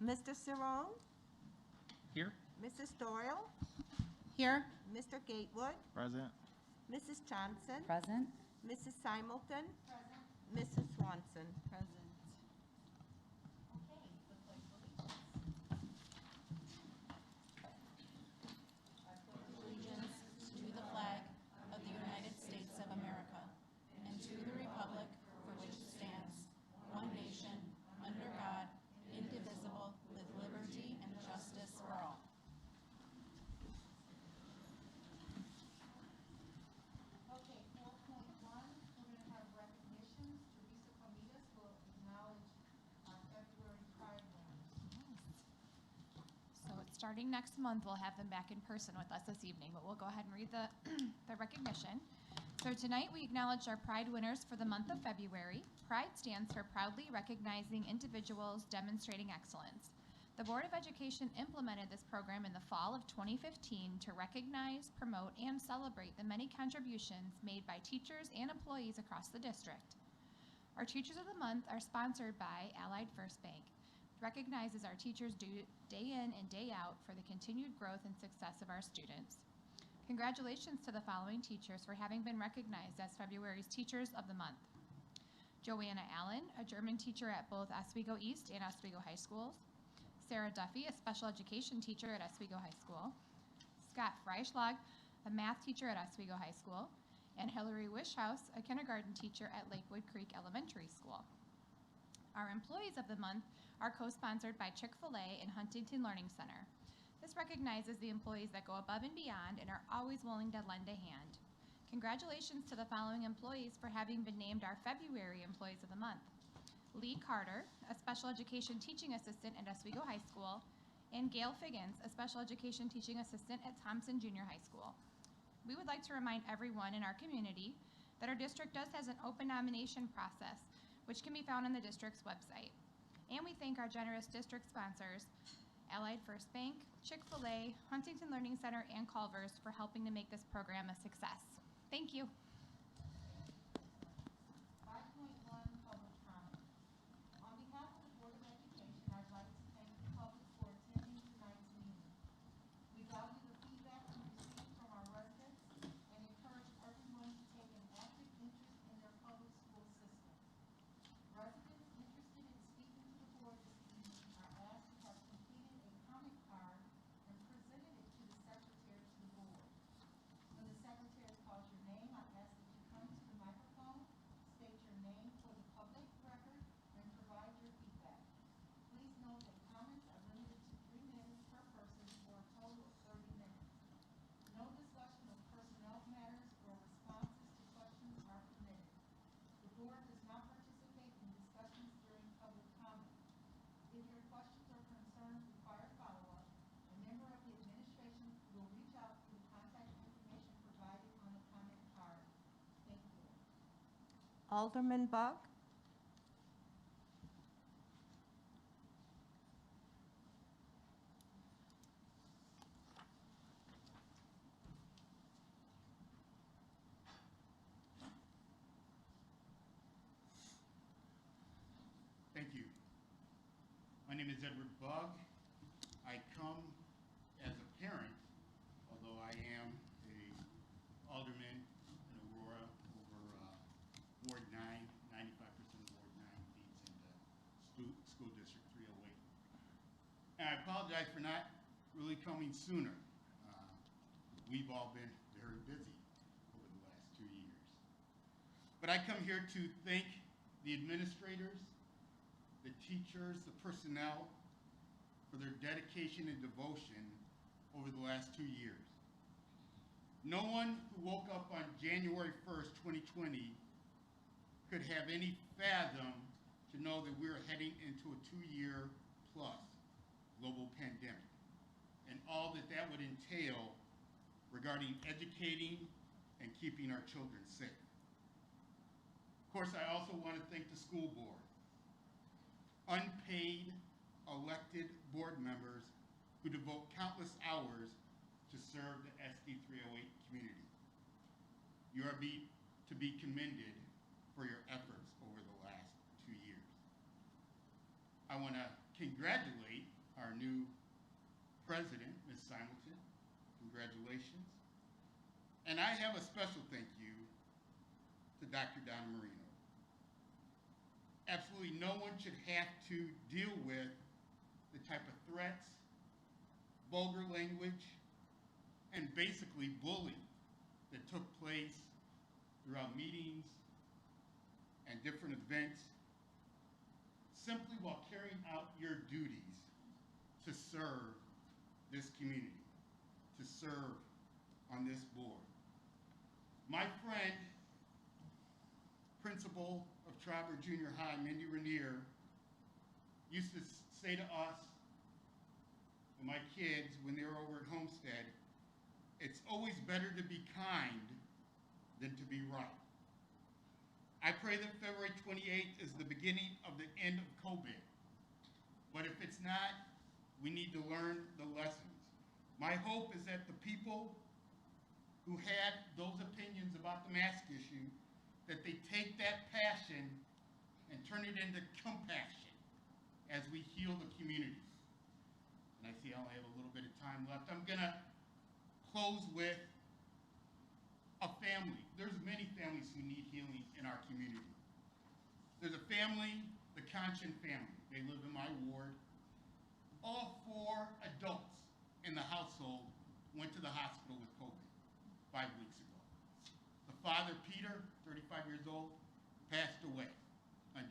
Mr. Cerrone, Here. Mrs. Doyle, Here. Mr. Gatewood, Present. Mrs. Johnson, Present. Mrs. Simulton, Present. Mrs. Swanson. Present. Okay, the pledge of allegiance. I pledge allegiance to the flag of the United States of America and to the republic for which it stands, one nation, under God, indivisible, with liberty and justice for all. Okay, 4.1, we're going to have recognitions. Teresa Comidas will acknowledge our February Pride winners. So it's starting next month, we'll have them back in person with us this evening, but we'll go ahead and read the, the recognition. So tonight we acknowledge our Pride winners for the month of February. Pride stands for proudly recognizing individuals demonstrating excellence. The Board of Education implemented this program in the fall of 2015 to recognize, promote, and celebrate the many contributions made by teachers and employees across the district. Our Teachers of the Month are sponsored by Allied First Bank. It recognizes our teachers day in and day out for the continued growth and success of our students. Congratulations to the following teachers for having been recognized as February's Teachers of the Month. Joanna Allen, a German teacher at both Oswego East and Oswego High Schools. Sarah Duffy, a special education teacher at Oswego High School. Scott Freischlag, a math teacher at Oswego High School. And Hillary Wishhouse, a kindergarten teacher at Lakewood Creek Elementary School. Our Employees of the Month are co-sponsored by Chick-fil-A and Huntington Learning Center. This recognizes the employees that go above and beyond and are always willing to lend a hand. Congratulations to the following employees for having been named our February Employees of the Month. Lee Carter, a special education teaching assistant at Oswego High School, and Gail Figgins, a special education teaching assistant at Thompson Junior High School. We would like to remind everyone in our community that our district does has an open nomination process, which can be found on the district's website. And we thank our generous district sponsors, Allied First Bank, Chick-fil-A, Huntington Learning Center, and Culver's for helping to make this program a success. Thank you. 5.1, public comment. On behalf of the Board of Education, I'd like to thank the public for attending tonight's meeting. We value the feedback we received from our residents and encourage everyone to take an active interest in their public school system. Residents interested in speaking to the board this evening are asked to have completed a comment card and presented it to the secretary to the board. When the secretary calls your name, I ask that you come to the microphone, state your name for the public record, and provide your feedback. Please note that comments are limited to 3 minutes per person for a total of 30 minutes. No discussion of personnel matters or responses to questions are permitted. The board does not participate in discussions during public comment. If your questions or concerns require follow-up, a member of the administration will reach out through contact information provided on the comment card. Thank you. Alderman Bugg. Thank you. My name is Edward Bugg. I come as a parent, although I am a alderman in Aurora over Ward 9. 95% of Ward 9 feeds into School District 308. And I apologize for not really coming sooner. We've all been very busy over the last 2 years. But I come here to thank the administrators, the teachers, the personnel, for their dedication and devotion over the last 2 years. No one who woke up on January 1st, 2020 could have any fathom to know that we were heading into a 2-year plus global pandemic and all that that would entail regarding educating and keeping our children safe. Of course, I also want to thank the school board, unpaid elected board members who devote countless hours to serve the SD308 community. You are to be commended for your efforts over the last 2 years. I want to congratulate our new president, Ms. Simulton. Congratulations. And I have a special thank you to Dr. Donna Marino. Absolutely no one should have to deal with the type of threats, vulgar language, and basically bullying that took place throughout meetings and different events simply while carrying out your duties to serve this community, to serve on this board. My friend, principal of Trauber Junior High, Mindy Rainier, used to say to us and my kids when they were over at Homestead, it's always better to be kind than to be right. I pray that February 28th is the beginning of the end of COVID. But if it's not, we need to learn the lessons. My hope is that the people who had those opinions about the mask issue, that they take that passion and turn it into compassion as we heal the community. And I see I only have a little bit of time left. I'm gonna close with a family. There's many families who need healing in our community. There's a family, the Conchin family. They live in my ward. All 4 adults in the household went to the hospital with COVID 5 weeks ago. The father, Peter, 35 years old, passed away on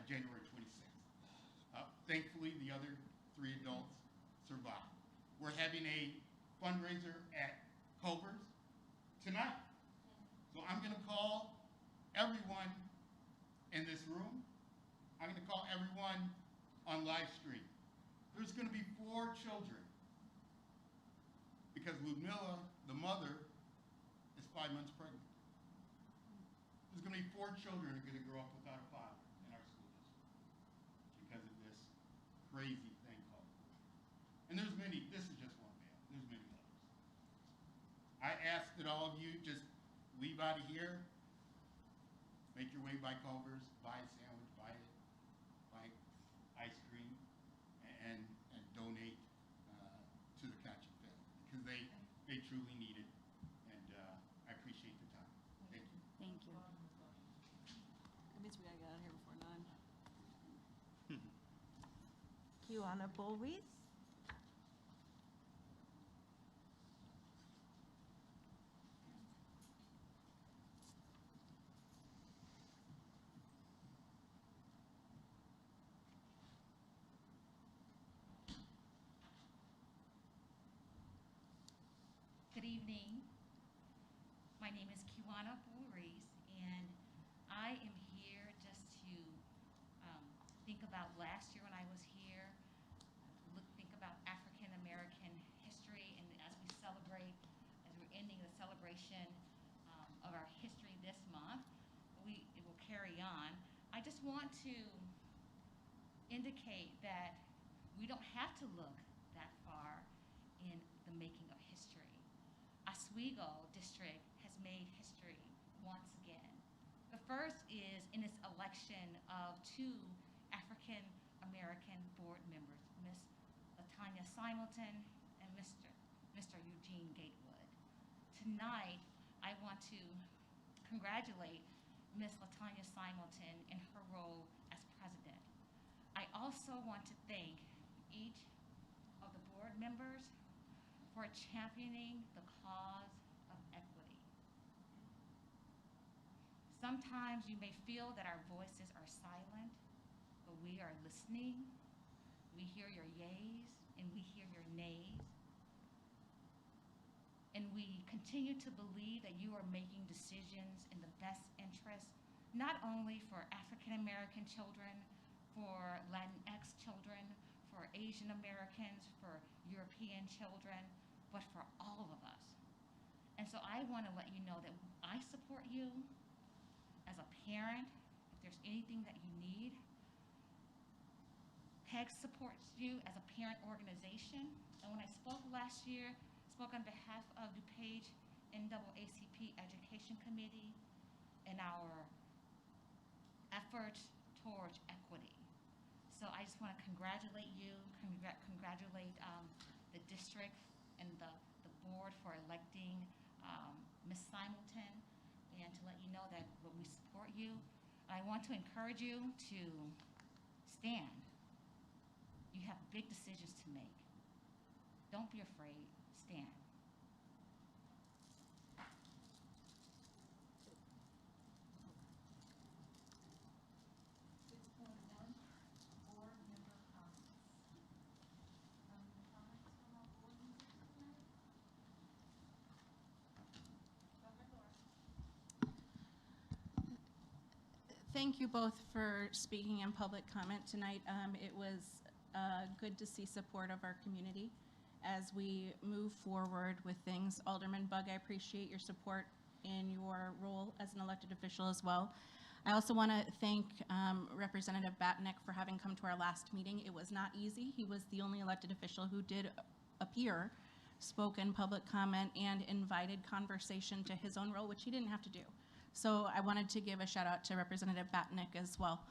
January 26th. Thankfully, the other 3 adults survived. We're having a fundraiser at Culver's tonight. So I'm going to call everyone in this room. I'm going to call everyone on live stream. There's going to be 4 children because Ludmilla, the mother, is 5 months pregnant. There's going to be 4 children who are going to grow up without a father in our school district because of this crazy thing called COVID. And there's many, this is just one man, there's many others. I ask that all of you just leave out of here, make your way by Culver's, buy a sandwich, buy ice cream, and donate to the Conchin family because they truly need it, and I appreciate the time. Thank you. Thank you. That means we gotta get out of here before 9. Kiwana Buleris. Good evening. My name is Kiwana Buleris, and I am here just to think about last year when I was here, think about African American history, and as we celebrate, as we're ending the celebration of our history this month, it will carry on. I just want to indicate that we don't have to look that far in the making of history. Oswego District has made history once again. The first is in its election of 2 African American board members, Ms. LaTanya Simulton and Mr. Eugene Gatewood. Tonight, I want to congratulate Ms. LaTanya Simulton in her role as president. I also want to thank each of the board members for championing the cause of equity. Sometimes you may feel that our voices are silent, but we are listening. We hear your yays and we hear your nays. And we continue to believe that you are making decisions in the best interest, not only for African American children, for Latinx children, for Asian Americans, for European children, but for all of us. And so I want to let you know that I support you as a parent. If there's anything that you need, PEG supports you as a parent organization. And when I spoke last year, I spoke on behalf of DuPage NAACP Education Committee in our efforts towards equity. So I just want to congratulate you, congratulate the district and the board for electing Ms. Simonton, and to let you know that we support you. I want to encourage you to stand. You have big decisions to make. Don't be afraid. Stand. Board member comments. Any comments from our board members tonight? Dr. Laura? Thank you both for speaking in public comment tonight. It was good to see support of our community as we move forward with things. Alderman Bugg, I appreciate your support in your role as an elected official as well. I also want to thank Representative Batnick for having come to our last meeting. It was not easy. He was the only elected official who did appear, spoke in public comment, and invited conversation to his own role, which he didn't have to do. So I wanted to give a shout out to Representative Batnick as well.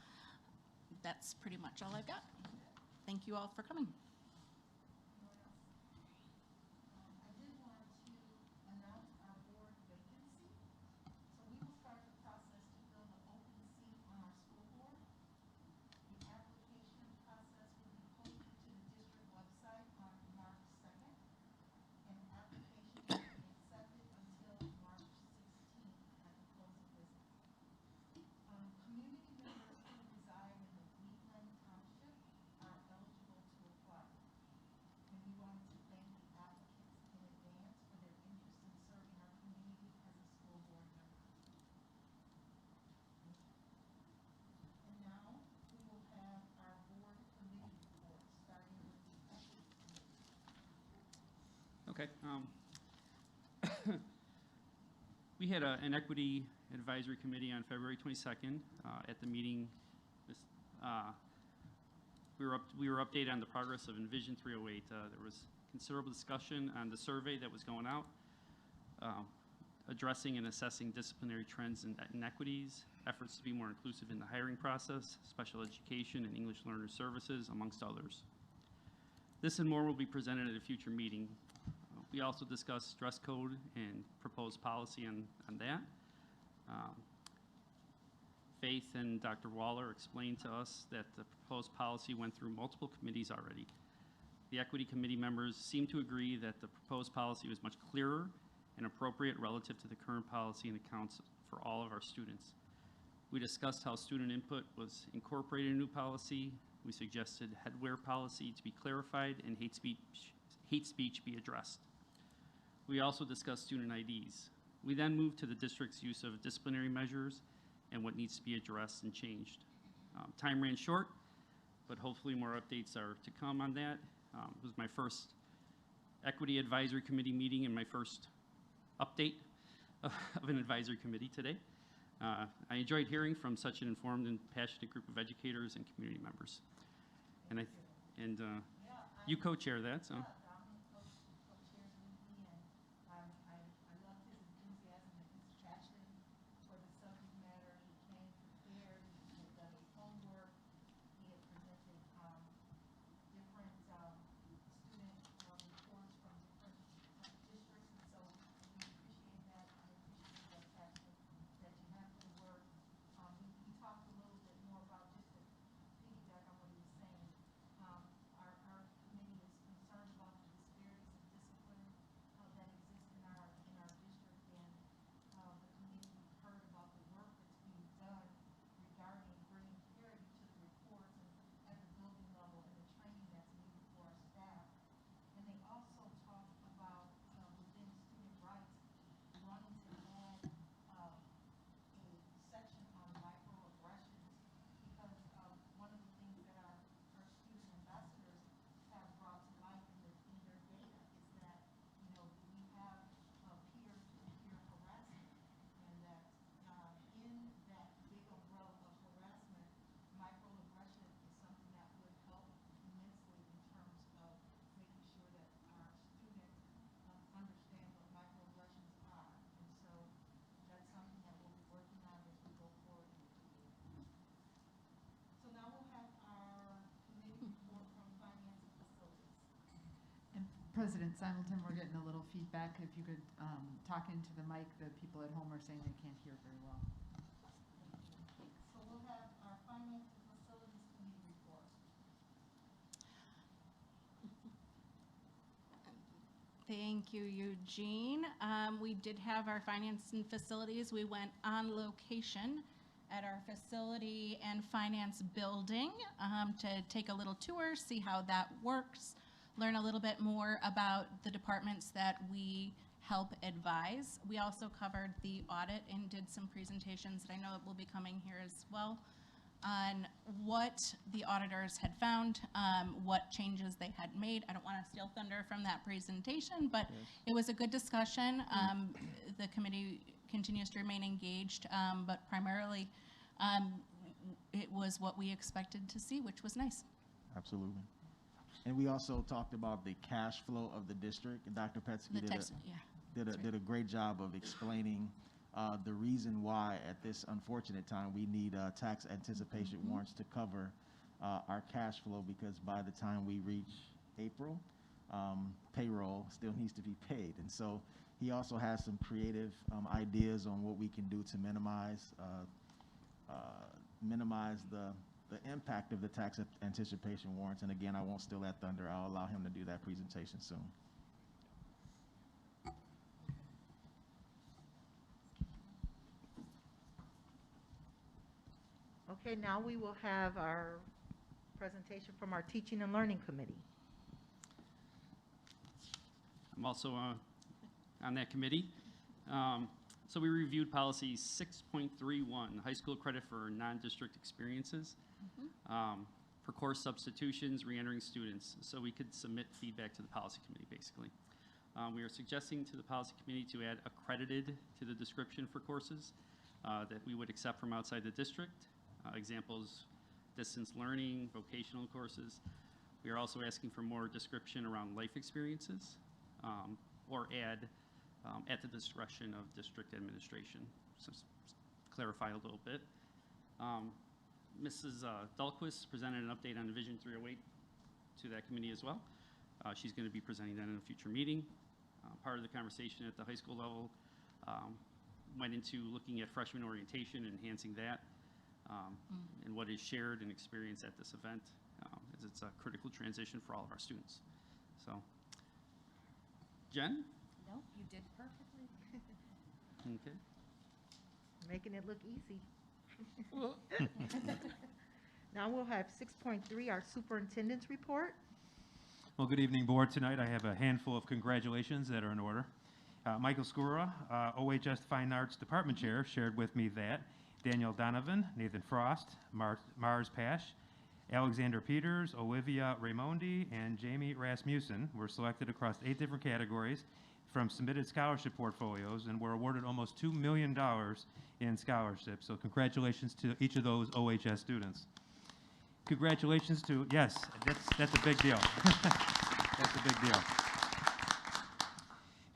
That's pretty much all I've got. Thank you all for coming. I did want to announce our board vacancy. So we will start the process to fill the open seat on our school board. The application process will be posted to the district website on March 2nd. And applications will be accepted until March 16th at the close of business. Community members who reside in the Wheatland Township are eligible to apply. And we wanted to thank the applicants in advance for their interest in serving our community as a school board member. And now, we will have our board committee reports, starting with the ethics committee. Okay. We had an equity advisory committee on February 22nd. At the meeting, we were updated on the progress of Envision 308. There was considerable discussion on the survey that was going out, addressing and assessing disciplinary trends and inequities, efforts to be more inclusive in the hiring process, special education and English learner services, amongst others. This and more will be presented at a future meeting. We also discussed dress code and proposed policy on that. Faith and Dr. Waller explained to us that the proposed policy went through multiple committees already. The equity committee members seemed to agree that the proposed policy was much clearer and appropriate relative to the current policy and accounts for all of our students. We discussed how student input was incorporated in new policy. We suggested headwear policy to be clarified and hate speech be addressed. We also discussed student IDs. We then moved to the district's use of disciplinary measures and what needs to be addressed and changed. Time ran short, but hopefully more updates are to come on that. It was my first Equity Advisory Committee meeting and my first update of an advisory committee today. I enjoyed hearing from such an informed and passionate group of educators and community members. And you co-chair that, so. Dominic co-chairs with me, and I love his enthusiasm and his passion for the subject matter. He came prepared, he had done his homework, he had presented different student reports from different districts, and so we appreciate that. I appreciate that passion that you have for the work. We talked a little bit more about, just to piggyback on what he was saying, our committee is concerned about President Simulton, we're getting a little feedback. If you could talk into the mic, the people at home are saying they can't hear very well. So we'll have our Finance and Facilities Committee report. Thank you, Eugene. We did have our finance and facilities. We went on location at our facility and finance building to take a little tour, see how that works, learn a little bit more about the departments that we help advise. We also covered the audit and did some presentations that I know will be coming here as well on what the auditors had found, what changes they had made. I don't want to steal thunder from that presentation, but it was a good discussion. The committee continues to remain engaged, but primarily it was what we expected to see, which was nice. Absolutely. And we also talked about the cash flow of the district. And Dr. Petsky did a great job of explaining the reason why at this unfortunate time we need tax anticipation warrants to cover our cash flow, because by the time we reach April, payroll still needs to be paid. And so he also has some creative ideas on what we can do to minimize the impact of the tax anticipation warrants. And again, I won't steal that thunder. I'll allow him to do that presentation soon. Okay, now we will have our presentation from our Teaching and Learning Committee. I'm also on that committee. So we reviewed policy 6.31, high school credit for non-district experiences, for course substitutions, re-entering students. So we could submit feedback to the policy committee, basically. We are suggesting to the policy committee to add accredited to the description for courses that we would accept from outside the district. Examples, distance learning, vocational courses. We are also asking for more description around life experiences, or add at the discretion of district administration. So clarify a little bit. Mrs. Dahlquist presented an update on Division 308 to that committee as well. She's going to be presenting that in a future meeting. Part of the conversation at the high school level went into looking at freshman orientation, enhancing that, and what is shared and experienced at this event, as it's a critical transition for all of our students. So, Jen? No, you did perfectly. Okay. Making it look easy. Now we'll have 6.3, our Superintendent's Report. Well, good evening, Board. Tonight I have a handful of congratulations that are in order. Michael Skura, OHS Fine Arts Department Chair, shared with me that Daniel Donovan, Nathan Frost, Mars Pash, Alexander Peters, Olivia Raimondi, and Jamie Rasmussen were selected across 8 different categories from submitted scholarship portfolios and were awarded almost $2 million in scholarships. So congratulations to each of those OHS students. Congratulations to, yes, that's a big deal. That's a big deal.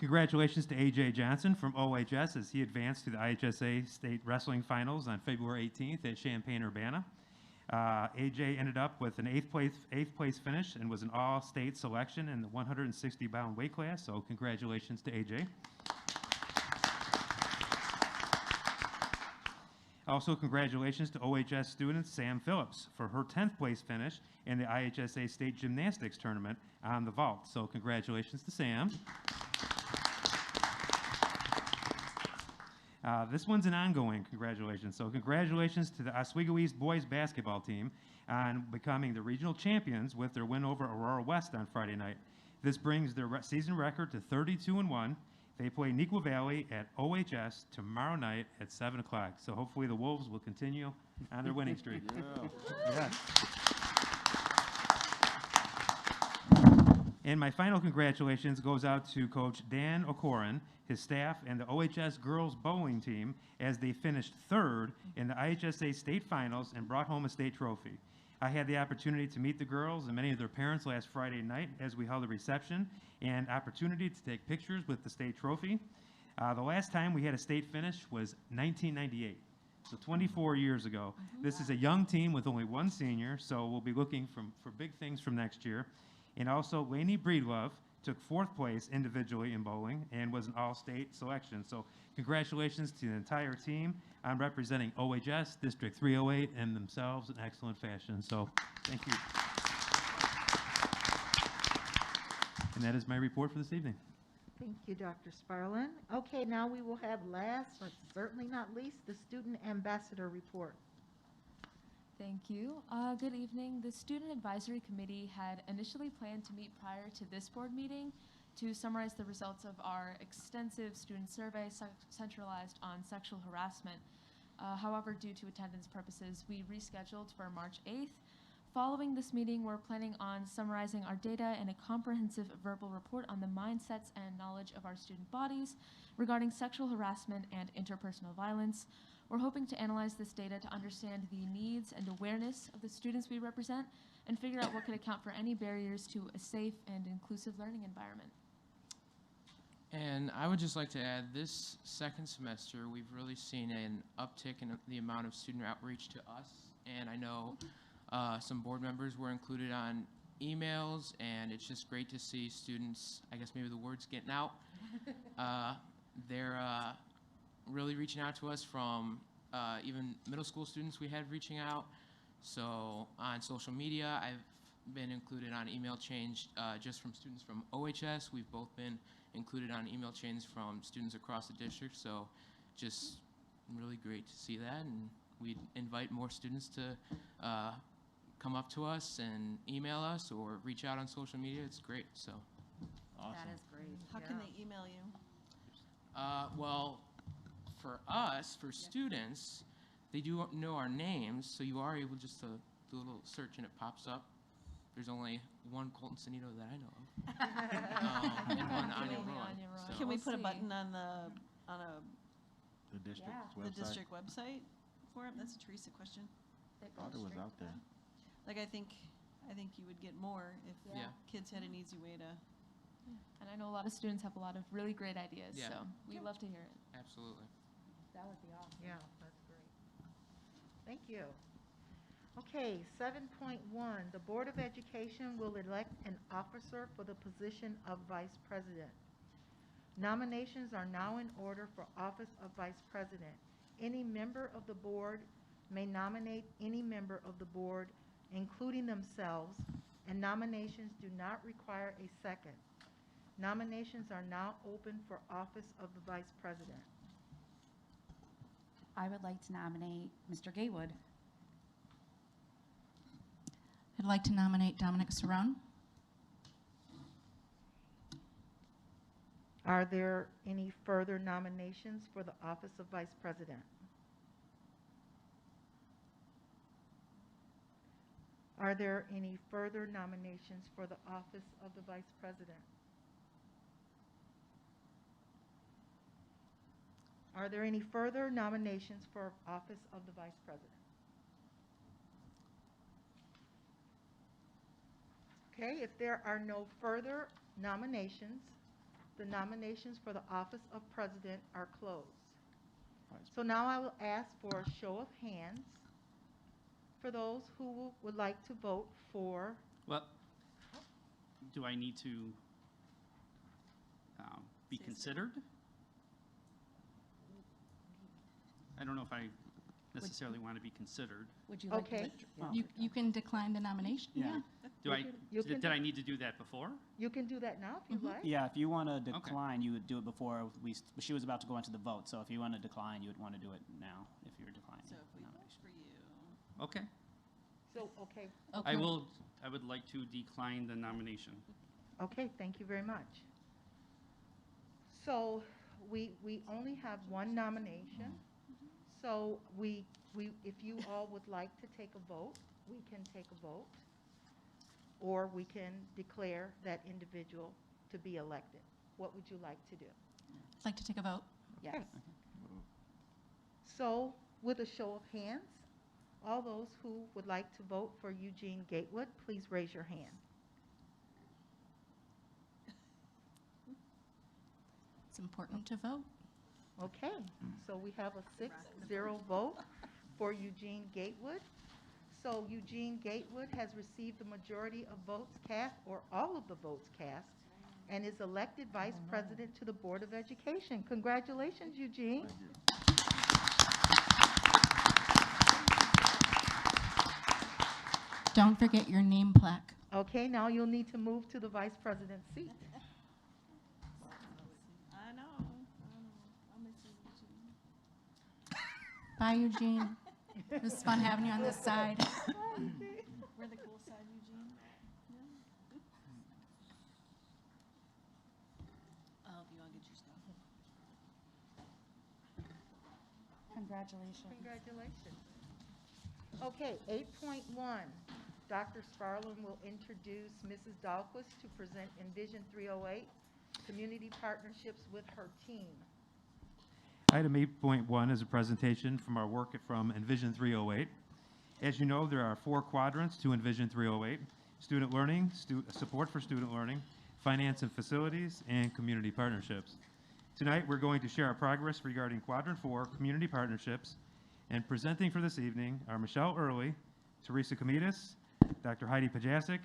Congratulations to A.J. Johnson from OHS as he advanced to the IHSA State Wrestling Finals on February 18th at Champaign-Urbana. A.J. ended up with an eighth place finish and was an all-state selection in the 160-pound weight class, so congratulations to A.J. Also, congratulations to OHS student Sam Phillips for her 10th place finish in the IHSA State Gymnastics Tournament on the vault. So congratulations to Sam. This one's an ongoing congratulations. So congratulations to the Oswego East boys basketball team on becoming the regional champions with their win over Aurora West on Friday night. This brings their season record to 32-1. They play Neuqua Valley at OHS tomorrow night at 7 o'clock. So hopefully the Wolves will continue on their winning streak. Yeah. And my final congratulations goes out to Coach Dan O'Corin, his staff, and the OHS girls bowling team as they finished 3rd in the IHSA state finals and brought home a state trophy. I had the opportunity to meet the girls and many of their parents last Friday night as we held a reception and opportunity to take pictures with the state trophy. The last time we had a state finish was 1998, so 24 years ago. This is a young team with only 1 senior, so we'll be looking for big things from next year. And also Lainey Breedlove, took 4th place individually in bowling and was an all-state selection. So congratulations to the entire team on representing OHS, District 308, and themselves in excellent fashion. So thank you. And that is my report for this evening. Thank you, Dr. Sparlin. Okay, now we will have last, but certainly not least, the Student Ambassador Report. Thank you. Good evening. The Student Advisory Committee had initially planned to meet prior to this board meeting to summarize the results of our extensive student survey centralized on sexual harassment. However, due to attendance purposes, we rescheduled for March 8th. Following this meeting, we're planning on summarizing our data in a comprehensive verbal report on the mindsets and knowledge of our student bodies regarding sexual harassment and interpersonal violence. We're hoping to analyze this data to understand the needs and awareness of the students we represent and figure out what could account for any barriers to a safe and inclusive learning environment. And I would just like to add, this second semester, we've really seen an uptick in the amount of student outreach to us. And I know some board members were included on emails, and it's just great to see students, I guess maybe the word's getting out. They're really reaching out to us from even middle school students we had reaching out. So on social media, I've been included on email chains just from students from OHS. We've both been included on email chains from students across the district. So just really great to see that, and we'd invite more students to come up to us and email us or reach out on social media. It's great. So Awesome. That is great. How can they email you? well, for us, for students, they do know our names, so you are able just to do a little search and it pops up. There's only one Colton Sanito that I know of, and one Anya Rowan. So. Can we We'll put a see. button on The district's the website. district website for it? That's a Teresa question. Thought it was out there. Like, I think you would get more if Yeah. kids had an easy way to. And I know a lot of students have a lot of really great ideas, Yeah. so we love to hear it. Absolutely. That would be awesome. Yeah, that's great. Thank you. Okay, 7.1, the Board of Education will elect an officer for the position of Vice President. Nominations are now in order for office of Vice President. Any member of the board may nominate any member of the board, including themselves, and nominations do not require a second. Nominations are now open for office of the Vice President. I would like to nominate Mr. Gatewood. I'd like to nominate Dominic Cerrone. Are there any further nominations for the office of Vice President? Are there any further nominations for the office of the Vice President? Are there any further nominations for office of the Vice President? Okay, if there are no further nominations, the nominations for the office of President are closed. So now I will ask for a show of hands for those who would like to vote for. Well, do I need to be considered? I don't know if I necessarily want to be considered. Would you like to? Okay. You can decline the nomination, yeah. Did I need to do that before? You can do that now if you'd like. Yeah, if you want to decline, you would do it before she was about to go into the vote. So if you want to decline, you would want to do it now if you're declining. So if we the vote nomination. for you. Okay. So, okay. I would like to decline the nomination. Okay, thank you very much. So we only have one nomination. So if you all would like to take a vote, we can take a vote. Or we can declare that individual to be elected. What would you like to do? I'd like to take a vote. Yes. Okay. So with a show of hands, all those who would like to vote for Eugene Gatewood, please raise your hand. It's important to vote. Okay, so we have a 6-0 vote for Eugene Gatewood. So Eugene Gatewood has received the majority of votes cast, or all of the votes cast, and is elected Vice President to the Board of Education. Congratulations, Eugene. Don't forget your name plaque. Okay, now you'll need to move to the Vice President's seat. I know. I'll miss you, Eugene. Bye, Eugene. It was fun having you on this side. We're the cool side, Eugene. Yeah. I'll help you. I'll get your stuff. Congratulations. Congratulations. Okay, 8.1. Dr. Sparlin will introduce Mrs. Dahlquist to present Envision 308, Community Partnerships with her team. Item 8.1 is a presentation from our work from Envision 308. As you know, there are 4 quadrants to Envision 308: student learning, support for student learning, finance and facilities, and community partnerships. Tonight, we're going to share our progress regarding Quadrant 4, community partnerships, and presenting for this evening are Michelle Early, Teresa Komitas, Dr. Heidi Pajasic,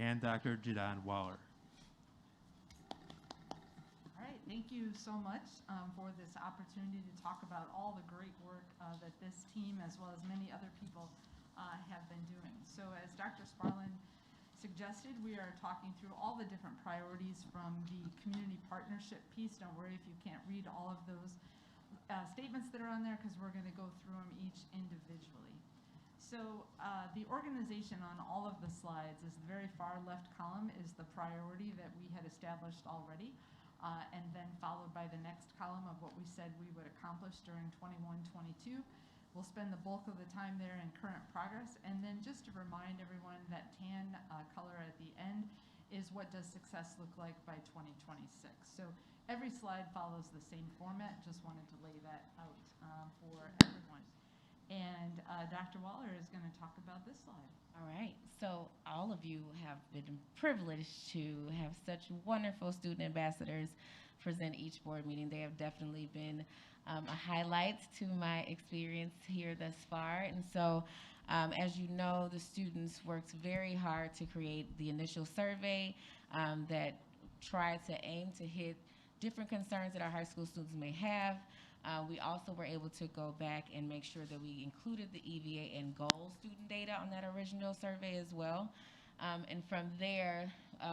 and Dr. Jadon Waller. All right, thank you so much for this opportunity to talk about all the great work that this team, as well as many other people, have been doing. So as Dr. Sparlin suggested, we are talking through all the different priorities from the community partnership piece. Don't worry if you can't read all of those statements that are on there, because we're going to go through them each individually. So the organization on all of the slides is the very far left column is the priority that we had established already, and then followed by the next column of what we said we would accomplish during 21-22. We'll spend the bulk of the time there in current progress, and then just to remind everyone that tan color at the end is what does success look like by 2026. So every slide follows the same format, just wanted to lay that out for everyone. And Dr. Waller is going to talk about this slide. All right, so all of you have been privileged to have such wonderful student ambassadors present each board meeting. They have definitely been a highlight to my experience here thus far. And so, as you know, the students worked very hard to create the initial survey that tried to aim to hit different concerns that our high school students may have. We also were able to go back and make sure that we included the EVA and goal student data on that original survey as well. And from there,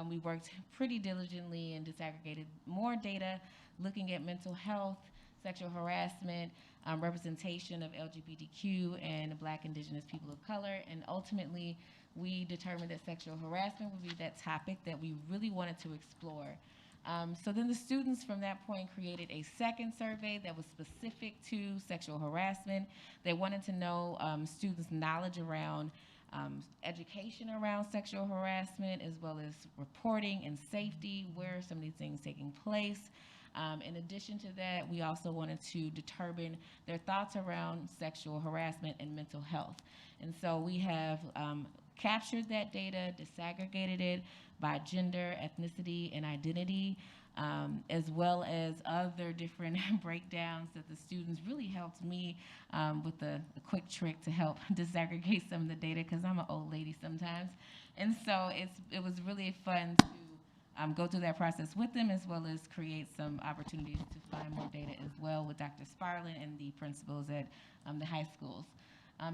we worked pretty diligently and disaggregated more data, looking at mental health, sexual harassment, representation of LGBTQ and Black, Indigenous people of color. And ultimately, we determined that sexual harassment would be that topic that we really wanted to explore. So then the students from that point created a second survey that was specific to sexual harassment. They wanted to know students' knowledge around education around sexual harassment, as well as reporting and safety, where are some of these things taking place. In addition to that, we also wanted to determine their thoughts around sexual harassment and mental health. And so we have captured that data, disaggregated it by gender, ethnicity, and identity, as well as other different breakdowns that the students really helped me with a quick trick to help disaggregate some of the data, because I'm an old lady sometimes. And so it was really fun to go through that process with them, as well as create some opportunities to find more data as well with Dr. Sparlin and the principals at the high schools.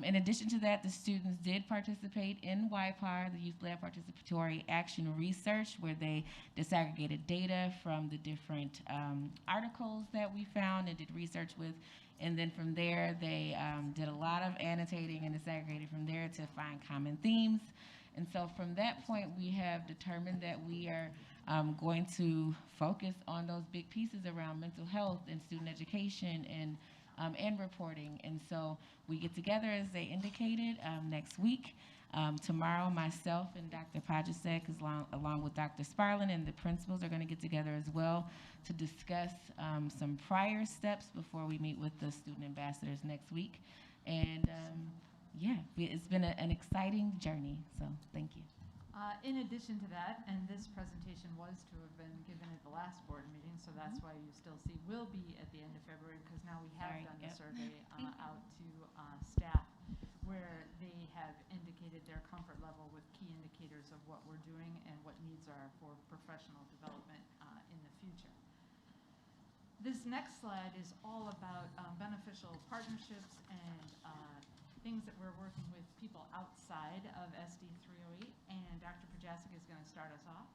In addition to that, the students did participate in YPAR, the Youth-Led Participatory Action Research, where they disaggregated data from the different articles that we found and did research with. And then from there, they did a lot of annotating and disaggregated from there to find common themes. And so from that point, we have determined that we are going to focus on those big pieces around mental health and student education and reporting. And so we get together, as they indicated, next week. Tomorrow, myself and Dr. Pajasek, along with Dr. Sparlin and the principals, are going to get together as well to discuss some prior steps before we meet with the student ambassadors next week. And yeah, it's been an exciting journey, so thank you. In addition to that, and this presentation was to have been given at the last board meeting, so that's why you still see will be at the end of February, because now we have done the survey out to staff where they have indicated their comfort level with key indicators of what we're doing and what needs are for professional development in the future. This next slide is all about beneficial partnerships and things that we're working with people outside of SD308, and Dr. Pajasic is going to start us off.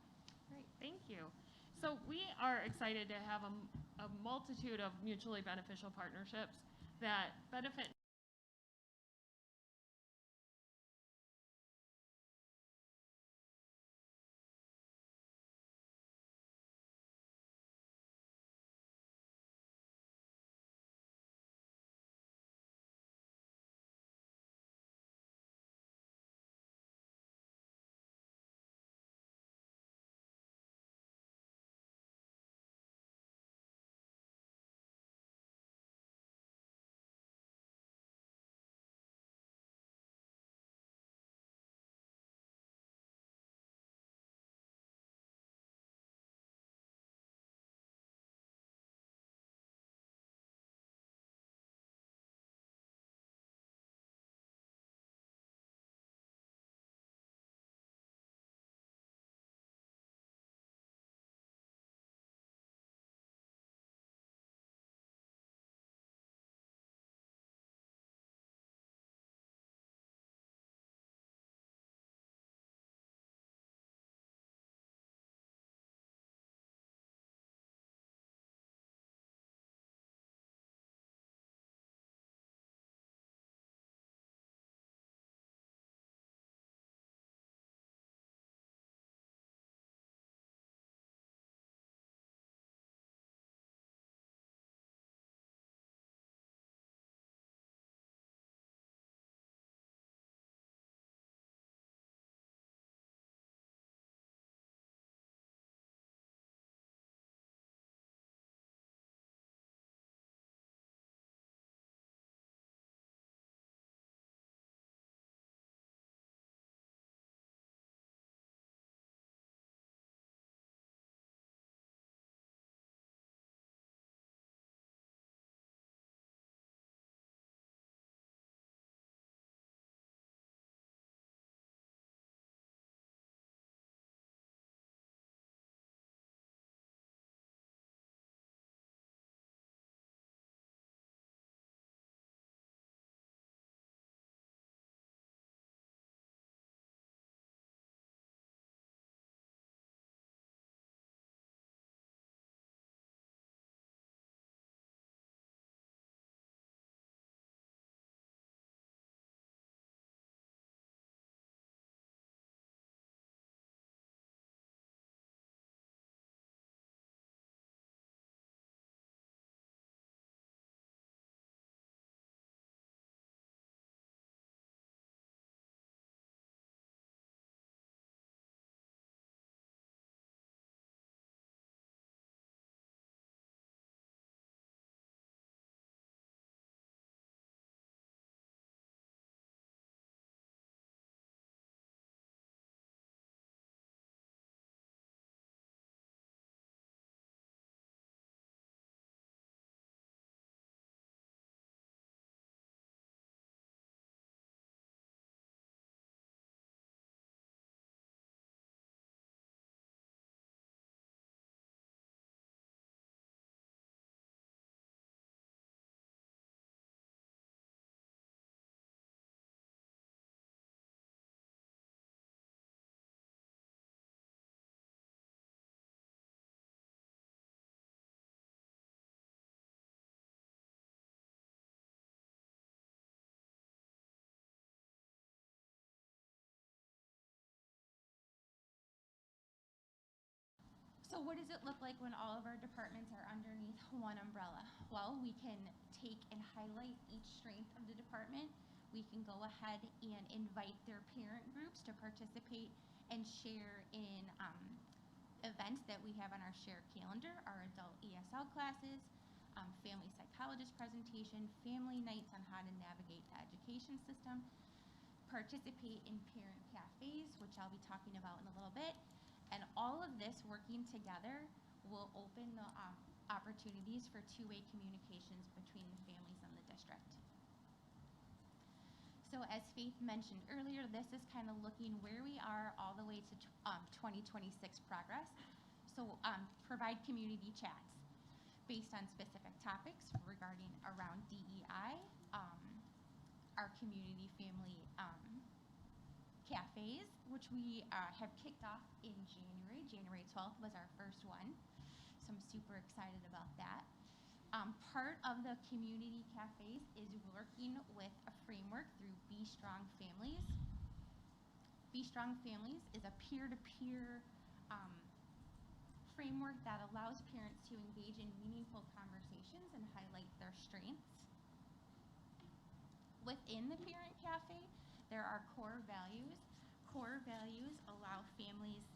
Great, thank you. So we are excited to have a multitude of mutually beneficial partnerships that benefit So what does it look like when all of our departments are underneath one umbrella? Well, we can take and highlight each strength of the department. We can go ahead and invite their parent groups to participate and share in events that we have on our shared calendar, our adult ESL classes, family psychologist presentation, family nights on how to navigate the education system, participate in parent cafes, which I'll be talking about in a little bit. And all of this working together will open the opportunities for two-way communications between the families and the district. So So as Faith mentioned earlier, this is kind of looking where we are all the way to 2026 progress. So provide community chats based on specific topics regarding around DEI, our community family cafes, which we have kicked off in January. January 12th was our first one. So I'm super excited about that. Part of the community cafes is working with a framework through Be Strong Families. Be Strong Families is a peer-to-peer framework that allows parents to engage in meaningful conversations and highlight their strengths. Within the parent cafe, there are core values. Core values allow families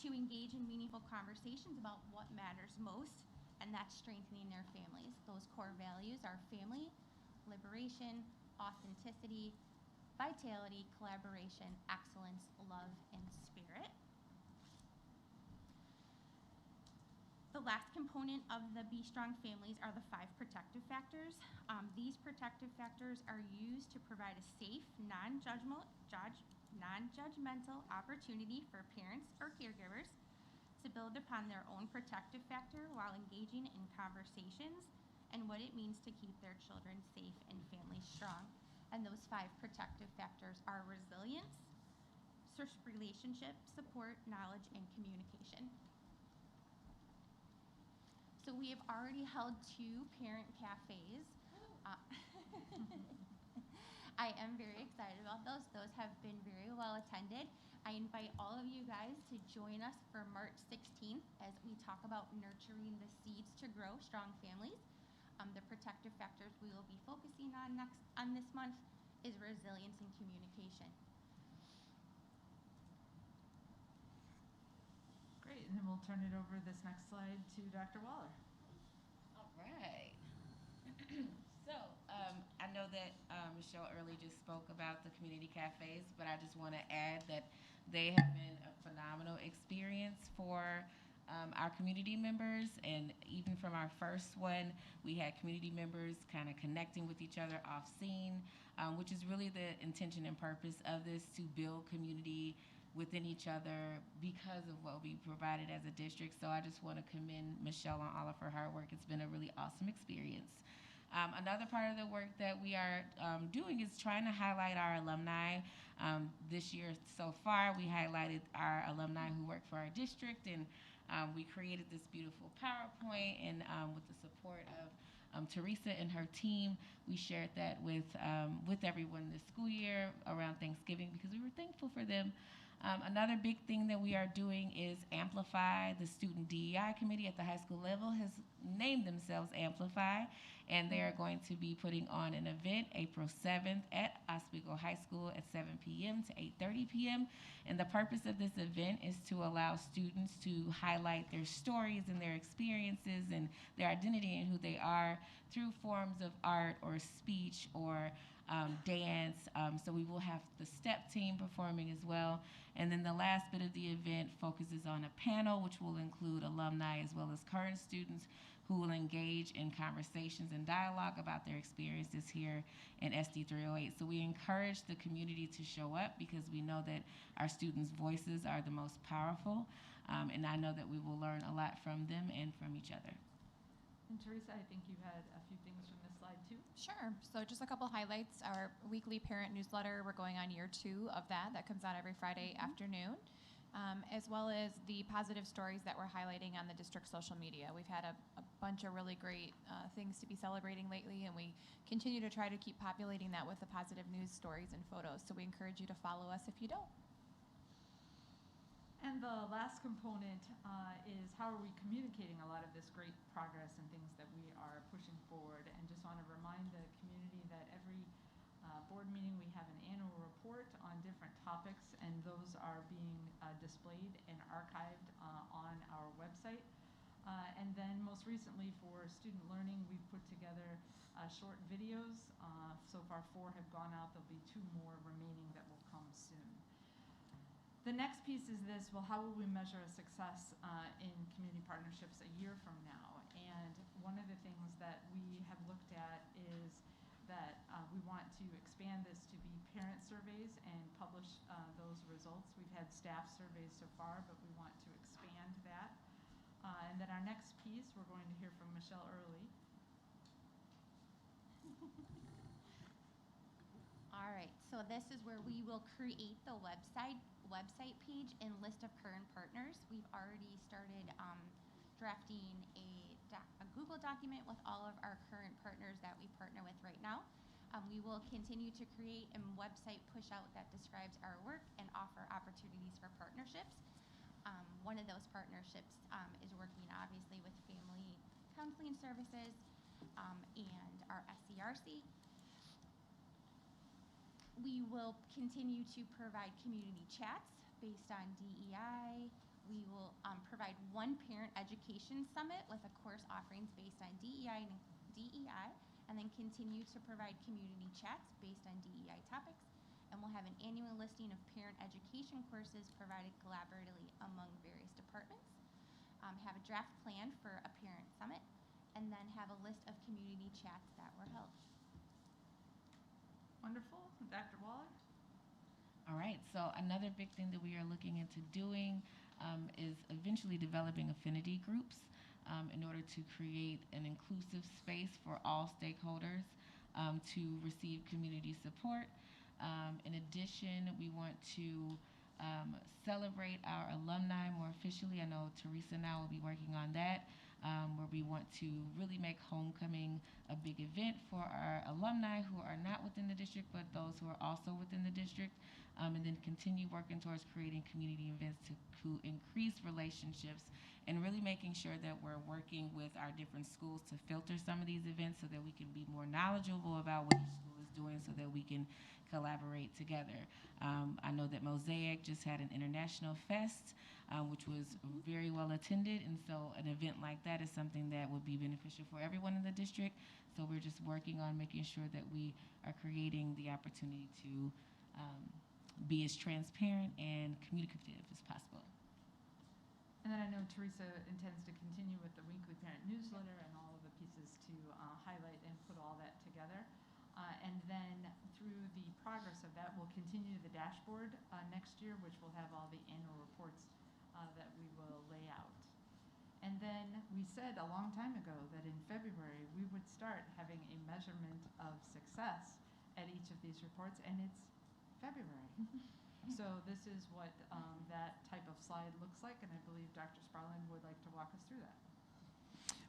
to engage in meaningful conversations about what matters most, and that's strengthening their families. Those core values are family, liberation, authenticity, vitality, collaboration, excellence, love, and spirit. The last component of the Be Strong Families are the 5 protective factors. These protective factors are used to provide a safe, non-judgmental opportunity for parents or caregivers to build upon their own protective factor while engaging in conversations and what it means to keep their children safe and families strong. And those 5 protective factors are resilience, relationship, support, knowledge, and communication. So we have already held 2 parent cafes. I am very excited about those. Those have been very well attended. I invite all of you guys to join us for March 16th as we talk about nurturing the seeds to grow strong families. The protective factors we will be focusing on this month is resilience and communication. Great, and then we'll turn it over this next slide to Dr. Waller. All right. So I know that Michelle early just spoke about the community cafes, but I just want to add that they have been a phenomenal experience for our community members, and even from our first one, we had community members kind of connecting with each other off scene, which is really the intention and purpose of this, to build community within each other because of what we provided as a district. So I just want to commend Michelle on all of her hard work. It's been a really awesome experience. Another part of the work that we are doing is trying to highlight our alumni. This year so far, we highlighted our alumni who work for our district, and we created this beautiful PowerPoint, and with the support of Teresa and her team, we shared that with everyone this school year around Thanksgiving because we were thankful for them. Another big thing that we are doing is Amplify. The Student DEI Committee at the high school level has named themselves Amplify, and they are going to be putting on an event April 7th at Oswego High School at 7 p.m. to 8:30 p.m. And the purpose of this event is to allow students to highlight their stories and their experiences and their identity and who they are through forms of art or speech or dance. So we will have the STEP team performing as well. And then the last bit of the event focuses on a panel, which will include alumni as well as current students who will engage in conversations and dialogue about their experiences here in SD308. So we encourage the community to show up because we know that our students' voices are the most powerful. And I know that we will learn a lot from them and from each other. And Teresa, I think you had a few things from this slide too. Sure. So just a couple highlights. Our weekly parent newsletter, we're going on year 2 of that. That comes out every Friday afternoon, as well as the positive stories that we're highlighting on the district social media. We've had a bunch of really great things to be celebrating lately, and we continue to try to keep populating that with the positive news stories and photos. So we encourage you to follow us if you don't. And the last component is how are we communicating a lot of this great progress and things that we are pushing forward. And just want to remind the community that every board meeting we have an annual report on different topics, and those are being displayed and archived on our website. And then most recently for student learning, we've put together short videos. So far 4 have gone out. There'll be 2 more remaining that will come soon. The next piece is this, well, how will we measure a success in community partnerships a year from now? And one of the things that we have looked at is that we want to expand this to be parent surveys and publish those results. We've had staff surveys so far, but we want to expand that. And then our next piece, we're going to hear from Michelle Early. All right, so this is where we will create the website page and list of current partners. We've already started drafting a Google document with all of our current partners that we partner with right now. We will continue to create a website push out that describes our work and offer opportunities for partnerships. One of those partnerships is working obviously with family counseling services and our SCRC. We will continue to provide community chats based on DEI. We will provide one parent education summit with a course offerings based on DEI, and then continue to provide community chats based on DEI topics. And we'll have an annual listing of parent education courses provided collaboratively among various departments. Have a draft plan for a parent summit, and then have a list of community chats that were held. Wonderful. Dr. Waller? All right, so another big thing that we are looking into doing is eventually developing affinity groups in order to create an inclusive space for all stakeholders to receive community support. In addition, we want to celebrate our alumni more officially. I know Teresa now will be working on that, where we want to really make homecoming a big event for our alumni who are not within the district, but those who are also within the district, and then continue working towards creating community events to increase relationships and really making sure that we're working with our different schools to filter some of these events so that we can be more knowledgeable about what each school is doing so that we can collaborate together. I know that Mosaic just had an international fest, which was very well attended, and so an event like that is something that would be beneficial for everyone in the district. So we're just working on making sure that we are creating the opportunity to be as transparent and communicative as possible. And then I know Teresa intends to continue with the weekly parent newsletter and all of the pieces to highlight and put all that together. And then through the progress of that, we'll continue the dashboard next year, which will have all the annual reports that we will lay out. And then we said a long time ago that in February we would start having a measurement of success at each of these reports, and it's February. So this is what that type of slide looks like, and I believe Dr. Sparlin would like to walk us through that.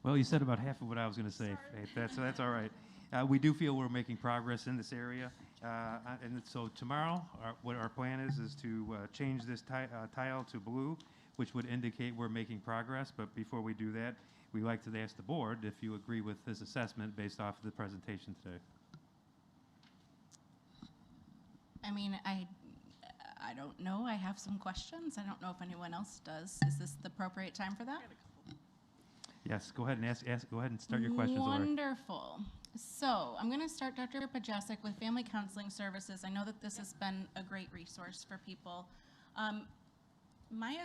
Well, you said about half of what I was going to say, Faith. That's all right. We do feel we're making progress in this area. And so tomorrow, what our plan is to change this tile to blue, which would indicate we're making progress. But before we do that, we'd like to ask the board if you agree with this assessment based off of the presentation today. I mean, I don't know. I have some questions. I don't know if anyone else does. Is this the appropriate time for that? Yes, go ahead and go ahead and start your questions, Lori. Wonderful. So I'm going to start, Dr. Pajasic, with Family Counseling Services. I know that this has been a great resource for people. My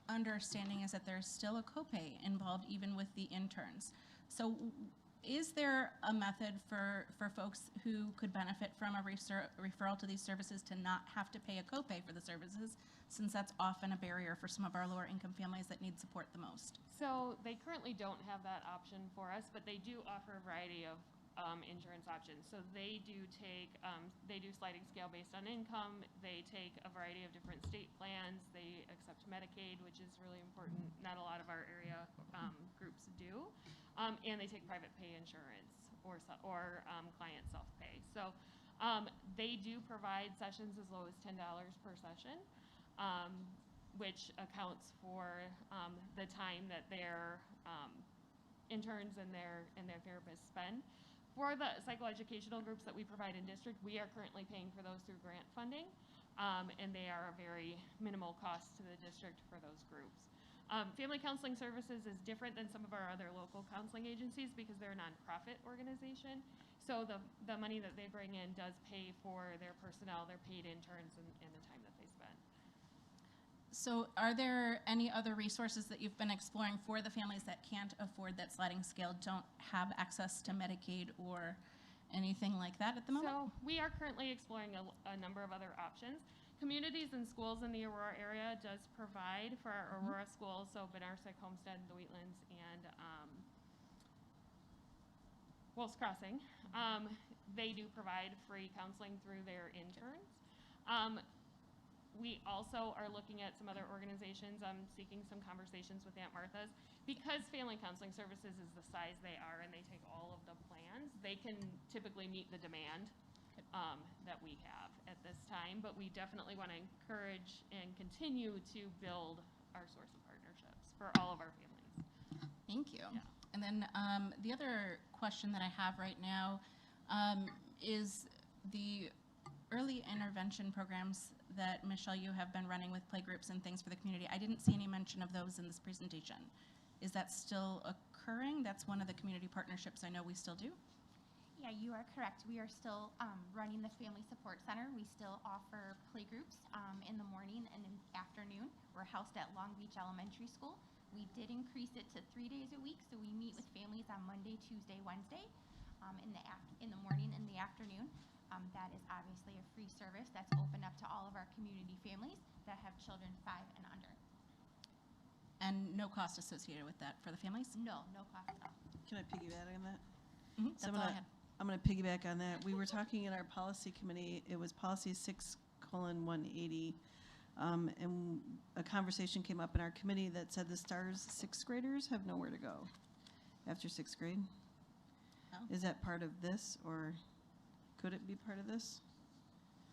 understanding is that there's still a copay involved even with the interns. So is there a method for folks who could benefit from a referral to these services to not have to pay a copay for the services, since that's often a barrier for some of our lower income families that need support the most? So they currently don't have that option for us, but they do offer a variety of insurance options. So they do sliding scale based on income. They take a variety of different state plans. They accept Medicaid, which is really important. Not a lot of our area groups do. And they take private pay insurance or client self-pay. So they do provide sessions as low as $10 per session, which accounts for the time that their interns and their therapists spend. For the psychoeducational groups that we provide in district, we are currently paying for those through grant funding, and they are a very minimal cost to the district for those groups. Family Counseling Services is different than some of our other local counseling agencies because they're a nonprofit organization. So the money that they bring in does pay for their personnel, their paid interns, and the time that they spend. So are there any other resources that you've been exploring for the families that can't afford that sliding scale, don't have access to Medicaid or anything like that at the moment? So we are currently exploring a number of other options. Communities and schools in the Aurora area does provide for our Aurora schools, so Benarsic, Homestead, the Wheatlands, and Wolf's Crossing. They do provide free counseling through their interns. We also are looking at some other organizations. I'm seeking some conversations with Aunt Martha's. Because family counseling services is the size they are and they take all of the plans, they can typically meet the demand that we have at this time. But we definitely want to encourage and continue to build our source of partnerships for all of our families. Thank you. Yeah. And then the other question that I have right now is the early intervention programs that, Michelle, you have been running with playgroups and things for the community. I didn't see any mention of those in this presentation. Is that still occurring? That's one of the community partnerships I know we still do. Yeah, you are correct. We are still running the Family Support Center. We still offer playgroups in the morning and in the afternoon. We're housed at Long Beach Elementary School. We did increase it to 3 days a week, so we meet with families on Monday, Tuesday, Wednesday, in the morning and the afternoon. That is obviously a free service that's open up to all of our community families that have children 5 and under. And no cost associated with that for the families? No, no cost at all. Can I piggyback on that? That's all I had. I'm going to piggyback on that. We were talking in our policy committee, it was policy 6:180, and a conversation came up in our committee that said the STARS 6th graders have nowhere to go after 6th grade. Oh. Is that part of this, or could it be part of this?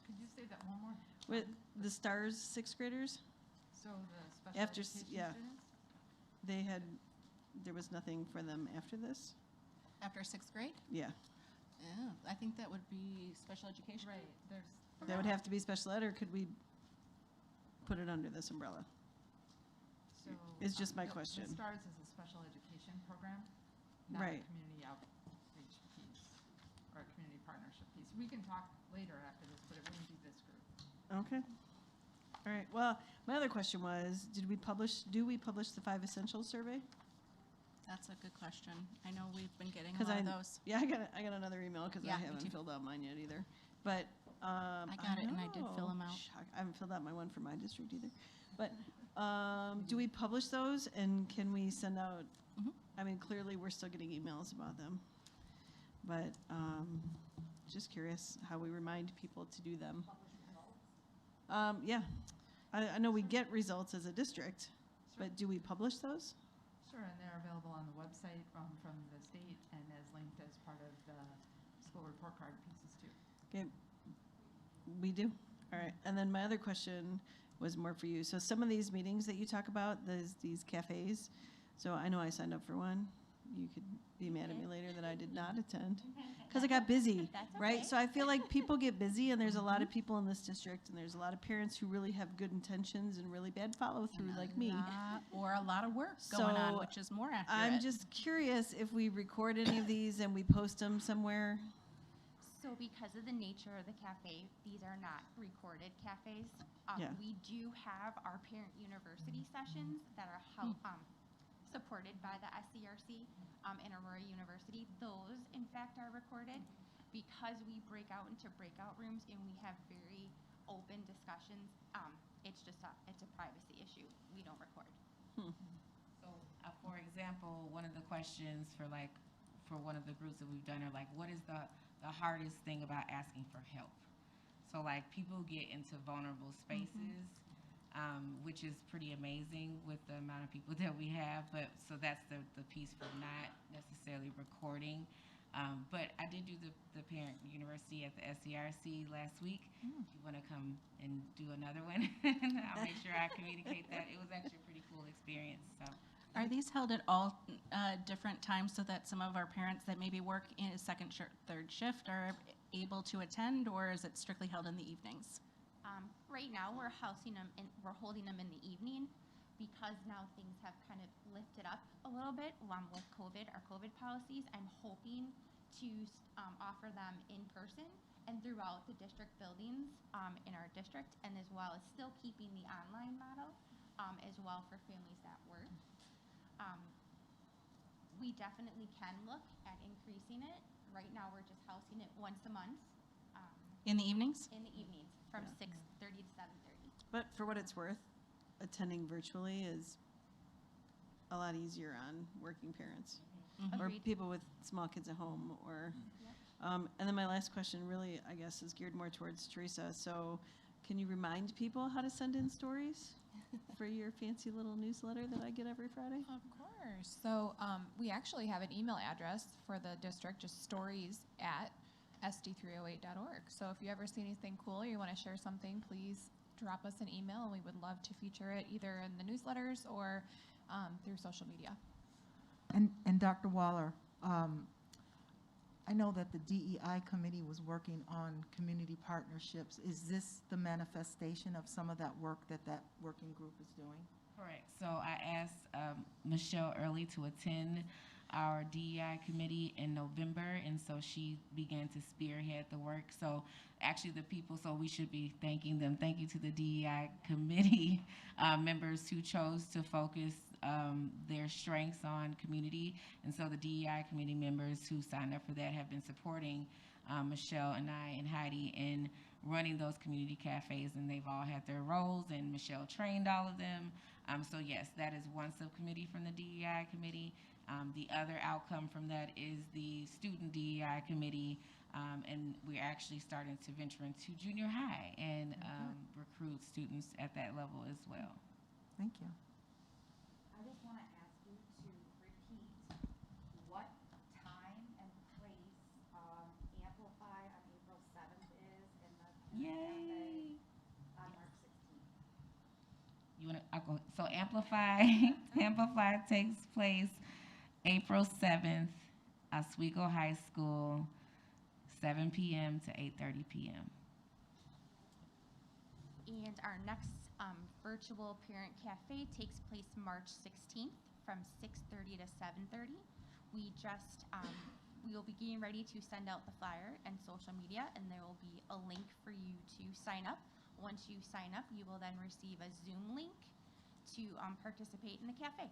Could you say that one more? With the STARS 6th graders? So the special After, education yeah, students? there was nothing for them after this? After 6th grade? Yeah. Oh, I think that would be special education. Right, there's. That would have to be special ed, or could we put it under this umbrella? So. It's just my the question. STARS is a special education program, not Right. a community outreach piece or a community partnership piece. We can talk later after this, but it wouldn't be this group. Okay. All right. Well, my other question was, do we publish the 5 essentials survey? That's a good question. I know we've been getting a 'Cause lot of those. Yeah, I got another email because Yeah, I me haven't too. filled out mine yet either. But I got it and I did fill them out. Shock. I haven't filled out my one for my district either. But do we publish those, and can we send out? Mhm. I mean, clearly we're still getting emails about them, but just curious how we remind people to do them. Yeah, I know we get results as a district, but do we publish those? Sure, and they're available on the website from the state and as linked as part of the school report card pieces too. Okay, we do. All right, and then my other question was more for you. So some of these meetings that you talk about, these cafes, so I know I signed up for one. You could be mad at me later that I did not attend because I got busy, That's right? okay. So I feel like people get busy, and there's a lot of people in this district, and there's a lot of parents who really have good intentions and really bad follow-through like me. Or a lot of work going on, So, which is more accurate. I'm just curious if we record any of these and we post them somewhere. So because of the nature of the cafe, these are not recorded cafes. Yeah. We do have our parent university sessions that are supported by the SCRC in Aurora University. Those, in fact, are recorded because we break out into breakout rooms and we have very open discussions. It's just it's a privacy issue. We don't record. So, for example, one of the questions for one of the groups that we've done are like, what is the hardest thing about asking for help? So like people get into vulnerable spaces, which is pretty amazing with the amount of people that we have. But so that's the piece for not necessarily recording. But I did do the parent university at the SCRC last week. If you want to come and do another one, I'll make sure I communicate that. It was actually a pretty cool experience. So. Are these held at all different times so that some of our parents that maybe work in a second, third shift are able to attend, or is it strictly held in the evenings? Right now, we're holding them in the evening because now things have kind of lifted up a little bit with COVID, our COVID policies. I'm hoping to offer them in person and throughout the district buildings in our district, and as well as still keeping the online model as well for families that work. We definitely can look at increasing it. Right now, we're just housing it once a month. In the evenings? In the evenings, from 6:30 to 7:30. But for what it's worth, attending virtually is a lot easier on working parents. Or Agreed. people with small kids at home, or, and then my last question really, I guess, is geared more towards Teresa. So can you remind people how to send in stories for your fancy little newsletter that I get every Friday? Of course. So we actually have an email address for the district, just stories@sd308.org. So if you ever see anything cool or you want to share something, please drop us an email, and we would love to feature it either in the newsletters or through social media. And Dr. Waller, I know that the DEI committee was working on community partnerships. Is this the manifestation of some of that work that that working group is doing? Correct. So I asked Michelle Early to attend our DEI committee in November, and so she began to spearhead the work. So actually the people, so we should be thanking them. Thank you to the DEI committee members who chose to focus their strengths on community. And so the DEI committee members who signed up for that have been supporting Michelle and I and Heidi in running those community cafes, and they've all had their roles, and Michelle trained all of them. So yes, that is one subcommittee from the DEI committee. The other outcome from that is the student DEI committee, and we're actually starting to venture into junior high and recruit students at that level as well. Thank you. I just want to ask you to repeat what time and place Amplify on April 7th is and the Yay! on March 16th. You want to? So Amplify, Amplify takes place April 7th, Oswego High School, 7 p.m. to 8:30 p.m. And our next virtual parent cafe takes place March 16th from 6:30 to 7:30. We just, we will be getting ready to send out the flyer and social media, and there will be a link for you to sign up. Once you sign up, you will then receive a Zoom link to participate in the cafe.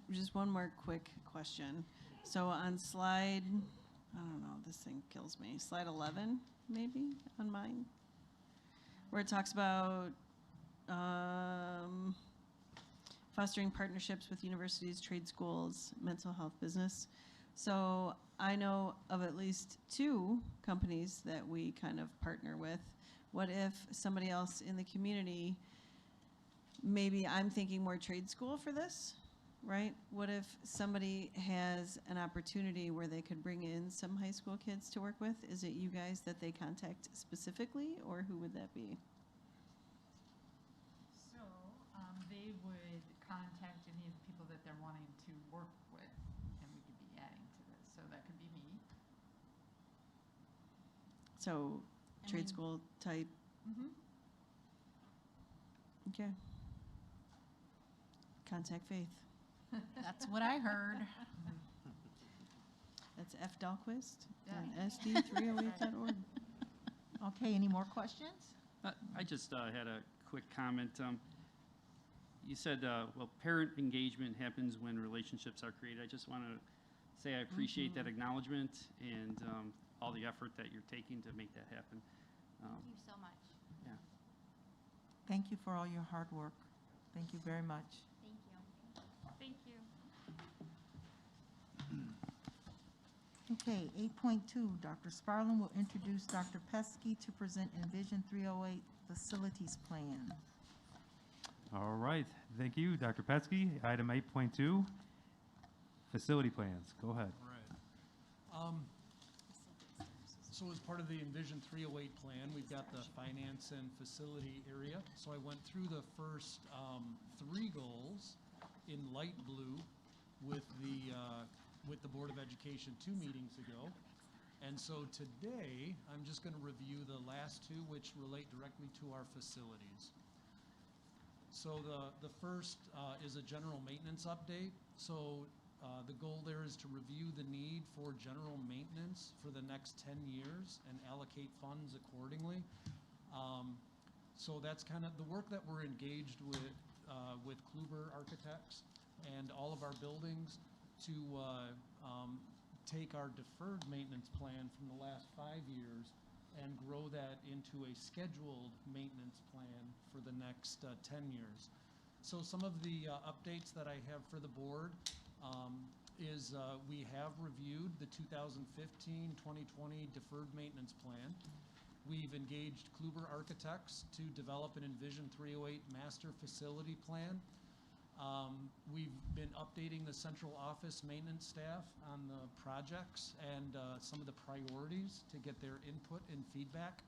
Just one more quick question. So on slide, I don't know, this thing kills me. Slide 11, maybe, on mine, where it talks about fostering partnerships with universities, trade schools, mental health business. So I know of at least 2 companies that we kind of partner with. What if somebody else in the community, maybe I'm thinking more trade school for this, right? What if somebody has an opportunity where they could bring in some high school kids to work with? Is it you guys that they contact specifically, or who would that be? So they would contact any of the people that they're wanting to work with, and we could be adding to this. So that could be me. So trade school type. Okay. Contact Faith. That's what I heard. That's F. Dahlquist at SD308.org. Okay, any more questions? I just had a quick comment. You said, well, parent engagement happens when relationships are created. I just want to say I appreciate that acknowledgement and all the effort that you're taking to make that happen. Thank you so much. Yeah. Thank you for all your hard work. Thank you very much. Thank you. Thank you. Okay, 8.2, Dr. Sparlin will introduce Dr. Pesky to present Envision 308 Facilities Plan. All right, thank you, Dr. Petsky. Item 8.2, facility plans. Go ahead. Right. So as part of the Envision 308 plan, we've got the finance and facility area. So I went through the first 3 goals in light blue with the Board of Education 2 meetings ago. And so today, I'm just going to review the last 2, which relate directly to our facilities. So the first is a general maintenance update. So the goal there is to review the need for general maintenance for the next 10 years and allocate funds accordingly. So that's kind of the work that we're engaged with Kluber Architects and all of our buildings to take our deferred maintenance plan from the last 5 years and grow that into a scheduled maintenance plan for the next 10 years. So some of the updates that I have for the board is we have reviewed the 2015-2020 deferred maintenance plan. We've engaged Kluber Architects to develop an Envision 308 master facility plan. We've been updating the central office maintenance staff on the projects and some of the priorities to get their input and feedback.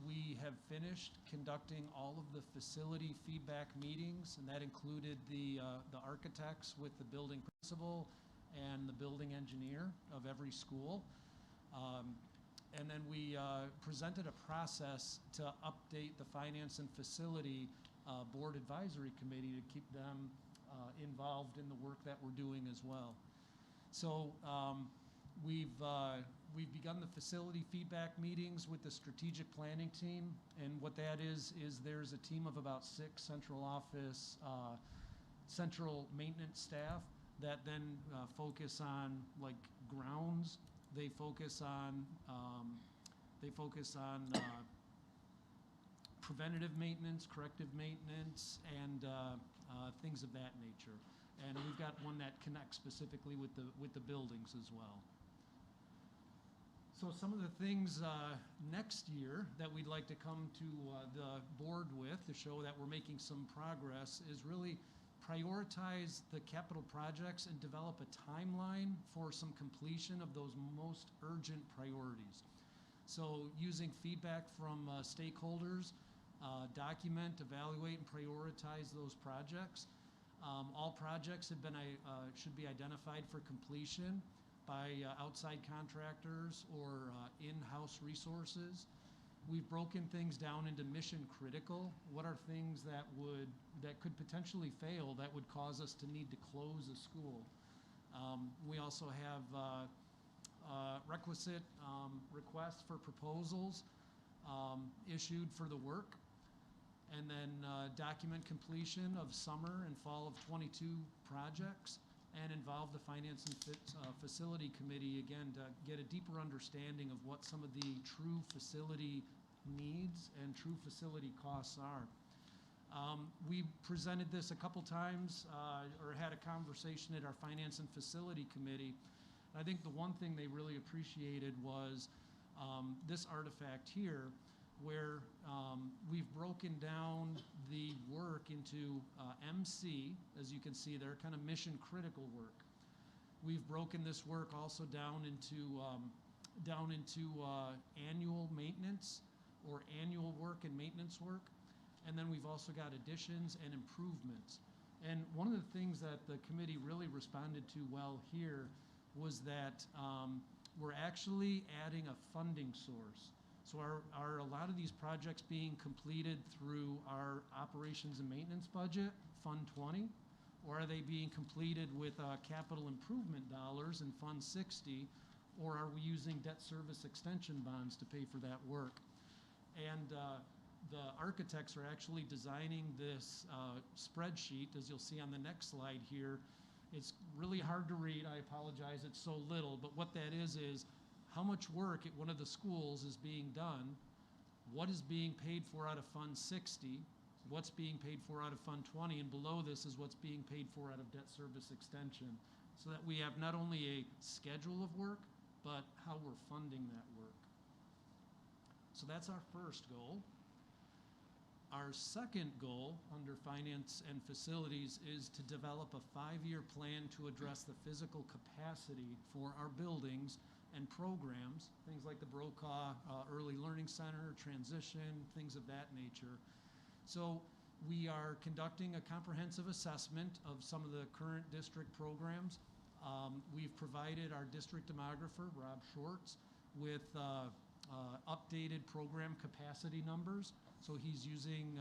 We have finished conducting all of the facility feedback meetings, and that included the architects with the building principal and the building engineer of every school. And then we presented a process to update the Finance and Facility Board Advisory Committee to keep them involved in the work that we're doing as well. So we've begun the facility feedback meetings with the strategic planning team, and what that is there's a team of about 6 central office, central maintenance staff that then focus on like grounds. They focus on preventative maintenance, corrective maintenance, and things of that nature. And we've got one that connects specifically with the buildings as well. So some of the things next year that we'd like to come to the board with to show that we're making some progress is really prioritize the capital projects and develop a timeline for some completion of those most urgent priorities. So using feedback from stakeholders, document, evaluate, and prioritize those projects. All projects have been should be identified for completion by outside contractors or in-house resources. We've broken things down into mission critical. What are things that could potentially fail that would cause us to need to close a school? We also have requisite requests for proposals issued for the work, and then document completion of summer and fall of 22 projects, and involve the Finance and Facility Committee, again, to get a deeper understanding of what some of the true facility needs and true facility costs are. We presented this a couple times, or had a conversation at our Finance and Facility Committee. I think the one thing they really appreciated was this artifact here, where we've broken down the work into MC, as you can see there, kind of mission critical work. We've broken this work also down into annual maintenance or annual work and maintenance work. And then we've also got additions and improvements. And one of the things that the committee really responded to well here was that we're actually adding a funding source. So are a lot of these projects being completed through our operations and maintenance budget, Fund 20, or are they being completed with capital improvement dollars in Fund 60, or are we using debt service extension bonds to pay for that work? And the architects are actually designing this spreadsheet, as you'll see on the next slide here. It's really hard to read, I apologize, it's so little, but what that is how much work at one of the schools is being done, what is being paid for out of Fund 60, what's being paid for out of Fund 20, and below this is what's being paid for out of debt service extension, so that we have not only a schedule of work, but how we're funding that work. So that's our first goal. Our second goal under Finance and Facilities is to develop a 5-year plan to address the physical capacity for our buildings and programs, things like the Brokaw Early Learning Center, transition, things of that nature. So we are conducting a comprehensive assessment of some of the current district programs. We've provided our district demographer, Rob Schwartz, with updated program capacity numbers. So he's using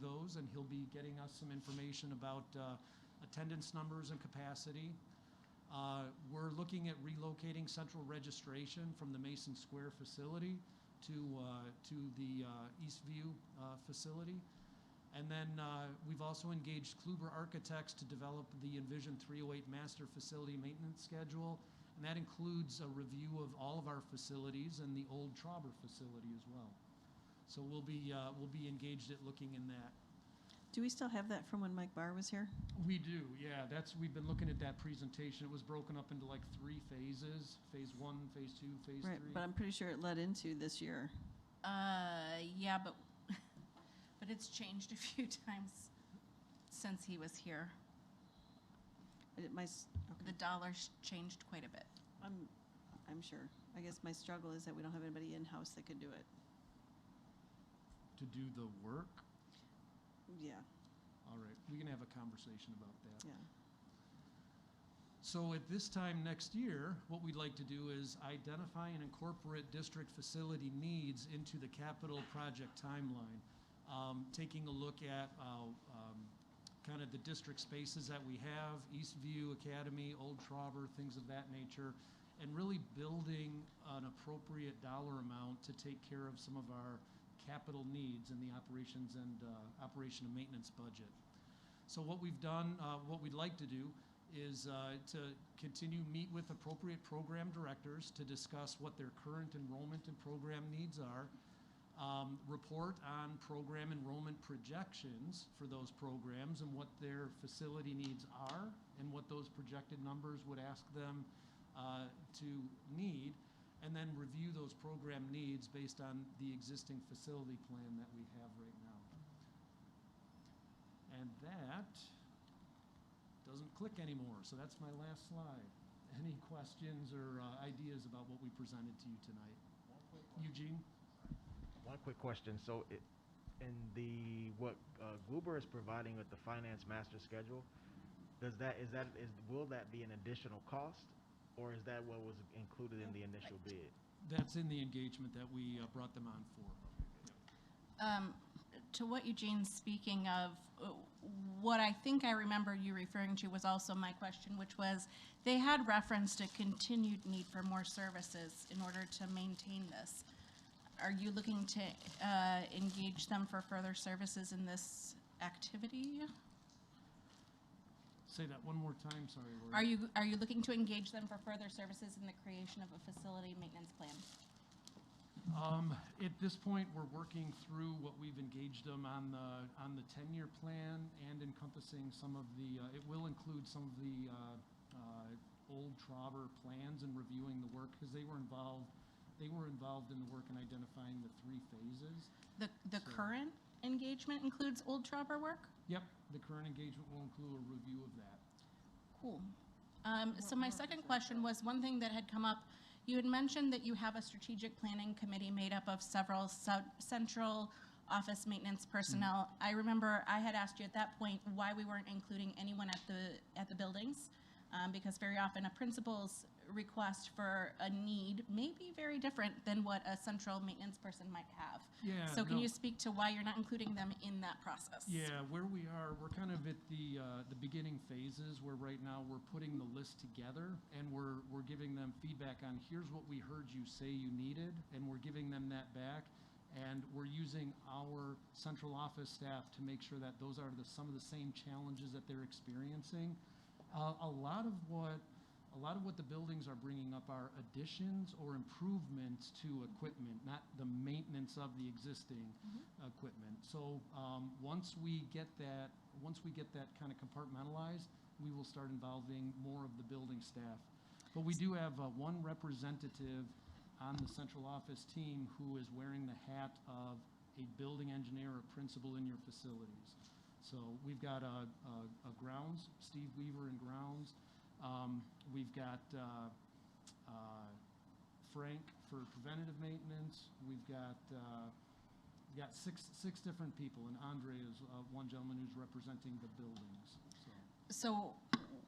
those, and he'll be getting us some information about attendance numbers and capacity. We're looking at relocating central registration from the Mason Square facility to the Eastview facility. And then we've also engaged Kluber Architects to develop the Envision 308 master facility maintenance schedule. And that includes a review of all of our facilities and the old Trauber facility as well. So we'll be engaged at looking in that. Do we still have that from when Mike Barr was here? We do, yeah. We've been looking at that presentation. It was broken up into like 3 phases, phase 1, phase 2, phase 3. Right, but I'm pretty sure it led into this year. Yeah, but it's changed a few times since he was here. The dollars changed quite a bit. I'm sure. I guess my struggle is that we don't have anybody in-house that could do it. To do the work? Yeah. All right, we can have a conversation about that. Yeah. So at this time next year, what we'd like to do is identify and incorporate district facility needs into the capital project timeline. Taking a look at kind of the district spaces that we have, Eastview, Academy, Old Trauber, things of that nature, and really building an appropriate dollar amount to take care of some of our capital needs in the operations and operation and maintenance budget. So what we've done, what we'd like to do is to continue meet with appropriate program directors to discuss what their current enrollment and program needs are, report on program enrollment projections for those programs and what their facility needs are and what those projected numbers would ask them to need, and then review those program needs based on the existing facility plan that we have right now. And that doesn't click anymore, so that's my last slide. Any questions or ideas about what we presented to you tonight? Eugene? One quick question. So in what Goober is providing with the finance master schedule, will that be an additional cost, or is that what was included in the initial bid? That's in the engagement that we brought them on for. To what Eugene's speaking of, what I think I remember you referring to was also my question, which was they had referenced a continued need for more services in order to maintain this. Are you looking to engage them for further services in this activity? Say that one more time, sorry, Lori. Are you looking to engage them for further services in the creation of a facility maintenance plan? At this point, we're working through what we've engaged them on the 10-year plan and encompassing some of the, it will include some of the old Trauber plans and reviewing the work because they were involved in the work in identifying the 3 phases. The current engagement includes old Trauber work? Yep, the current engagement will include a review of that. Cool. So my second question was one thing that had come up. You had mentioned that you have a strategic planning committee made up of several central office maintenance personnel. I remember I had asked you at that point why we weren't including anyone at the buildings, because very often a principal's request for a need may be very different than what a central maintenance person might have. Yeah. So can you speak to why you're not including them in that process? Yeah, where we are, we're kind of at the beginning phases where right now we're putting the list together and we're giving them feedback on here's what we heard you say you needed, and we're giving them that back. And we're using our central office staff to make sure that those are some of the same challenges that they're experiencing. A lot of what the buildings are bringing up are additions or improvements to equipment, not the maintenance of the existing equipment. So once we get that kind of compartmentalized, we will start involving more of the building staff. But we do have one representative on the central office team who is wearing the hat of a building engineer or principal in your facilities. So we've got a grounds, Steve Weaver in grounds. We've got Frank for preventative maintenance. We've got six different people, and Andre is one gentleman who's representing the buildings. So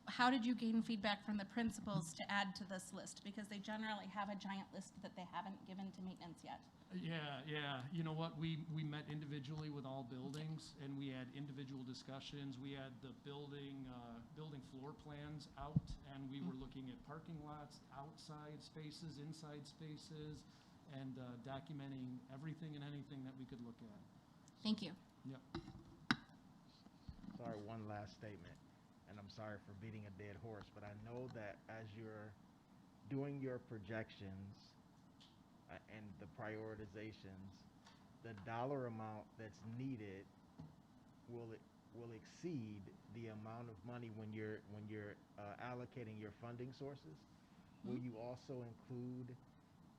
how did you gain feedback from the principals to add to this list? Because they generally have a giant list that they haven't given to maintenance yet. Yeah. You know what? We met individually with all buildings, and we had individual discussions. We had the building floor plans out, and we were looking at parking lots, outside spaces, inside spaces, and documenting everything and anything that we could look at. Thank you. Yep. Sorry, one last statement, and I'm sorry for beating a dead horse, but I know that as you're doing your projections and the prioritizations, the dollar amount that's needed will exceed the amount of money when you're allocating your funding sources? Will you also include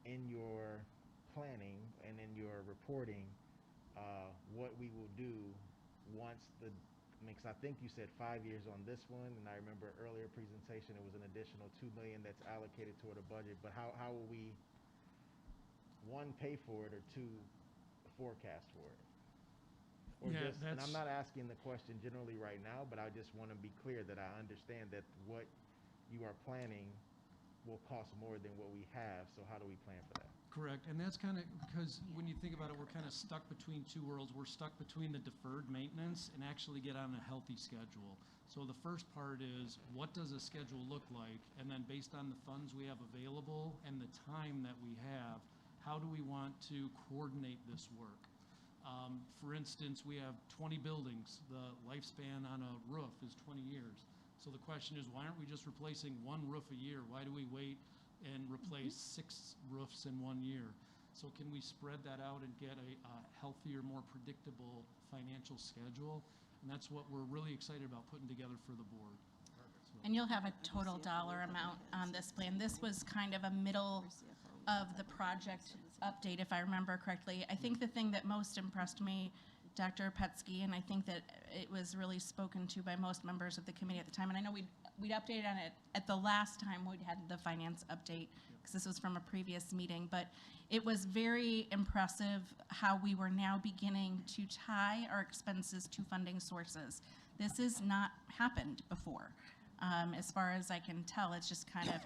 in your planning and in your reporting what we will do once because I think you said 5 years on this one, and I remember earlier presentation it was an additional $2 million that's allocated toward a budget. But how will we, one, pay for it, or two, forecast for it? Or Yeah, and I'm not asking the question generally right now, but I just want to be clear that I understand that what you are planning will cost more than what we have. So how do we plan for that? Correct, and that's kind of, because when you think about it, we're kind of stuck between two worlds. We're stuck between the deferred maintenance and actually get on a healthy schedule. So the first part is, what does a schedule look like? And then based on the funds we have available and the time that we have, how do we want to coordinate this work? For instance, we have 20 buildings. The lifespan on a roof is 20 years. So the question is, why aren't we just replacing one roof a year? Why do we wait and replace 6 roofs in 1 year? So can we spread that out and get a healthier, more predictable financial schedule? And that's what we're really excited about putting together for the board. So, And you'll have a total dollar amount on this plan. This was kind of a middle of the project update, if I remember correctly. I think the thing that most impressed me, Dr. Petsky, and I think that it was really spoken to by most members of the committee at the time, and I know we'd updated on it at the last time we had the finance update, because this was from a previous meeting, but it was very impressive how we were now beginning to tie our expenses to funding sources. This has not happened before. As far as I can tell, it's just kind of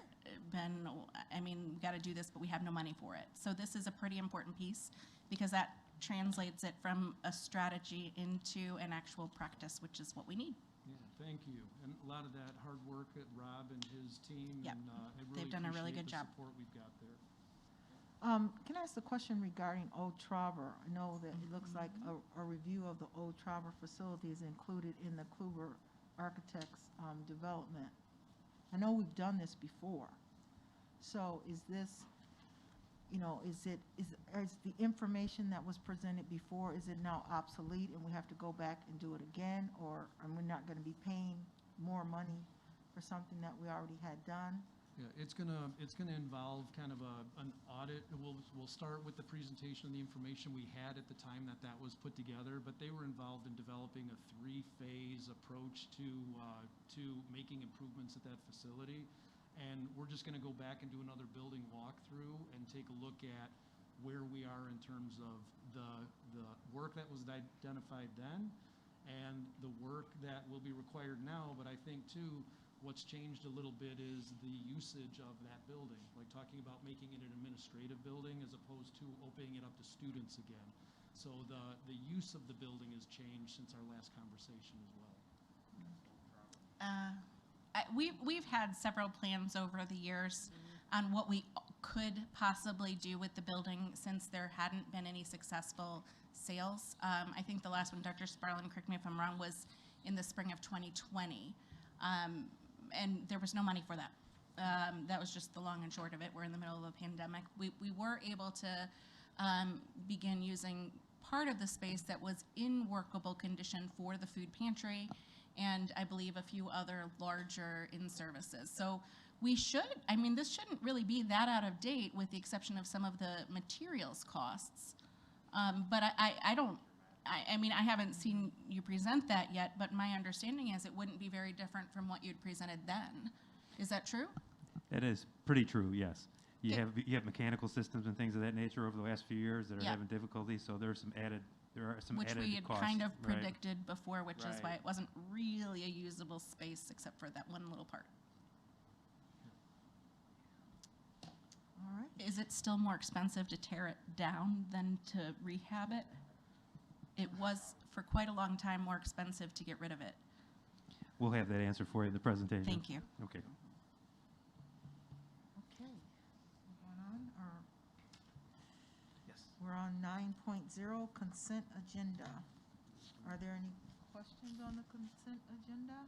been, I mean, we've got to do this, but we have no money for it. So this is a pretty important piece, because that translates it from a strategy into an actual practice, which is what we need. yeah, thank you. And a lot of that hard work at Rob and his team. Yep. And I really They've done a really appreciate good the job. support we've got there. Can I ask a question regarding Old Traver? I know that it looks like a review of the Old Traver facility is included in the Kluber Architects development. I know we've done this before. So is this, you know, is the information that was presented before, is it now obsolete and we have to go back and do it again? Or are we not going to be paying more money for something that we already had done? Yeah, it's gonna involve kind of an audit. We'll start with the presentation of the information we had at the time that was put together, but they were involved in developing a 3-phase approach to making improvements at that facility. And we're just gonna go back and do another building walkthrough and take a look at where we are in terms of the work that was identified then and the work that will be required now. But I think too, what's changed a little bit is the usage of that building, like talking about making it an administrative building as opposed to opening it up to students again. So the use of the building has changed since our last conversation as well. We've had several plans over the years on what we could possibly do with the building since there hadn't been any successful sales. I think the last one, Dr. Sparlin, correct me if I'm wrong, was in the spring of 2020. And there was no money for that. That was just the long and short of it. We're in the middle of a pandemic. We were able to begin using part of the space that was in workable condition for the food pantry and I believe a few other larger in-services. So we should, I mean, this shouldn't really be that out of date with the exception of some of the materials costs. But I mean, I haven't seen you present that yet, but my understanding is it wouldn't be very different from what you'd presented then. Is that true? That is pretty true, yes. You have mechanical systems and things of that nature over the last few years that are having difficulty, so there are some added costs. Which we had kind of predicted before, which is why Right. it wasn't really a usable space except for that one little part. All right. Is it still more expensive to tear it down than to rehab it? It was, for quite a long time, more expensive to get rid of it. We'll have that answer for you in the presentation. Thank you. Okay. Okay. Moving on, or Yes. we're on 9.0, consent agenda. Are there any questions on the consent agenda?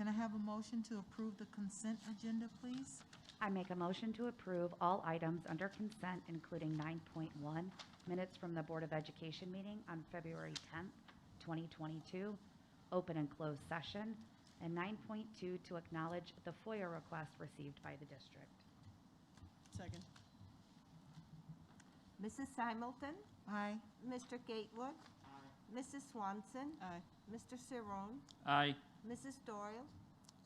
Can I have a motion to approve the consent agenda, please? I make a motion to approve all items under consent, including 9.1, minutes from the Board of Education meeting on February 10th, 2022, open and closed session, and 9.2 to acknowledge the FOIA request received by the district. Second. Mrs. Simulton? Aye. Mr. Gatewood? Aye. Mrs. Swanson? Aye. Mr. Cerrone? Aye. Mrs. Doyle?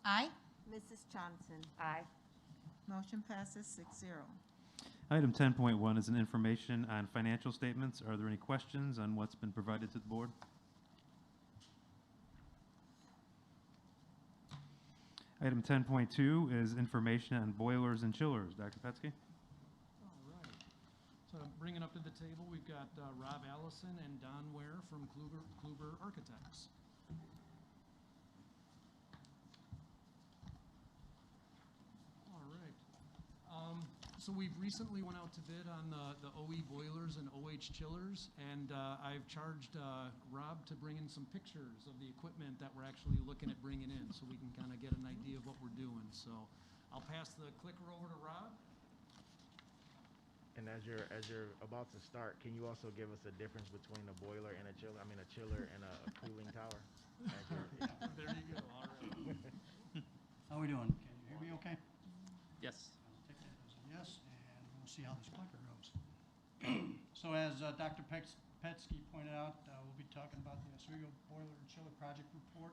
Aye. Mrs. Johnson? Aye. Motion passes 6-0. Item 10.1 is an information on financial statements. Are there any questions on what's been provided to the board? Item 10.2 is information on boilers and chillers. Dr. Petsky? All right. So bringing up to the table, we've got Rob Allison and Don Ware from Kluber Architects. All right. So we've recently went out to bid on the OE boilers and OH chillers, and I've charged Rob to bring in some pictures of the equipment that we're actually looking at bringing in, so we can kind of get an idea of what we're doing. So I'll pass the clicker over to Rob. And as you're about to start, can you also give us a difference between a boiler and a chiller? I mean, a chiller and a cooling tower? There you go. All right. How we doing? Can you hear me okay? Yes. I'll take that as a yes, and we'll see how this clicker goes. So as Dr. Petsky pointed out, we'll be talking about the Oswego Boiler and Chiller Project Report.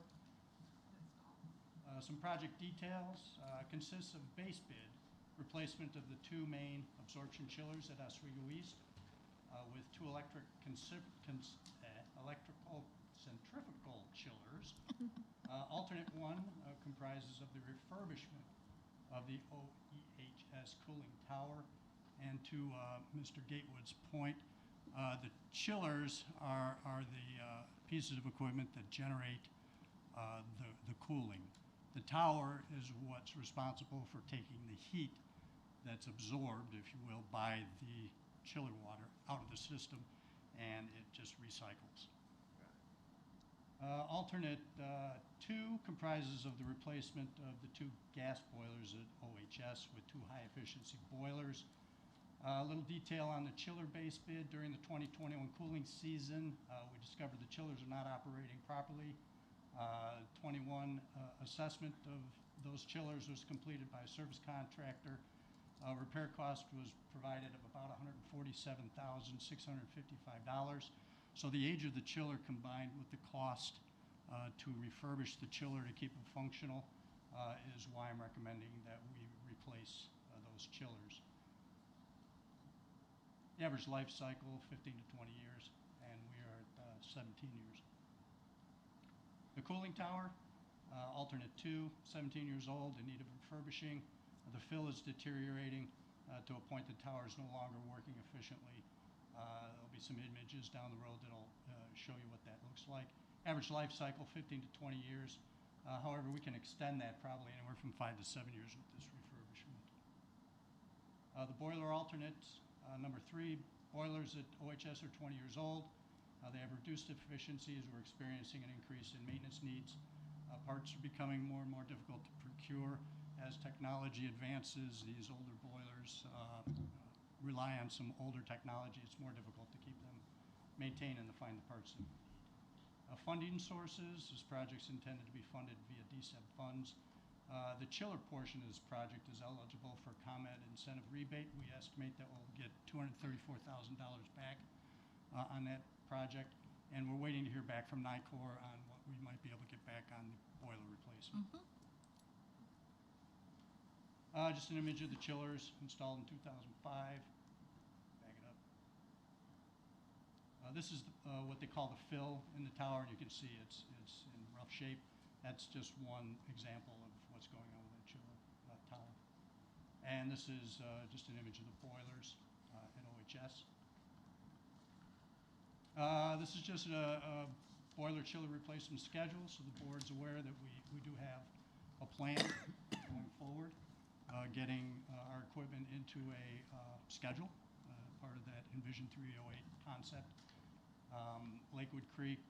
Some project details consists of base bid, replacement of the two main absorption chillers at Oswego East with two electrical centrifugal chillers. Alternate one comprises of the refurbishment of the OEHS cooling tower. And to Mr. Gatewood's point, the chillers are the pieces of equipment that generate the cooling. The tower is what's responsible for taking the heat that's absorbed, if you will, by the chiller water out of the system, and it just recycles. Alternate 2 comprises of the replacement of the 2 gas boilers at OHS with 2 high-efficiency boilers. A little detail on the chiller base bid. During the 2021 cooling season, we discovered the chillers are not operating properly. 21 assessment of those chillers was completed by a service contractor. Repair cost was provided of about $147,655. So the age of the chiller combined with the cost to refurbish the chiller to keep it functional is why I'm recommending that we replace those chillers. The average life cycle, 15 to 20 years, and we are at 17 years. The cooling tower, alternate 2, 17 years old, in need of refurbishing. The fill is deteriorating to a point the tower is no longer working efficiently. There'll be some images down the road that'll show you what that looks like. Average life cycle, 15 to 20 years. However, we can extend that probably anywhere from 5 to 7 years with this refurbishment. The boiler alternates, number 3, boilers at OHS are 20 years old. They have reduced efficiencies. We're experiencing an increase in maintenance needs. Parts are becoming more and more difficult to procure. As technology advances, these older boilers rely on some older technology. It's more difficult to keep them maintained and to find the parts. Funding sources, this project's intended to be funded via DSEB funds. The chiller portion of this project is eligible for ComEd incentive rebate. We estimate that we'll get $234,000 back on that project, and we're waiting to hear back from NICOR on what we might be able to get back on the boiler replacement. Just an image of the chillers installed in 2005. Back it up. This is what they call the fill in the tower, and you can see it's in rough shape. That's just one example of what's going on with the chiller tower. And this is just an image of the boilers at OHS. This is just a boiler chiller replacement schedule, so the board's aware that we do have a plan going forward, getting our equipment into a schedule, part of that Envision 308 concept. Lakewood Creek,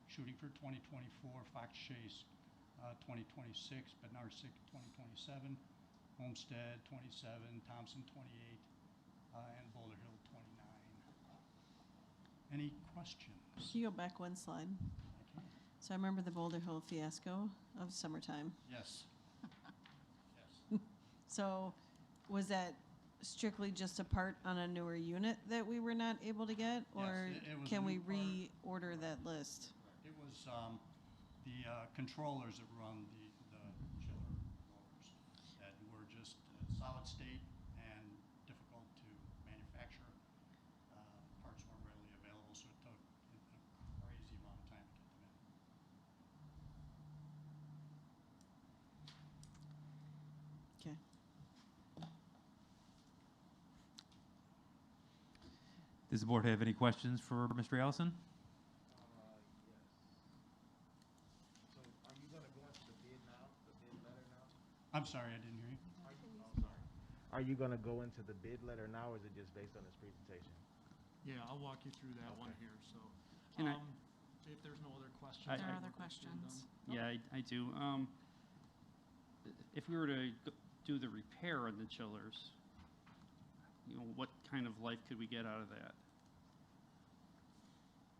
shooting for 2024, Fox Chase, 2026, Bednarsik 2027, Homestead 27, Thompson 28, and Boulder Hill 29. Any questions? Can you go back one slide? I can. So I remember the Boulder Hill fiasco of summertime. Yes. Yes. So was that strictly just a part on a newer unit that we were not able to get? Or it was a can we new part. reorder that list? It was the controllers that run the chiller motors that were just solid state and difficult to manufacture. Parts weren't readily available, so it took a crazy amount of time to get them in. Okay. Does the board have any questions for Mr. Allison? I'm sorry, I didn't hear you. Are you going to go into the bid letter now, or is it just based on this presentation? Yeah, I'll walk you through that one here, so. Can I- If there's no other questions. There are we'll other proceed questions. then. Yeah, I do. If we were to do the repair on the chillers, what kind of life could we get out of that?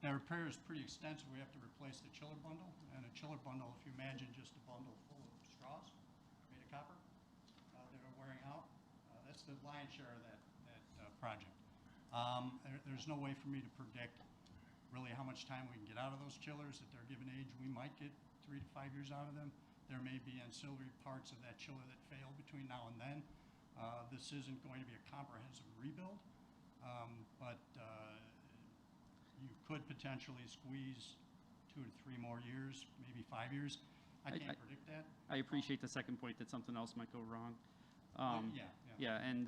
Now, repair is pretty extensive. We have to replace the chiller bundle, and a chiller bundle, if you imagine just a bundle full of straws made of copper that are wearing out, that's the lion's share of that project. There's no way for me to predict really how much time we can get out of those chillers. At their given age, we might get 3 to 5 years out of them. There may be ancillary parts of that chiller that fail between now and then. This isn't going to be a comprehensive rebuild, but you could potentially squeeze 2 to 3 more years, maybe 5 years. I can't predict that. I appreciate the second point that something else might go wrong. Yeah. And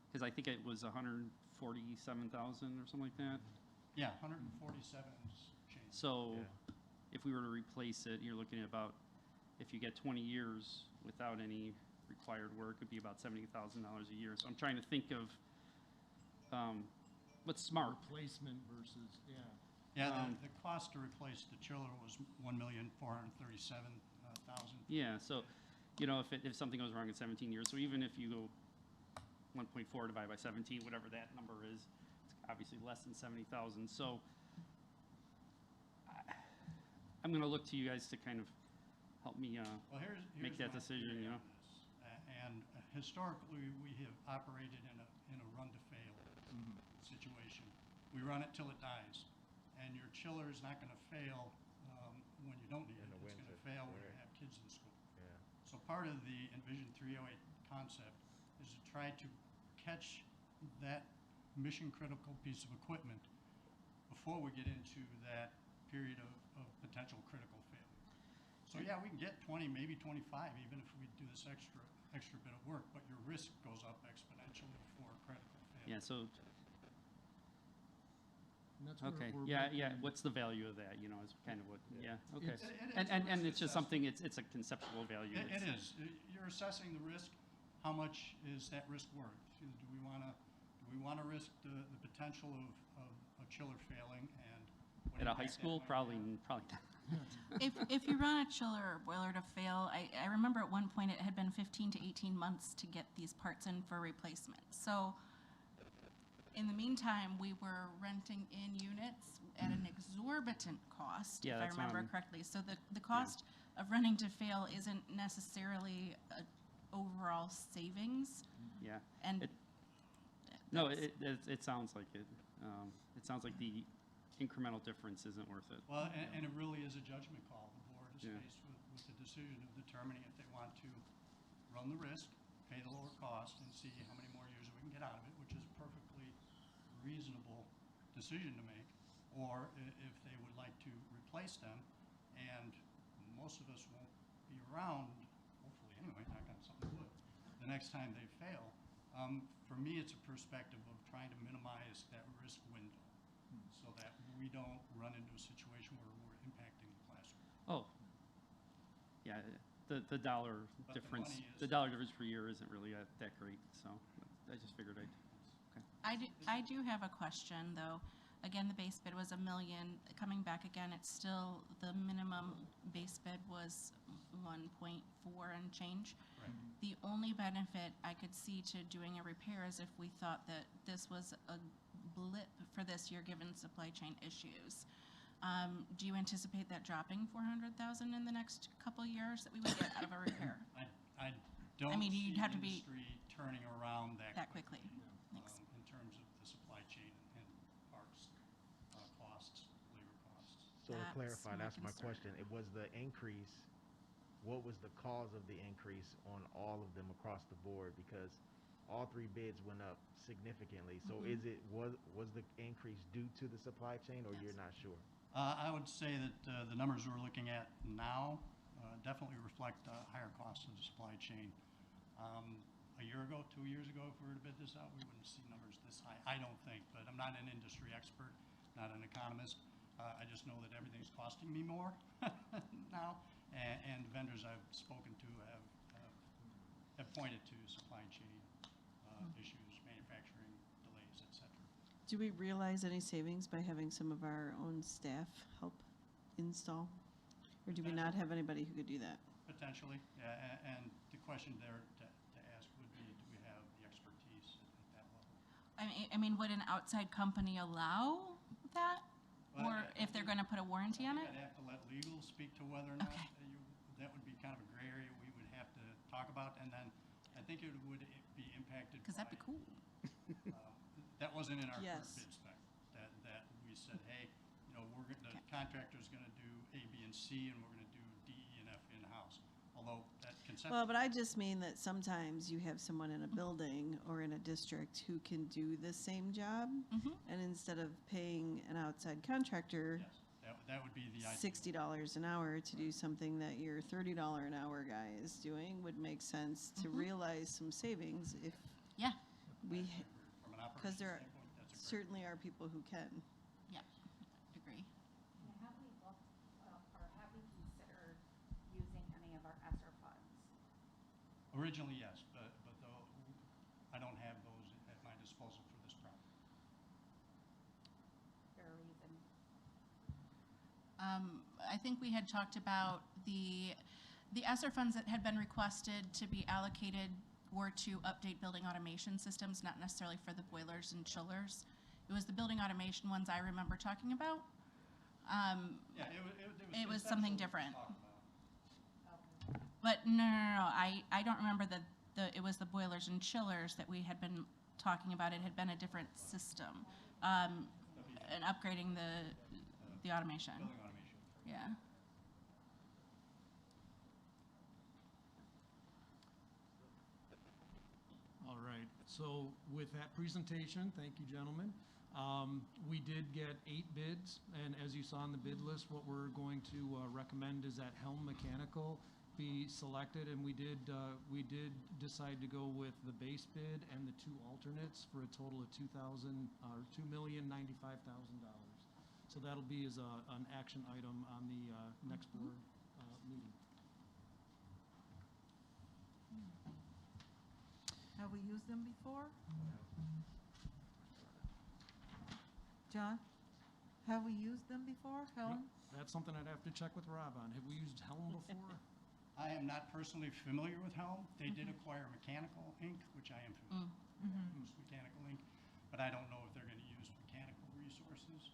because I think it was 147,000 or something like that. Yeah, 147 change. So if we were to replace it, you're looking at about, if you get 20 years without any required work, it'd be about $70,000 a year. So I'm trying to think of what's smart. Replacement versus, yeah. Yeah, the cost to replace the chiller was $1,437,000. Yeah, so, if something goes wrong in 17 years, so even if you go 1.4 divided by 17, whatever that number is, it's obviously less than 70,000. So I'm going to look to you guys to kind of help me Well, here's make that my decision, theory on this. And historically, we have operated in a run-to-fail situation. We run it till it dies, and your chiller is not going to fail when you don't need it. It's going to fail when you have kids in school. So part of the Envision 308 concept is to try to catch that mission-critical piece of equipment before we get into that period of potential critical failure. So yeah, we can get 20, maybe 25, even if we do this extra bit of work, but your risk goes up exponentially for critical failure. Yeah, so, And that's where okay, we're yeah, making- what's the value of that, is kind of what, okay. It's And a it's just risk something, it's a conceptual value. It is. You're assessing the risk. How much is that risk worth? Do we want to risk the potential of a chiller failing and what At a impact high that school, might probably have? not. If you run a chiller or boiler to fail, I remember at one point it had been 15 to 18 months to get these parts in for replacement. So in the meantime, we were renting in units at an exorbitant cost, Yeah, if I that's what remember I'm- correctly. So the cost of running to fail isn't necessarily a overall savings. Yeah. And No, it sounds like it. It sounds like the incremental difference isn't worth it. Well, and it really is a judgment call. The board is Yeah. faced with the decision of determining if they want to run the risk, pay the lower cost, and see how many more years we can get out of it, which is a perfectly reasonable decision to make, or if they would like to replace them, and most of us won't be around, hopefully anyway, knock on something wood, the next time they fail. For me, it's a perspective of trying to minimize that risk window so that we don't run into a situation where we're impacting the classroom. Oh, yeah, the dollar But the difference, money is- the dollar difference per year isn't really that great, so I just figured I'd, okay. I do have a question, though. Again, the base bid was $1 million. Coming back again, it's still, the minimum base bid was 1.4 and change. Right. The only benefit I could see to doing a repair is if we thought that this was a blip for this year, given supply chain issues. Do you anticipate that dropping 400,000 in the next couple of years that we would get out of a repair? I don't I mean, see you'd have to be industry turning around that quickly. Thanks. in terms of the supply chain and parts, costs, labor costs. So to That's clarify, my that's my concern. question. It was the increase, what was the cause of the increase on all of them across the board? Because all three bids went up significantly. So Mhm. was the increase due to the supply chain, or you're not sure? I would say that the numbers we're looking at now definitely reflect higher costs of the supply chain. A year ago, 2 years ago, if we were to bid this out, we wouldn't see numbers this high. I don't think, but I'm not an industry expert, not an economist. I just know that everything's costing me more now, and vendors I've spoken to have pointed to supply chain issues, manufacturing delays, et cetera. Do we realize any savings by having some of our own staff help install? Or do we not have anybody who could do that? Potentially, and the question there to ask would be, do we have the expertise at that level? I mean, would an outside company allow that? Well, Or if they're going to put a warranty on it? I'd have to let legal speak to whether or not that would be kind of a gray area we would have to talk about, and then I think it would be impacted. Because that'd be cool. That wasn't in our current Yes. bid spec. That we said, hey, the contractor's going to do A, B, and C, and we're going to do D, E, and F in-house. Although that concept. Well, but I just mean that sometimes you have someone in a building or in a district who can do the same job. And instead of paying an outside contractor Yes, that would be the idea. $60 an hour to do something that your $30 an hour guy is doing, would make sense to realize some savings if Yeah. we, From an because operations there standpoint, that's a great. certainly are people who can. Yeah, agree. And have we looked, or have we considered using any of our ESSER funds? Originally, yes, but though I don't have those at my disposal for this project. Fair reason. I think we had talked about the ESSER funds that had been requested to be allocated were to update building automation systems, not necessarily for the boilers and chillers. It was the building automation ones I remember talking about. Yeah, It was something conceptually different. talked about. But no, I don't remember it was the boilers and chillers that we had been talking about. It had been a different system, and upgrading the automation. Building automation. Yeah. All right, so with that presentation, thank you, gentlemen. We did get 8 bids, and as you saw on the bid list, what we're going to recommend is that Helm Mechanical be selected, and we did decide to go with the base bid and the 2 alternates for a total of $2,095,000. So that'll be as an action item on the next board meeting. Have we used them before? John, have we used them before, Helen? That's something I'd have to check with Rob on. Have we used Helm before? I am not personally familiar with Helm. They did acquire Mechanical Inc., which I am familiar with. Use Mechanical Inc., but I don't know if they're going to use mechanical resources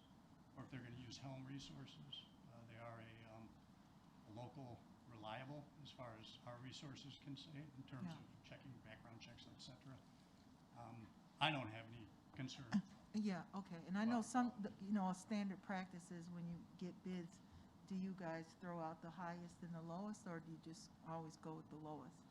or if they're going to use Helm resources. They are a local reliable, as far as our resources can say, in terms of checking background checks, et cetera. I don't have any concern. Yeah, okay, and I know some, a standard practice is when you get bids, do you guys throw out the highest and the lowest, or do you just always go with the lowest?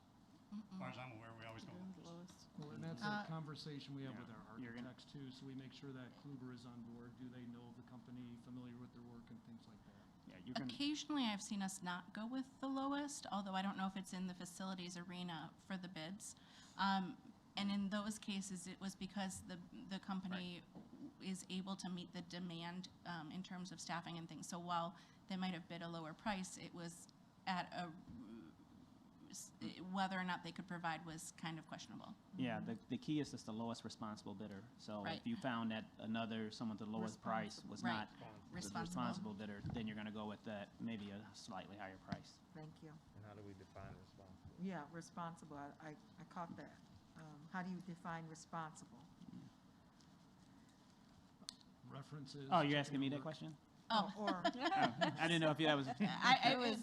As far as I'm aware, we always go with the lowest. Well, and that's a conversation we have with our architects too, so we make sure that Kluber is on board. Do they know the company, familiar with their work and things like that? Occasionally, I've seen us not go with the lowest, although I don't know if it's in the facilities arena for the bids. And in those cases, it was because the company is able to meet the demand in terms of staffing and things. So while they might have bid a lower price, it was at a whether or not they could provide was kind of questionable. Yeah, the key is just the lowest responsible bidder. So Right. if you found that someone with the lowest price was Right. not the responsible bidder, then you're gonna go with that, maybe a slightly higher price. Thank you. And how do we define responsible? Yeah, responsible, I caught that. How do you define responsible? References. Oh, you're asking me that question? Oh. I didn't know if that was.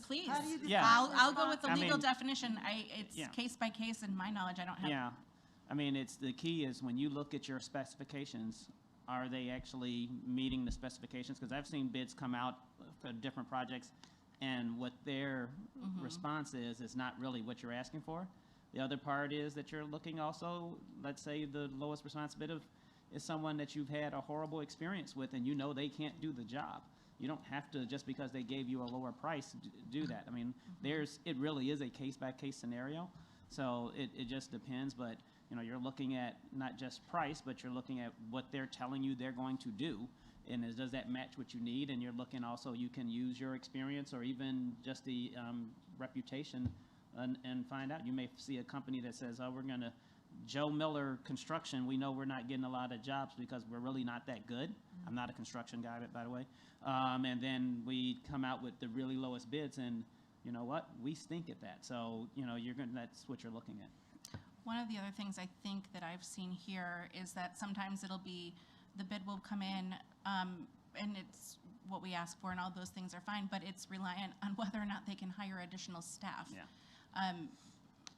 Please. How do you define Yeah. I'll go with the legal mean, definition. It's yeah. case by case, in my knowledge, I don't have. Yeah, I mean, the key is when you look at your specifications, are they actually meeting the specifications? Because I've seen bids come out for different projects, and what their response is not really what you're asking for. The other part is that you're looking also, let's say the lowest response bid is someone that you've had a horrible experience with, and you know they can't do the job. You don't have to, just because they gave you a lower price, do that. I mean, it really is a case-by-case scenario, so it just depends, but, you know, you're looking at not just price, but you're looking at what they're telling you they're going to do, and does that match what you need, and you're looking also, you can use your experience or even just the reputation and find out. You may see a company that says, oh, we're going to Joe Miller Construction, we know we're not getting a lot of jobs because we're really not that good. I'm not a construction guy, by the way. And then we come out with the really lowest bids, and you know what? We stink at that. So, you know, that's what you're looking at. One of the other things I think that I've seen here is that sometimes it'll be, the bid will come in, and it's what we ask for, and all those things are fine, but it's reliant on whether or not they can hire additional staff. Yeah.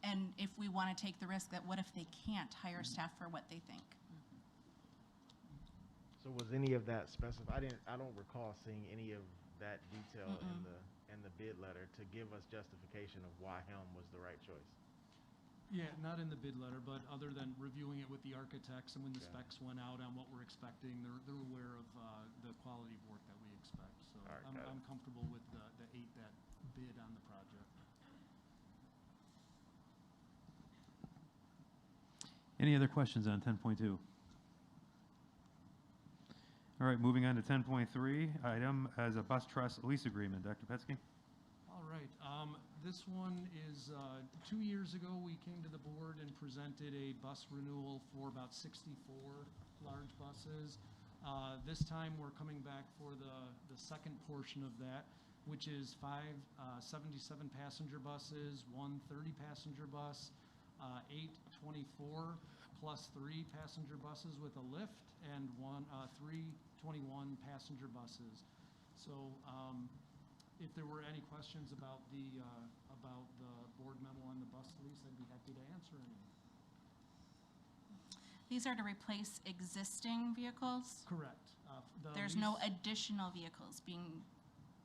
And if we want to take the risk that what if they can't hire staff for what they think? So was any of that specified? I don't recall seeing any of that detail in the bid letter to give us justification of why Helm was the right choice. Yeah, not in the bid letter, but other than reviewing it with the architects and when the specs went out on what we're expecting, they're aware of the quality of work that we expect. So I'm comfortable with the 8 that bid on the project. Any other questions on 10.2? All right, moving on to 10.3, item as a bus trust lease agreement. Dr. Petsky? All right, this one is, 2 years ago, we came to the board and presented a bus renewal for about 64 large buses. This time, we're coming back for the second portion of that, which is 5 77 passenger buses, 1 30 passenger bus, 8 24 plus 3 passenger buses with a lift, and 3 21 passenger buses. So if there were any questions about the board memo on the bus lease, I'd be happy to answer any. These are to replace existing vehicles? Correct. There's no additional vehicles being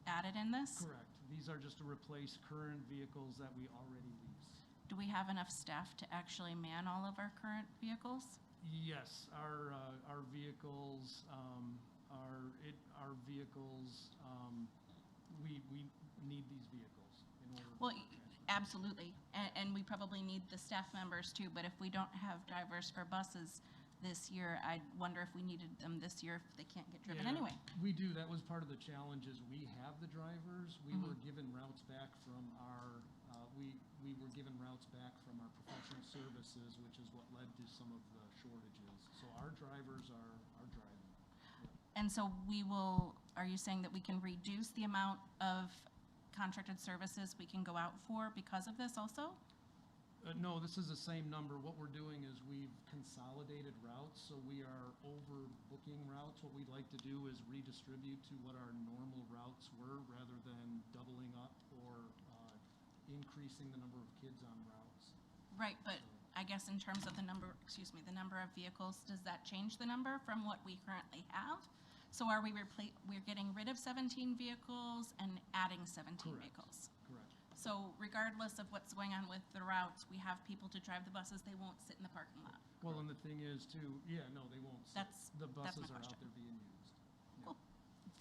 added in this? Correct. These are just to replace current vehicles that we already lease. Do we have enough staff to actually man all of our current vehicles? Yes, our vehicles we need these vehicles in order. Well, absolutely, and we probably need the staff members too, but if we don't have drivers for buses this year, I wonder if we needed them this year if they can't get driven anyway. We do. That was part of the challenge is we have the drivers. We were given routes back from our we were given routes back from our professional services, which is what led to some of the shortages. So our drivers are driving. And so are you saying that we can reduce the amount of contracted services we can go out for because of this also? No, this is the same number. What we're doing is we've consolidated routes, so we are overbooking routes. What we'd like to do is redistribute to what our normal routes were rather than doubling up or increasing the number of kids on routes. Right, but I guess in terms of the number of vehicles, does that change the number from what we currently have? So are we're getting rid of 17 vehicles and adding 17 vehicles? Correct. So regardless of what's going on with the routes, we have people to drive the buses, they won't sit in the parking lot. Well, and the thing is too, no, they won't. The buses are out there being used. Cool.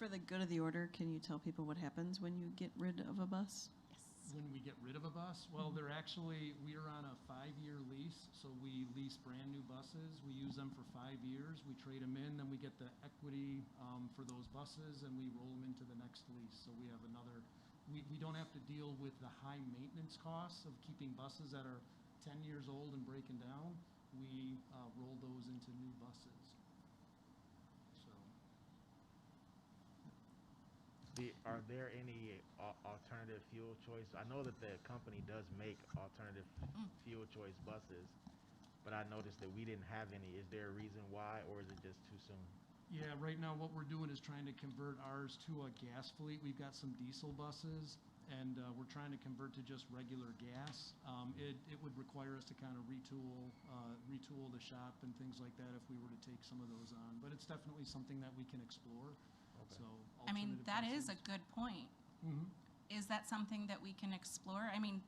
For the good of the order, can you tell people what happens when you get rid of a bus? When we get rid of a bus, well, we are on a 5-year lease, so we lease brand new buses. We use them for 5 years. We trade them in, then we get the equity for those buses, and we roll them into the next lease. So we have another we don't have to deal with the high maintenance costs of keeping buses that are 10 years old and breaking down. We roll those into new buses. So. Are there any alternative fuel choice? I know that the company does make alternative fuel choice buses, but I noticed that we didn't have any. Is there a reason why, or is it just too soon? Yeah, right now what we're doing is trying to convert ours to a gas fleet. We've got some diesel buses, and we're trying to convert to just regular gas. It would require us to kind of retool the shop and things like that if we were to take some of those on. But it's definitely something that we can explore. Okay. So, I mean, alternative that is a buses. good point. Mhm. Is that something that we can explore? I mean,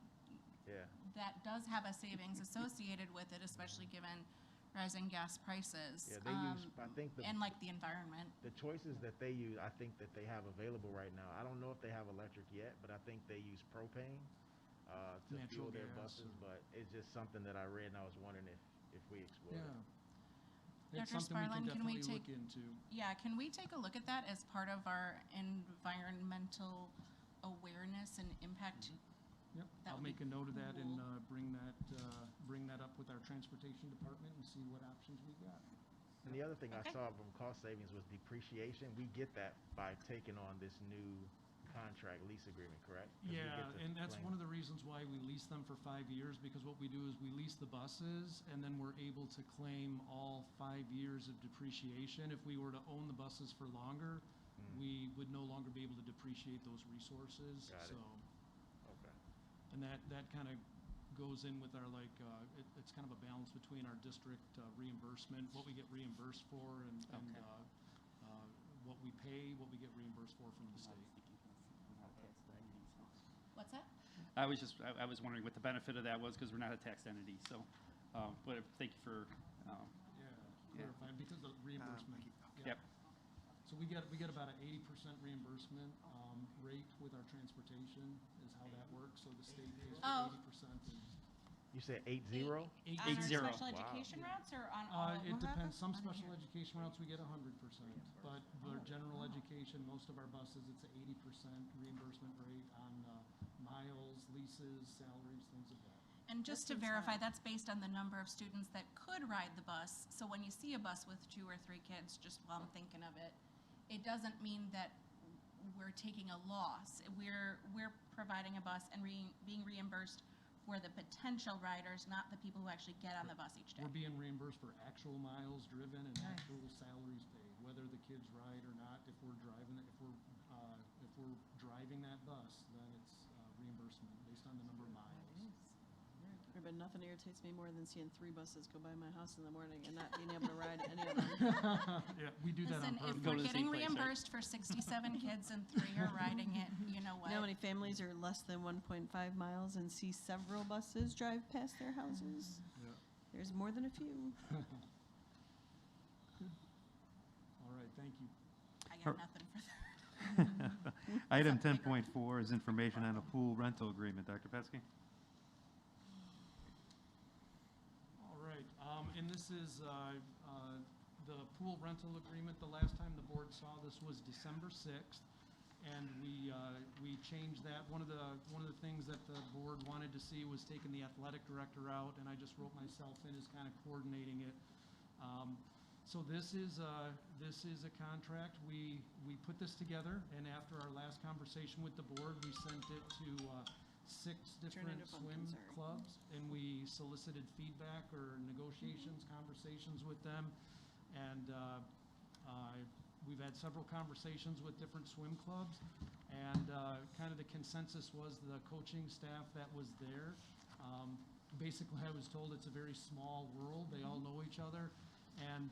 Yeah. that does have a savings associated with it, especially given rising gas prices. Yeah, they use, I think and like the environment. the choices that they use, I think that they have available right now. I don't know if they have electric yet, but I think they use propane to Natural fuel their gas buses. or- But it's just something that I read, and I was wondering if we explored Yeah. it. It's Dr. something we Sparlin, can can we definitely take- look into. Yeah, can we take a look at that as part of our environmental awareness and impact? Yep, That I'll would be make a note of that and cool. bring that up with our transportation department and see what options we've got. And the other thing Okay. I saw from cost savings was depreciation. We get that by taking on this new contract lease agreement, correct? 'Cause we Yeah, get to and that's claim- one of the reasons why we lease them for 5 years, because what we do is we lease the buses, and then we're able to claim all 5 years of depreciation. If we were to own the buses for longer, we would no longer be able to depreciate those resources. Got it. So, Okay. and that kind of goes in with our, like, it's kind of a balance between our district reimbursement, what we get reimbursed for, and what we pay, what we get reimbursed for from the state. What's that? I was wondering what the benefit of that was, because we're not a taxed entity, so, but thank you for, Clarifying, because of reimbursement. Yep. So we get about an 80% reimbursement rate with our transportation is how that works. So the state pays for Oh. 80%. You said 80? On our 80. special education routes or on all of It them? depends. Some special education routes we get 100%, but the general education, most of our buses, it's an 80% reimbursement rate on miles, leases, salaries, things like that. And just to verify, that's based on the number of students that could ride the bus. So when you see a bus with 2 or 3 kids, just while I'm thinking of it, it doesn't mean that we're taking a loss. We're providing a bus and being reimbursed for the potential riders, not the people who actually get on the bus each day. We're being reimbursed for actual miles driven and actual salaries paid, whether the kids ride or not. If we're driving that bus, then it's reimbursement based on the number of miles. But nothing irritates me more than seeing 3 buses go by my house in the morning and not being able to ride any of them. Yeah, we do that on Listen, purpose. if Go we're to the getting same place, right? reimbursed for 67 kids and 3 are riding it, you know what? You know how many families are less than 1.5 miles and see several buses drive past their houses? Yeah. There's more than a few. All right, thank you. I got nothing for that. Item 10.4 is information on a pool rental agreement. Dr. Petsky? All right, and this is the pool rental agreement. The last time the board saw this was December 6th, and we changed that. One of the things that the board wanted to see was taking the athletic director out, and I just wrote myself in as kind of coordinating it. So this is a contract. We put this together, and after our last conversation with the board, we sent it to 6 different swim clubs, and we solicited feedback or negotiations, conversations with them, and we've had several conversations with different swim clubs, and kind of the consensus was the coaching staff that was there. Basically, I was told it's a very small world. They all know each other. And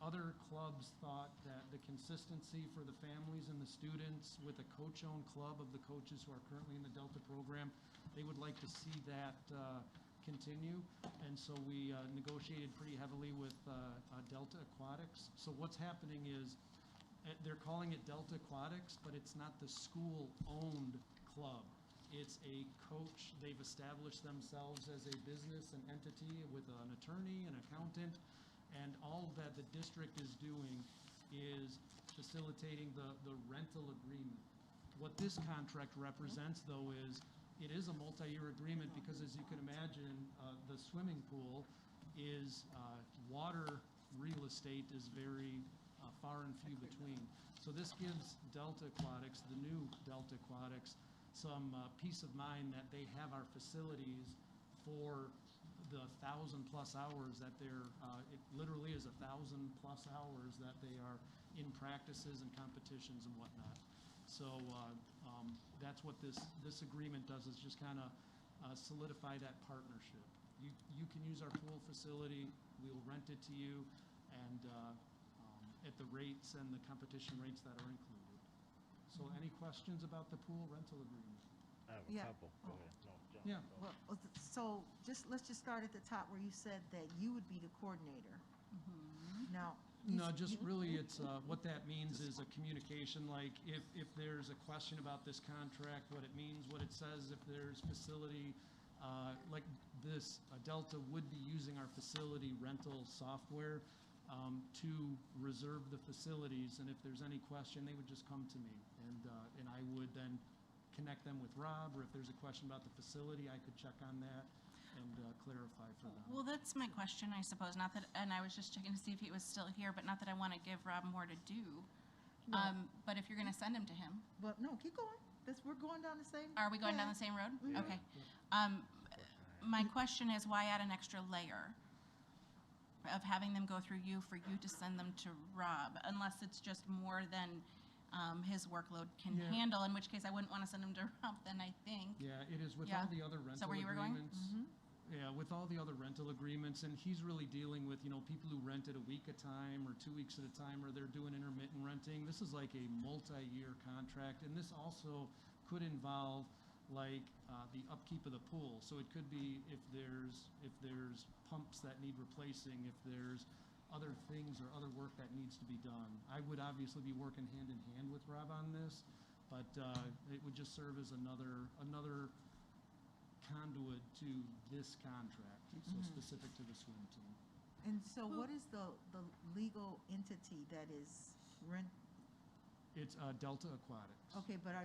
other clubs thought that the consistency for the families and the students with a coach-owned club of the coaches who are currently in the Delta program, they would like to see that continue. And so we negotiated pretty heavily with Delta Aquatics. So what's happening is they're calling it Delta Aquatics, but it's not the school-owned club. It's a coach. They've established themselves as a business and entity with an attorney, an accountant, and all that the district is doing is facilitating the rental agreement. What this contract represents, though, is it is a multi-year agreement because, as you can imagine, the swimming pool is water real estate is very far and few between. So this gives Delta Aquatics, the new Delta Aquatics, some peace of mind that they have our facilities for the 1,000+ hours that they're, it literally is 1,000+ hours that they are in practices and competitions and whatnot. So that's what this agreement does, is just kind of solidify that partnership. You can use our pool facility, we'll rent it to you, and at the rates and the competition rates that are included. So any questions about the pool rental agreement? I have a Yeah. couple. Go ahead. No, John. Yeah. Go. Well, so let's just start at the top where you said that you would be the coordinator. Now. No, just really, it's, what that means is a communication, like if there's a question about this contract, what it means, what it says, if there's facility, like this, Delta would be using our facility rental software to reserve the facilities, and if there's any question, they would just come to me, and I would then connect them with Rob, or if there's a question about the facility, I could check on that and clarify for them. Well, that's my question, I suppose, not that, and I was just checking to see if he was still here, but not that I want to give Rob more to do. No. But if you're going to send him to him. But no, keep going. We're going down the same. Are we going down path. the same road? Mhm. Okay. My question is, why add an extra layer of having them go through you for you to send them to Rob, unless it's just more than his workload can Yeah. handle, in which case I wouldn't want to send him to Rob then, I think. Yeah, it is with Yeah. all the other rental Is that where you were going? agreements. Yeah, with all the other rental agreements, and he's really dealing with, people who rent it a week at a time or 2 weeks at a time, or they're doing intermittent renting. This is like a multi-year contract, and this also could involve like the upkeep of the pool. So it could be if there's pumps that need replacing, if there's other things or other work that needs to be done. I would obviously be working hand in hand with Rob on this, but it would just serve as another conduit to this contract, so specific to the swim team. And so what is the legal entity that is rent? It's Delta Aquatics. Okay, but how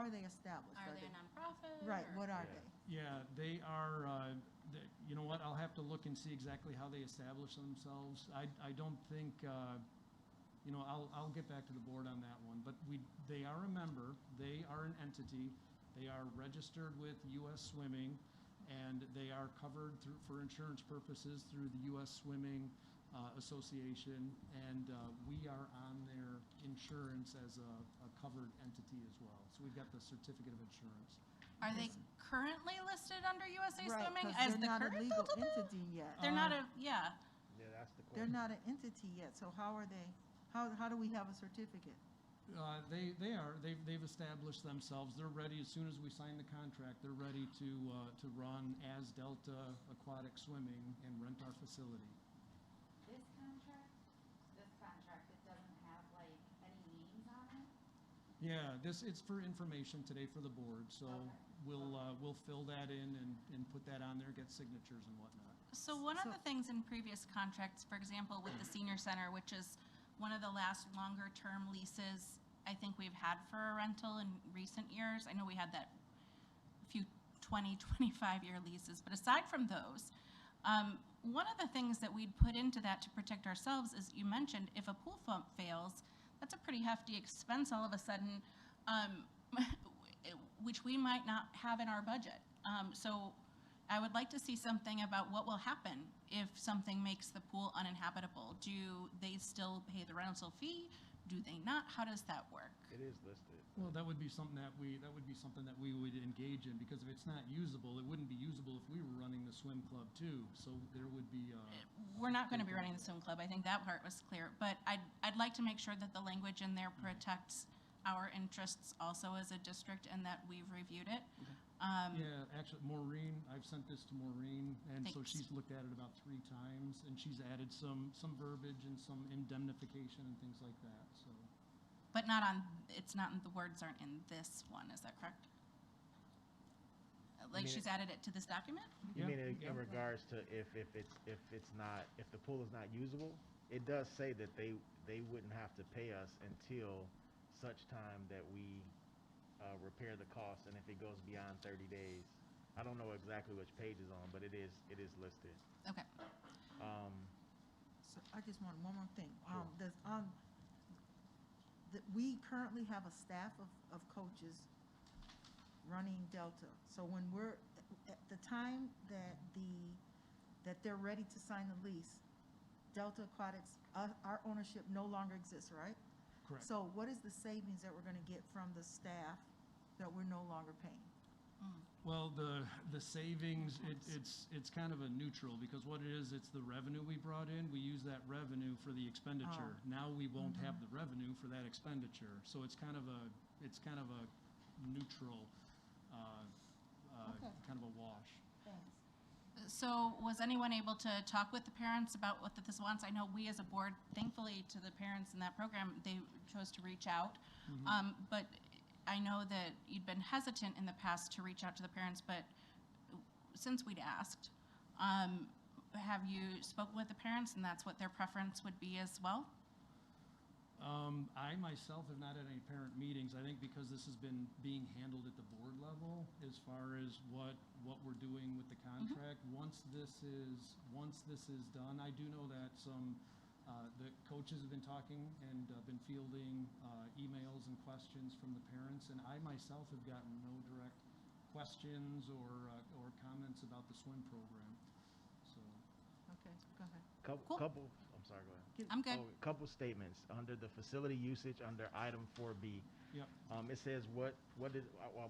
are they established? Are they a nonprofit? Right, or- what are they? Yeah, they are, you know what, I'll have to look and see exactly how they establish themselves. I don't think, I'll get back to the board on that one, but they are a member, they are an entity, they are registered with U.S. Swimming, and they are covered for insurance purposes through the U.S. Swimming Association, and we are on their insurance as a covered entity as well. So we've got the certificate of insurance. Are they currently listed under USA Right, Swimming 'cause as they're the not a current legal Delta Pool? entity yet. They're not a, yeah. Yeah, that's the question. They're not an entity yet, so how are they, how do we have a certificate? They've established themselves. They're ready as soon as we sign the contract. They're ready to run as Delta Aquatic Swimming and rent our facility. This contract, it doesn't have like any names on it? Yeah, it's for information today for the board. So we'll fill that in and put that on there, get signatures and whatnot. So one of the things in previous contracts, for example, with the senior center, which is one of the last longer-term leases I think we've had for a rental in recent years. I know we had that few 20, 25-year leases, but aside from those, one of the things that we'd put into that to protect ourselves is, you mentioned, if a pool pump fails, that's a pretty hefty expense all of a sudden, which we might not have in our budget. So I would like to see something about what will happen if something makes the pool uninhabitable. Do they still pay the rental fee? Do they not? How does that work? It is listed. Well, that would be something that we would engage in, because if it's not usable, it wouldn't be usable if we were running the swim club too. So there would be. We're not going to be running the swim club. I think that part was clear. But I'd like to make sure that the language in there protects our interests also as a district, and that we've reviewed it. Yeah, actually, Maureen, I've sent this to Maureen, and so Thanks. she's looked at it about 3 times, and she's added some verbiage and some indemnification and things like that. So. But the words aren't in this one, is that correct? Like, mean she's added it to this document? You mean in regards to if the pool is not usable? It does say that they wouldn't have to pay us until such time that we repair the cost, and if it goes beyond 30 days, I don't know exactly which page is on, but it is listed. Okay. So I just want one more thing. Sure. We currently have a staff of coaches running Delta. So when we're, at the time that they're ready to sign the lease, Delta Aquatics, our ownership no longer exists, right? Correct. So what is the savings that we're gonna get from the staff that we're no longer paying? Well, the savings, it's kind of a neutral, because what it is, it's the revenue we brought in. We use that revenue for the expenditure. Oh. Now we won't have the revenue for that expenditure. So it's kind of a neutral, Okay. kind of a wash. Thanks. So was anyone able to talk with the parents about what this wants? I know we as a board, thankfully to the parents in that program, they chose to reach out. But I know that you'd been hesitant in the past to reach out to the parents, but since we'd asked, have you spoken with the parents and that's what their preference would be as well? I myself have not had any parent meetings. I think because this has been being handled at the board level as far as what we're doing with the contract. Once this is done, I do know that the coaches have been talking and been fielding emails and questions from the parents, and I myself have gotten no direct questions or comments about the swim program. So. Okay, go ahead. Couple, I'm sorry, go ahead. I'm good. Couple statements under the facility usage under item 4B. Yep. It says well,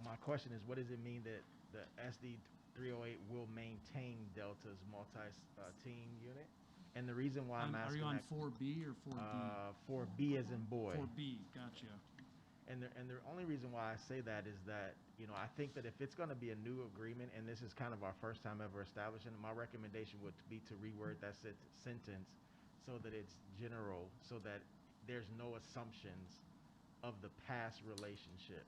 my question is, what does it mean that the SD308 will maintain Delta's multi-team unit? And the reason why I'm Are asking you on that, 4B or 4D? 4B as in boy. 4B, gotcha. And the only reason why I say that is that, I think that if it's going to be a new agreement, and this is kind of our first time ever establishing it, my recommendation would be to reword that sentence so that it's general, so that there's no assumptions of the past relationship.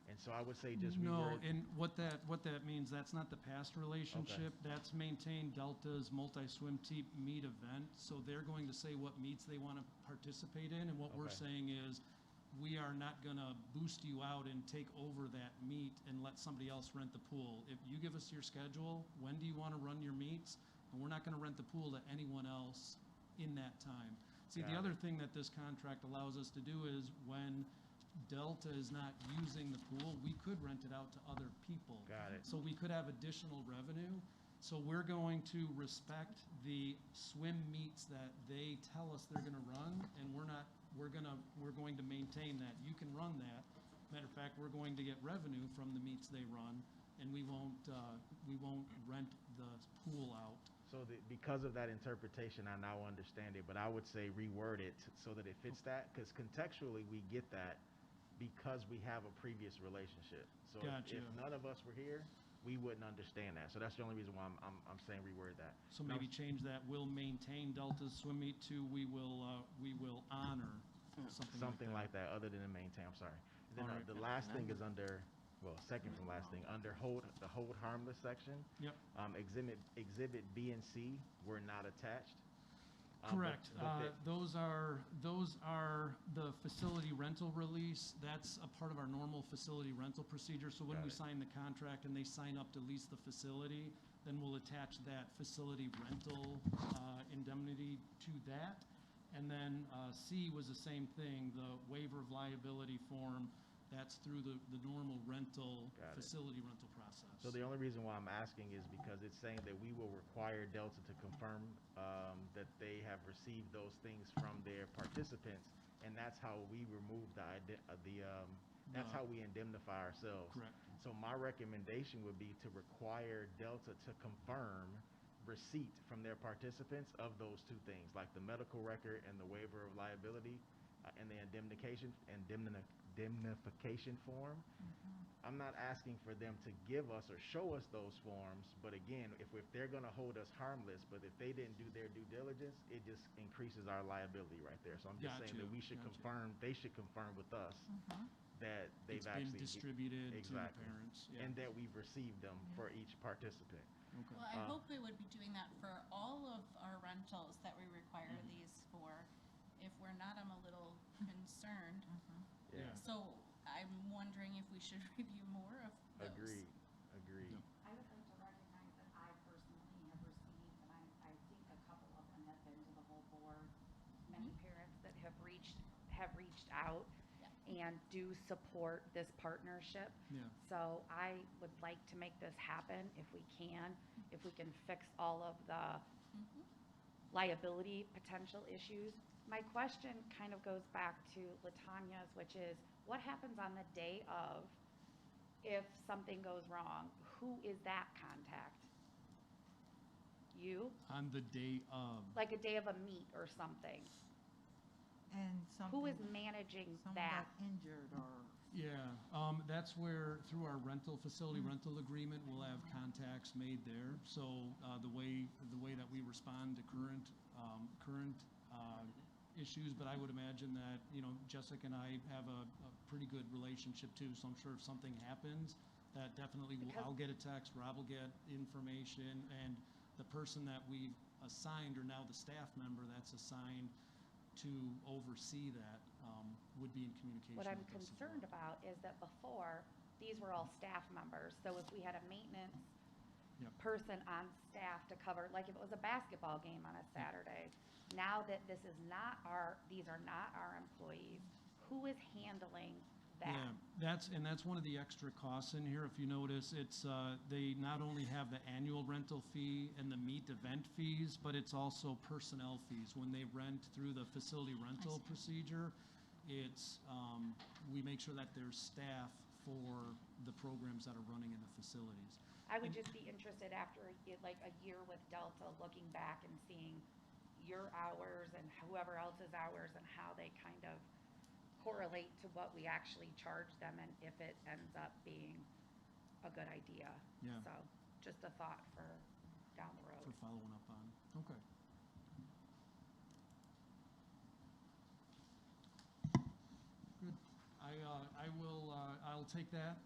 And so I would say just No, reword. and what that means, that's not the past relationship. That's maintain Delta's multi-swim team meet event. So they're going to say what meets they want to participate in, and what we're saying is, we are not going to boost you out and take over that meet and let somebody else rent the pool. If you give us your schedule, when do you want to run your meets? And we're not going to rent the pool to anyone else in that time. See, the other thing that this contract allows us to do is when Delta is not using the pool, we could rent it out to other people. Got it. So we could have additional revenue. So we're going to respect the swim meets that they tell us they're going to run, and we're going to maintain that. You can run that. Matter of fact, we're going to get revenue from the meets they run, and we won't rent the pool out. So because of that interpretation, I now understand it, but I would say reword it so that it fits that, because contextually we get that because we have a previous relationship. So Gotcha. if none of us were here, we wouldn't understand that. So that's the only reason why I'm saying reword that. So maybe change that, we'll maintain Delta's swim meet to we will honor, something like that, other than maintain, I'm sorry. And then the last thing is under, second from last thing, under the hold harmless section. Yep. Exhibit B and C were not attached. Correct. Those are the facility rental release. That's a part of our normal facility rental procedure. So when we sign the contract and they sign up to lease the facility, then we'll attach that facility rental indemnity to that. And then C was the same thing, the waiver of liability form. That's through the normal rental, facility rental process. So the only reason why I'm asking is because it's saying that we will require Delta to confirm that they have received those things from their participants, and that's how we remove that's how we indemnify ourselves. Correct. So my recommendation would be to require Delta to confirm receipt from their participants of those two things, like the medical record and the waiver of liability and the indemnification form. I'm not asking for them to give us or show us those forms, but again, if they're going to hold us harmless, but if they didn't do their due diligence, it just increases our liability right there. So I'm just saying that we should confirm, they should confirm with us that they've been actually distributed to the parents, and that we've received them for each participant. Okay. Well, I hope we would be doing that for all of our rentals that we require these for. If we're not, I'm a little concerned. Yeah. So I'm wondering if we should review more of those. Agreed. I would like to recognize that I personally have received, and I think a couple of them have been to the whole board, many parents that have reached out and do support this partnership. Yeah. So I would like to make this happen if we can fix all of the liability potential issues. My question kind of goes back to Latanya's, which is, what happens on the day of if something goes wrong? Who is that contact? You? On the day of. Like a day of a meet or something? And something. Who is managing someone that? got injured or. Yeah, that's where, through our facility rental agreement, we'll have contacts made there. So the way that we respond to current issues, but I would imagine that, Jessica and I have a pretty good relationship too, so I'm sure if something happens, that definitely I'll get a text, Rob will get information, and the person that we've assigned, or now the staff member that's assigned to oversee that, would be in communication What I'm with us as concerned well. about is that before, these were all staff members. So if we had a maintenance person on staff to cover, like if it was a basketball game on a Saturday, now that these are not our employees, who is handling that? Yeah, that's one of the extra costs in here. If you notice, it's they not only have the annual rental fee and the meet event fees, but it's also personnel fees. When they rent through the facility rental procedure, it's we make sure that there's staff for the programs that are running in the facilities. I would just be interested after like a year with Delta, looking back and seeing your hours and whoever else's hours and how they kind of correlate to what we actually charge them and if it ends up being a good idea. Yeah. So just a thought for down the road. For following up on. Okay. Good. I'll take that,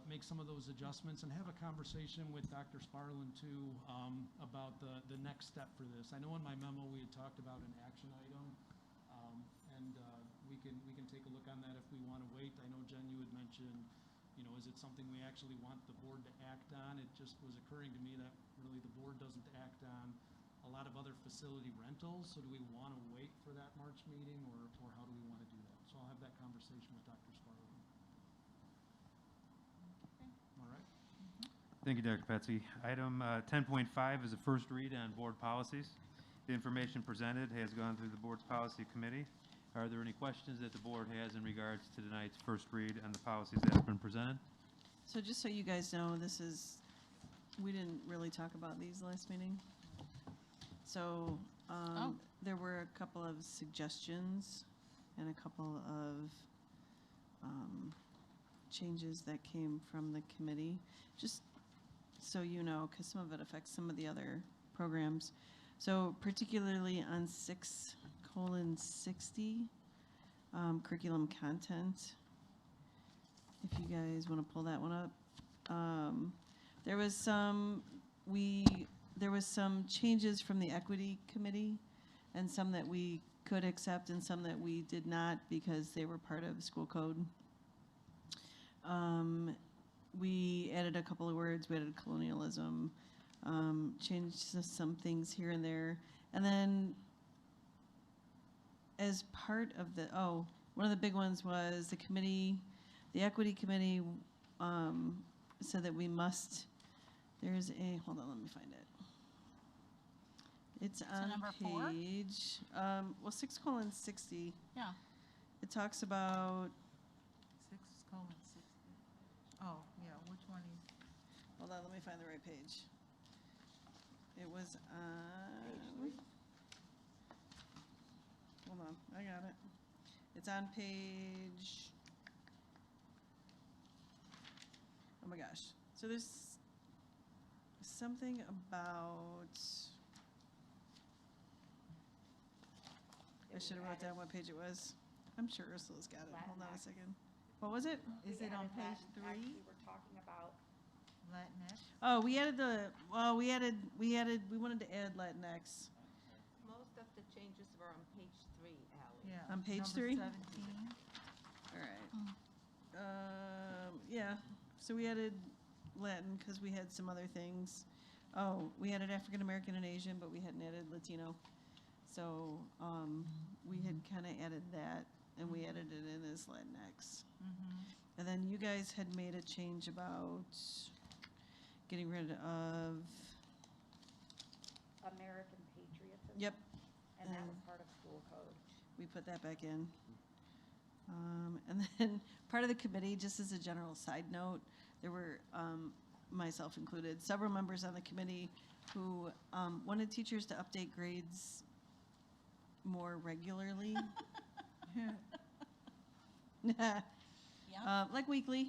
make some of those adjustments and have a conversation with Dr. Sparlin too, about the next step for this. I know in my memo we had talked about an action item, and we can take a look on that if we want to wait. I know, Jen, you had mentioned, is it something we actually want the board to act on? It just was occurring to me that really the board doesn't act on a lot of other facility rentals, so do we want to wait for that March meeting, or how do we want to do that? So I'll have that conversation with Dr. Sparlin. All right. Thank you, Dr. Petsy. Item 10.5 is a first read on board policies. The information presented has gone through the board's policy committee. Are there any questions that the board has in regards to tonight's first read on the policies that have been presented? So just so you guys know, we didn't really talk about these last meeting. So there were a couple of suggestions and a couple of changes that came from the committee, just so you know, because some of it affects some of the other programs. So particularly on 6:60, curriculum content, if you guys want to pull that one up. There was some changes from the equity committee, and some that we could accept and some that we did not because they were part of school code. We added a couple of words. We added colonialism, changed some things here and there. And then as part of one of the big ones was the equity committee said that we must, hold on, let me find it. It's on number 4? page, 6:60. Yeah. It talks about, 6:60. Oh, yeah, which one is? hold on, let me find the right page. It was on, hold on, I got it. It's on page, oh my gosh. So there's something about, I should have wrote down what page it was. I'm sure Ursula's got it. Hold on a second. What was it? Is it on page 3? Actually, we're talking about Latinx? Oh, we wanted to add Latinx. Most of the changes were on page 3, Ally. Yeah. On page number 3? 17. All right. Yeah, so we added Latin because we had some other things. Oh, we added African American and Asian, but we hadn't added Latino. So we had kind of added that, and we added it in as Latinx. And then you guys had made a change about getting rid of. American patriotism. Yep. And that was part of school code. We put that back in. And then part of the committee, just as a general side note, there were, myself included, several members on the committee who wanted teachers to update grades more regularly. Like weekly.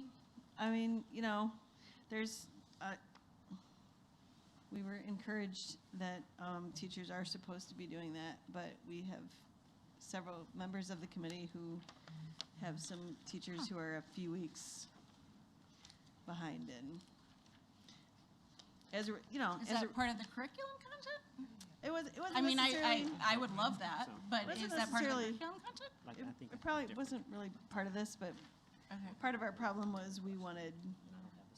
I mean, you know, there's, we were encouraged that teachers are supposed to be doing that, but we have several members of the committee who have some teachers who are a few weeks behind in. As a, you know, Is as that part of the curriculum content? It wasn't I mean, necessarily. I would love that, but Wasn't is that part of the necessarily- curriculum content? It probably wasn't really part of this, but part of our problem was we wanted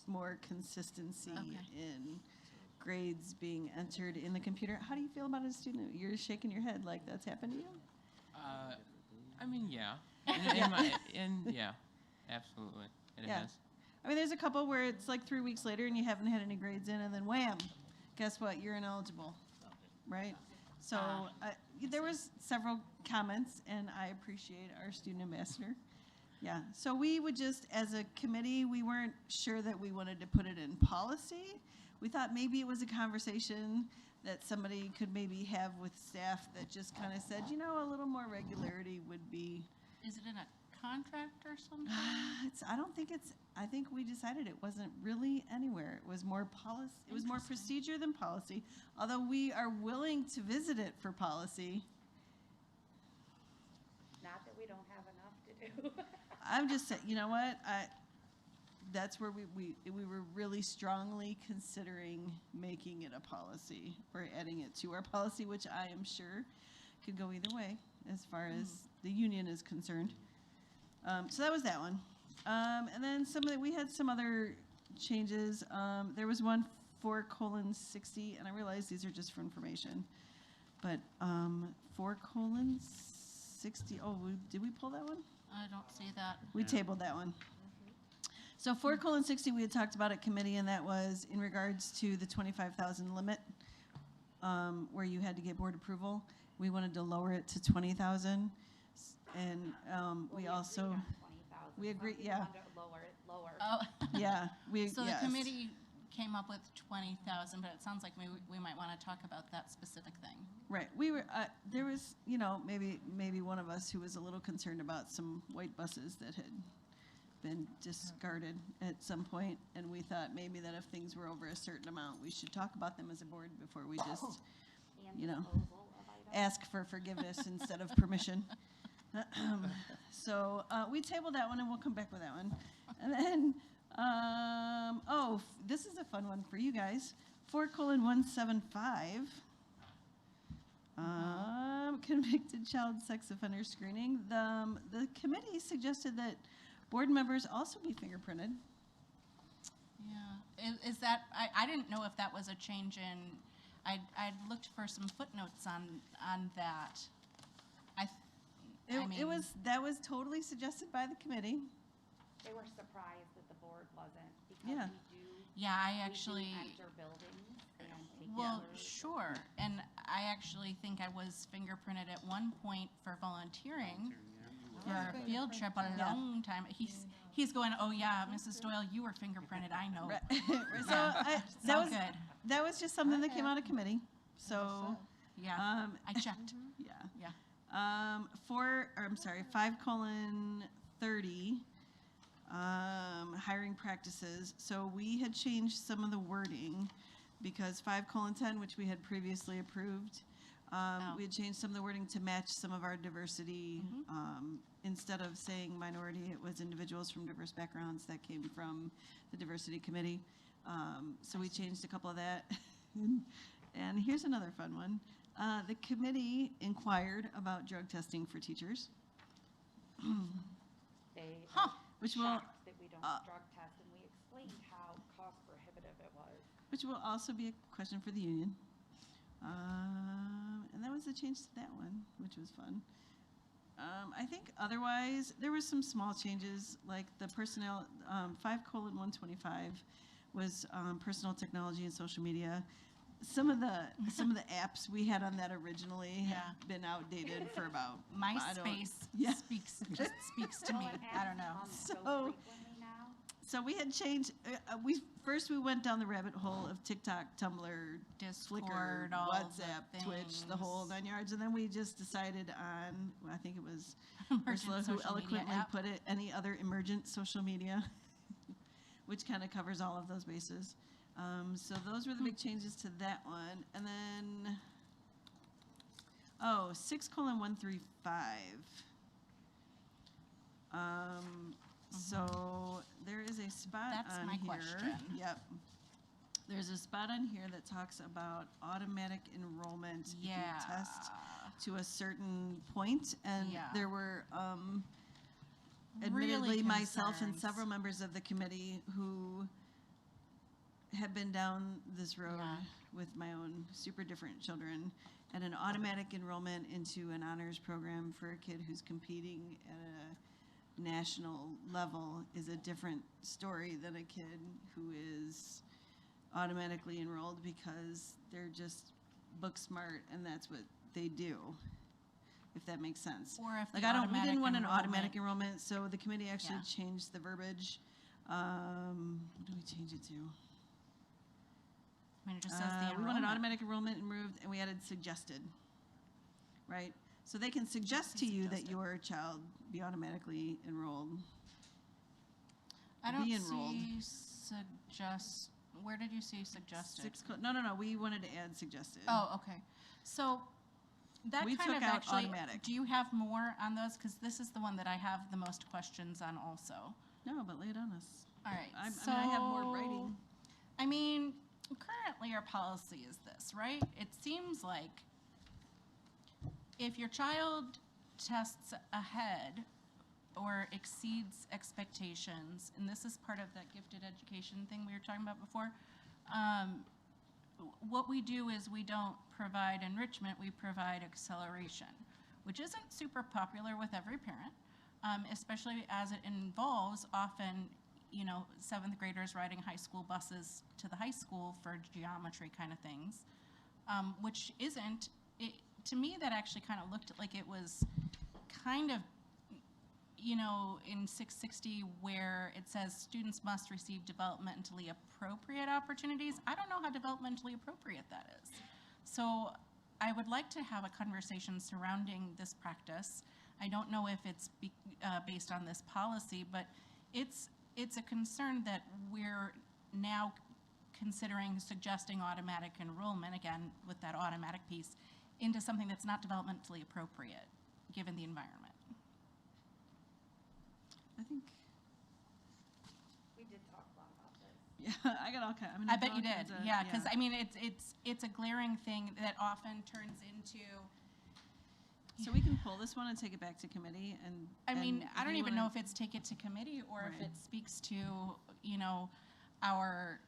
more consistency in grades being entered in the computer. How do you feel about it as a student? You're shaking your head like that's happened to you? I mean, yeah. Yeah, absolutely. It Yeah. has. I mean, there's a couple where it's like 3 weeks later and you haven't had any grades in, and then wham, guess what? You're ineligible, right? So there was several comments, and I appreciate our student ambassador. Yeah, so we would just, as a committee, we weren't sure that we wanted to put it in policy. We thought maybe it was a conversation that somebody could maybe have with staff that just kind of said, you know, a little more regularity would be. Is it in a contract or something? I think we decided it wasn't really anywhere. It was more policy, it was more procedure than policy, although we are willing to visit it for policy. Not that we don't have enough to do. I'm just saying, you know what, that's where we were really strongly considering making it a policy or adding it to our policy, which I am sure could go either way as far as the union is concerned. So that was that one. And then we had some other changes. There was one 4:60, and I realize these are just for information, but 4:60, did we pull that one? I don't see that. We tabled that one. So 4:60, we had talked about at committee, and that was in regards to the 25,000 limit, where you had to get board approval. We wanted to lower it to 20,000, and we also, we agree, yeah. Lower it, lower. Oh. Yeah, So the yes. committee came up with 20,000, but it sounds like we might want to talk about that specific thing. Right, we were, there was, you know, maybe one of us who was a little concerned about some white buses that had been discarded at some point, and we thought maybe that if things were over a certain amount, we should talk about them as a board before we just, you know, ask for forgiveness instead of permission. So we tabled that one, and we'll come back with that one. And then, this is a fun one for you guys. 4:175. Convicted child sex offender screening. The committee suggested that board members also be fingerprinted. Yeah, is that, I didn't know if that was a change in, I'd looked for some footnotes on that. That was totally suggested by the committee. They were surprised that the board wasn't, because Yeah. we do enter buildings and take Well, pictures. sure, and I actually think I was fingerprinted at one point for volunteering for a field trip a Yeah. long time. He's going, oh yeah, Mrs. Doyle, you were fingerprinted, I know. So It's all good. that was just something that came out of committee. So Yeah, I checked. Yeah. Yeah. 5:30. Hiring practices. So we had changed some of the wording because 5:10, which we had previously approved, we had changed some of the wording to match some of our diversity. Instead of saying minority, it was individuals from diverse backgrounds that came from the diversity committee. So we changed a couple of that. And here's another fun one. The committee inquired about drug testing for teachers. they Huh. are Which will, shocked that we don't drug test, and we explained how cost prohibitive it was. which will also be a question for the union. And that was a change to that one, which was fun. I think otherwise, there were some small changes, like the personnel, 5:125 was personal technology and social media. Some of the apps we had on that originally have been outdated for about MySpace speaks to me. I don't know. So we had changed. We went down the rabbit hole of TikTok, Tumblr, Discord, Flickr, all WhatsApp, the Twitch, the things. whole 9 yards, and then we just decided on. I think it was Emergent Ursula who social media eloquently app. put it. Any other emergent social media, which kind of covers all of those bases. So those were the big changes to that one, and then 6:135. So there is a spot That's on my here. question. Yep. There's a spot on here that talks about automatic enrollment if you test to a certain point, and there were admittedly myself and several members of the committee who have been down this road with my own super different children, and an automatic enrollment into an honors program for a kid who's competing at a national level is a different story than a kid who is automatically enrolled because they're just book smart and that's what they do, if that makes sense. Or if like the we didn't want an automatic automatic enrollment, so the committee actually changed the verbiage. What do we change it to? I mean, it just says the We wanted enrollment. automatic enrollment removed, and we added suggested, right? So they can suggest to you that your child be automatically enrolled. I don't be enrolled. see suggest. Where did you see suggested? No. We wanted to add suggested. Oh, okay. So that We kind took of out actually. automatic. Do you have more on those? Because this is the one that I have the most questions on, also. No, but lay it on us. All right. I mean, I have more writing. I mean, currently our policy is this, right? It seems like if your child tests ahead or exceeds expectations, and this is part of that gifted education thing we were talking about before, what we do is we don't provide enrichment, we provide acceleration, which isn't super popular with every parent, especially as it involves often, you know, 7th graders riding high school buses to the high school for geometry kind of things, which isn't, to me that actually kind of looked like it was kind of, you know, in 660 where it says students must receive developmentally appropriate opportunities. I don't know how developmentally appropriate that is. So I would like to have a conversation surrounding this practice. I don't know if it's based on this policy, but it's a concern that we're now considering suggesting automatic enrollment, again, with that automatic piece, into something that's not developmentally appropriate, given the environment. I think. We did talk a lot about this. Yeah, I got all kinds. I bet you did, yeah, because I mean, it's a glaring thing that often turns into. So we can pull this one and take it back to committee and. I mean, and I don't you even know wanna- if it's take it to committee or if Right. it speaks to, you know, our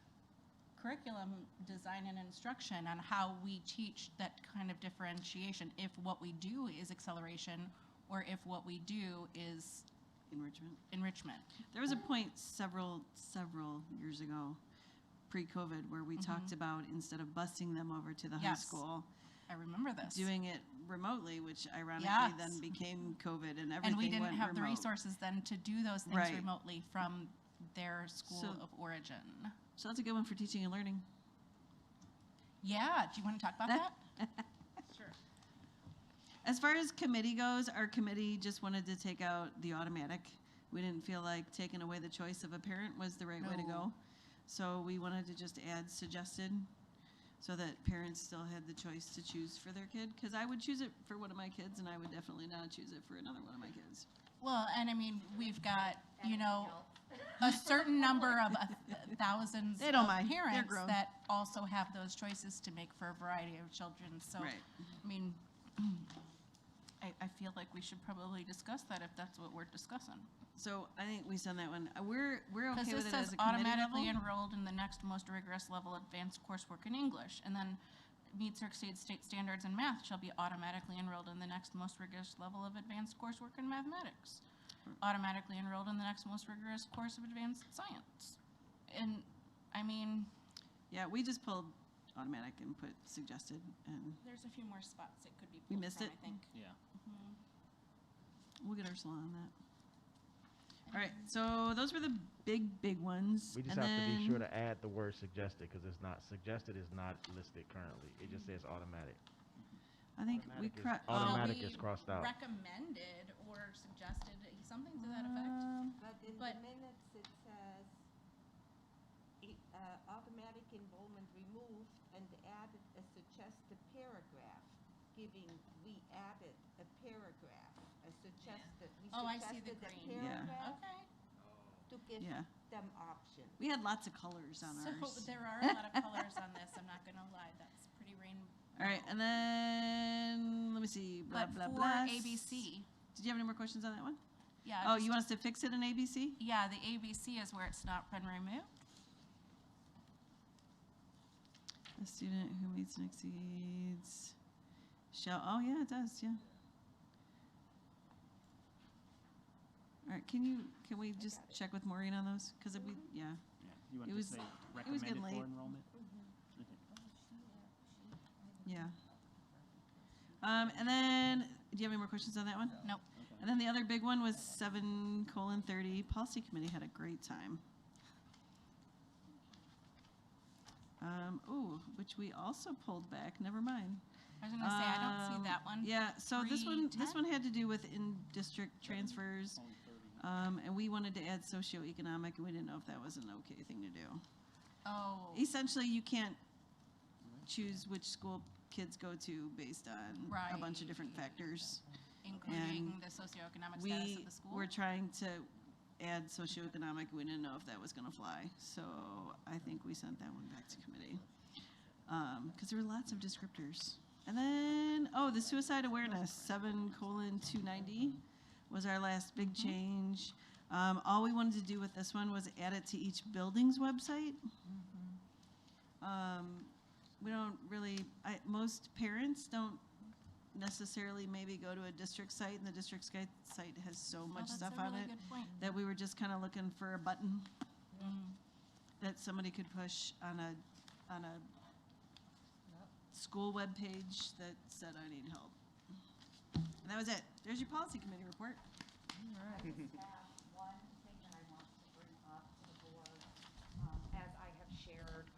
curriculum design and instruction on how we teach that kind of differentiation, if what we do is acceleration or if what we do is enrichment. There was a point several years ago, pre-COVID, where we talked about instead of busing them over to the high Yes. school, I remember this. doing it remotely, which ironically Yes. then became COVID and everything And we didn't went have the remote. resources then to do those things Right. remotely from their school So- of origin. So that's a good one for teaching and learning. Yeah, do you want to talk about that? Sure. As far as committee goes, our committee just wanted to take out the automatic. We didn't feel like taking away the choice of a parent was the right way to No. go. So we wanted to just add suggested so that parents still had the choice to choose for their kid. Because I would choose it for one of my kids, and I would definitely not choose it for another one of my kids. Well, and I mean, we've got, you know, a certain number of thousands They don't of mind. They're parents grown. that also have those choices to make for a variety of children. So, Right. I mean, I feel like we should probably discuss that if that's what we're discussing. So I think we send that one. We're Because okay this with it as says a committee automatically level. enrolled in the next most rigorous level advanced coursework in English, and then meets or exceeds state standards in math shall be automatically enrolled in the next most rigorous level of advanced coursework in mathematics. Automatically enrolled in the next most rigorous course of advanced science. And, I mean, Yeah, we just pulled automatic and put suggested, and there's a few more spots it could be We pulled missed from, it? I think. Yeah. Mhm. we'll get Ursula on that. All right, so those were the big ones. We just and have to be then- sure to add the word suggested, because it's not, suggested is not listed currently. It just says automatic. I think we Automatic Shall is be crossed out. recommended or suggested, something to that effect. But in the minutes, it says, automatic enrollment removed and added a suggested paragraph, giving, we added a paragraph, a suggested, we Oh, I see the suggested a green. Yeah. paragraph Okay. to give Yeah. them options. We had lots of colors on So ours. there are a lot of colors on this, I'm not gonna lie, that's pretty rainbow. All right, and then, let me see, blah, But blah, for blah. ABC, Did you have any more questions on that one? yeah. Oh, just- you want us to fix it in ABC? Yeah, the ABC is where it's not been removed. A student who meets and exceeds shall, oh, yeah, it does, yeah. All right, can we just check with Maureen on those? Because if we, yeah. You want It to was- say it was getting recommended late. for enrollment? Yeah. And then, do you have any more questions on that one? Nope. And then the other big one was 7:30. Policy Committee had a great time. Which we also pulled back, never mind. I was gonna say, I don't see that one. Yeah, so this one 3:10? had to do with in-district transfers. And we wanted to add socioeconomic, and we didn't know if that was an okay thing to do. Oh, Essentially, you can't choose which school kids go to based on a bunch of different factors. including and the socioeconomic status of the school? We're trying to add socioeconomic, we didn't know if that was gonna fly, so I think we sent that one back to committee. Because there were lots of descriptors. And then, the suicide awareness, 7:290 was our last big change. All we wanted to do with this one was add it to each building's website. We don't really, most parents don't necessarily maybe go to a district site, and the district site has so much that's stuff a on really it good point. that we were just kind of looking for a button Mhm. that somebody could push on a school webpage that said, I need help. And that was it. There's your policy committee report. I just have one thing that I want to bring up to the board. As I have shared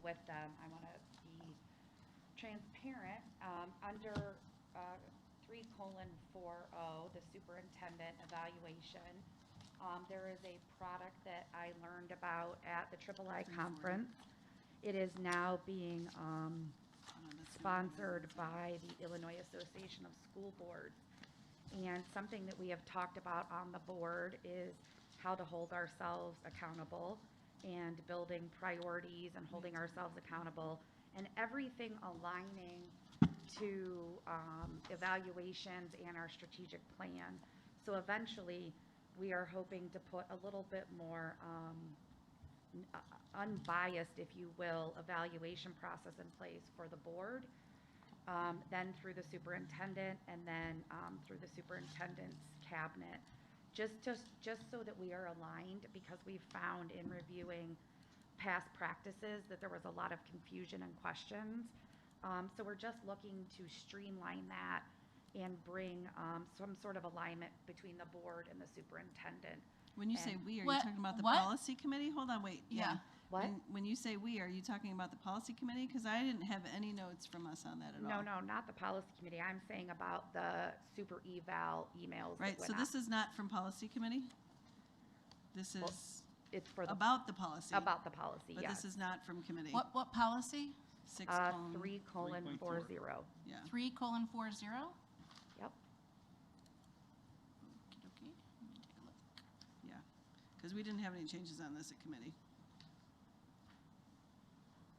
with them, I want to be transparent. Under 3:40, the superintendent evaluation, there is a product that I learned about at the III conference. It is now being sponsored by the Illinois Association of School Boards. And something that we have talked about on the board is how to hold ourselves accountable and building priorities and holding ourselves accountable and everything aligning to evaluations and our strategic plan. So eventually, we are hoping to put a little bit more unbiased, if you will, evaluation process in place for the board, then through the superintendent, and then through the superintendent's cabinet, just so that we are aligned, because we found in reviewing past practices that there was a lot of confusion and questions. So we're just looking to streamline that and bring some sort of alignment between the board and the superintendent. When you say And- we, are you What- talking about the what? policy committee? Hold on, wait. Yeah. What? When you say we, are you talking about the policy committee? Because I didn't have any notes from us on that at all. No, not the policy committee. I'm saying about the super eval emails. that Right, went so out. this is not from policy committee? This Well, is It's for the. about the policy? About the policy, But yes. this is not from committee? What policy? 3:40. Yeah. 3:40? Yep. Okey-dokey. Let me take a look. Yeah, because we didn't have any changes on this at committee.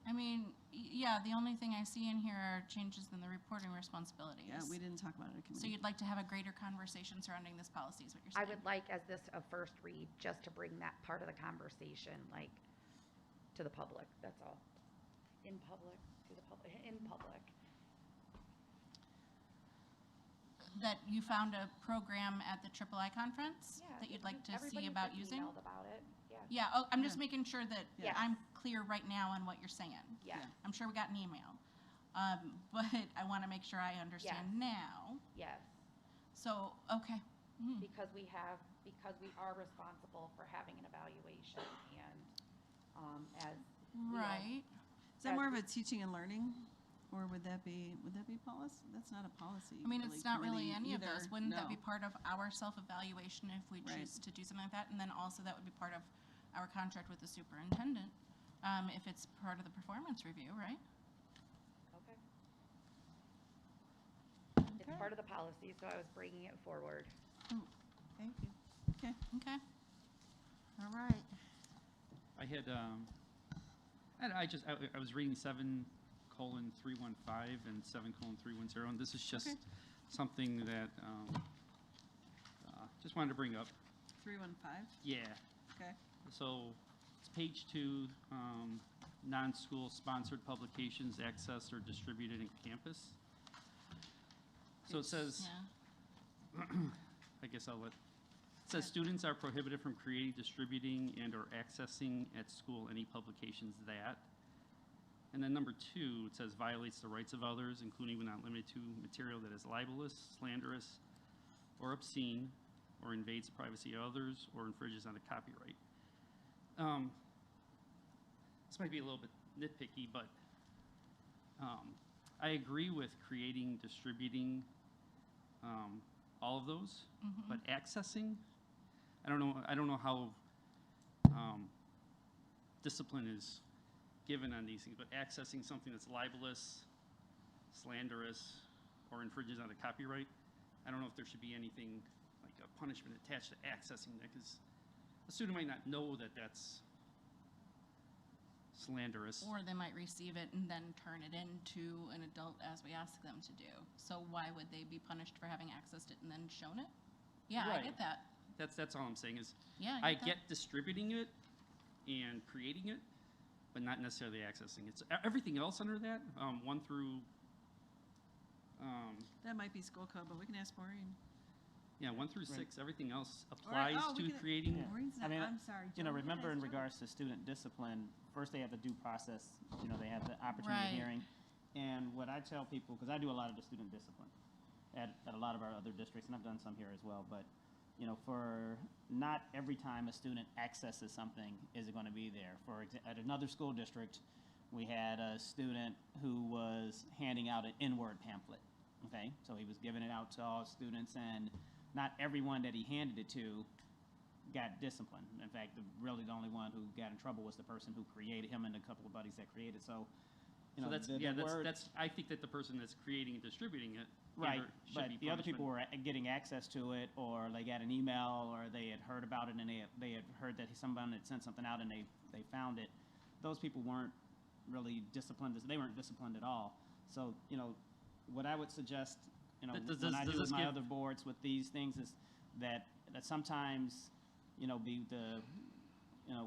I mean, yeah, the only thing I see in here are are changes in the reporting responsibilities. Yeah, we didn't talk about it at So committee. you'd like to have a greater conversation surrounding this policy is what you're I saying? would like, as this a first read, just to bring that part of the conversation, like, to the public, that's all. In public, to the public, in public. That you found a program at the III conference Yeah, that you'd like to see everybody's about been using? emailed about it, yeah. Yeah, oh, I'm just making sure that Yes. I'm clear right now on what you're saying. Yeah. I'm sure we got an email. But I want to make sure I understand Yes. now. Yes, So, okay. Mhm. because we are responsible for having an evaluation and, as. you know, Right. Is that more of a teaching and learning? Or would that be policy? That's not a policy. I mean, it's not really committee any of either. those. Wouldn't that No. be part of our self-evaluation if we Right. choose to do something like that? And then also that would be part of our contract with the superintendent, if it's part of the performance review, right? Okay. It's part of the policy, so I was bringing it forward. Thank you. Okay. Okay. All right. I had, I was reading 7:315 and 7:310, and this is just Okay. something that, just wanted to bring up. 315, Yeah. okay. So it's page 2, non-school sponsored publications accessed or distributed in campus. So it says, I guess I'll let, it says students are prohibited from creating, distributing, and/or accessing at school any publications that. And then number 2, it says violates the rights of others, including but not limited to material that is libelous, slanderous, or obscene, or invades the privacy of others, or infringes on the copyright. This might be a little bit nitpicky, but I agree with creating, distributing, all of those, but accessing, I don't know how discipline is given on these things, but accessing something that's libelous, slanderous, or infringes on the copyright, I don't know if there should be anything like a punishment attached to accessing that, because a student might not know that that's slanderous. Or they might receive it and then turn it into an adult as we ask them to do. So why would they be punished for having accessed it and then shown it? Yeah, I Right. get that. That's all I'm saying is, Yeah, I get that. get distributing it and creating it, but not necessarily accessing it. So everything else under that, 1 through, That might be school code, but we can ask Maureen. 1 through Right. 6, everything else All right. applies Oh, we to can- creating. Yeah. Maureen's I not, mean, I'm sorry. You know, Joe, we can remember in ask Joe. regards to student discipline, first they have the due process, you know, they have the opportunity Right. hearing. And what I tell people, because I do a lot of the student discipline at a lot of our other districts, and I've done some here as well, but, you know, for not every time a student accesses something is it going to be there. At another school district, we had a student who was handing out an N-word pamphlet, okay? So he was giving it out to all students, and not everyone that he handed it to got disciplined. In fact, really the only one who got in trouble was the person who created him and a couple of buddies that created. So, you know, So the word, that's, I think that the person that's creating and distributing it right, should but be the other people punishment. were getting access to it, or they got an email, or they had heard about it, and they had heard that someone had sent something out, and they found it. Those people weren't really disciplined. They weren't disciplined at all. So, you know, what I would suggest, you know, Does when I this do with my give- other boards with these things is that sometimes, you know,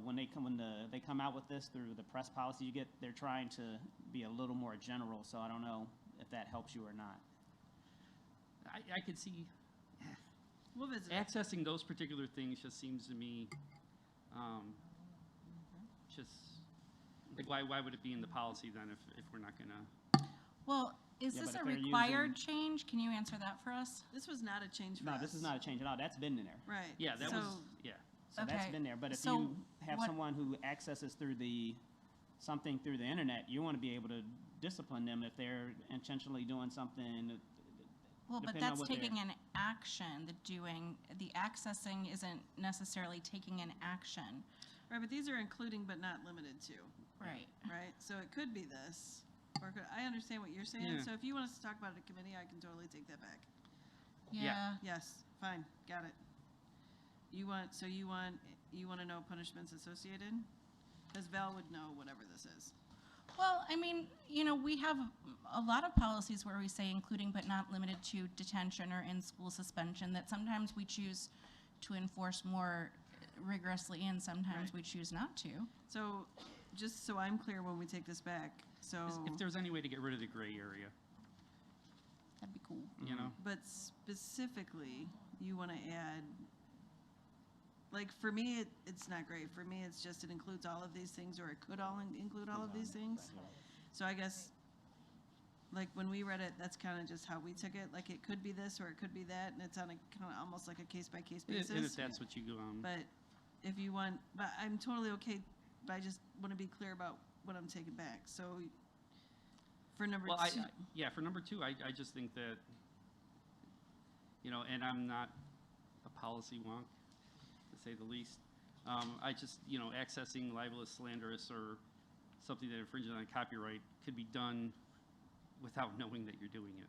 when they come out with this through the press policy you get, they're trying to be a little more general. So I don't know if that helps you or not. I could see We'll visit. accessing those particular things just seems to me, just, like, why would it be in the policy then if we're not gonna? Well, is Yeah, this but a if they're required change? Can you answer that for us? This was not a change for No, us. this is not a change at all. That's been in there. Right. Yeah, that So- was, yeah. So that's Okay, been there. But if so you have what- someone who accesses something through the internet, you want to be able to discipline them if they're intentionally doing something. Well, but depending on that's what they're- taking an action. The accessing isn't necessarily taking an action. Right, but these are including but not limited to. Right. Right, so it could be this, or I understand what you're saying, Yeah. so if you want us to talk about it at committee, I can totally take that back. Yeah. Yes, fine, got it. You want to know punishments associated? Because Val would know whatever this is. Well, I mean, you know, we have a lot of policies where we say including but not limited to detention or in-school suspension that sometimes we choose to enforce more rigorously and sometimes we choose not to. So, just so I'm clear when we take this back, so. If there's any way to get rid of the gray area, That'd be cool. you know? But specifically, you want to add, like, for me, it's not great. For me, it's just it includes all of these things, or it could all include all of these things. So I guess, like, when we read it, that's kind of just how we took it. Like, it could be this, or it could be that, and it's on a kind of almost like a case-by-case basis. And if that's what you go But if you want, but I'm totally okay, but I just want to be clear about what I'm taking back. So for number Well, two. yeah, for number two, I just think that, you know, and I'm not a policy wonk, to say the least. I just, you know, accessing libelous, slanderous, or something that infringes on copyright could be done without knowing that you're doing it.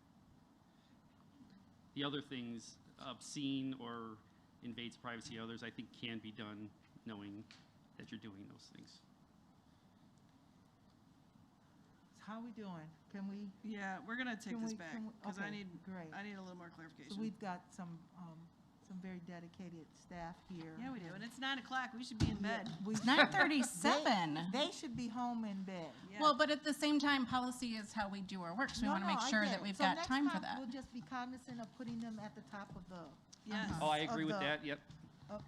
The other things, obscene or invades privacy of others, I think can be done knowing that you're doing those things. How we doing? Can we? Yeah, we're gonna take can this we- back, can we- because okay, I need great. a little more clarification. So we've got some very dedicated staff here. Yeah, we do, and it's 9 o'clock, we should be in bed. We- 9:37. They should be home in bed. Well, but at the same time, policy is how we do our work, so we No, want to no, make I sure get that it. we've So got next time for that. We'll just be cognizant of putting them at the top of the. Yes. Oh, I agree of with the- that, yep.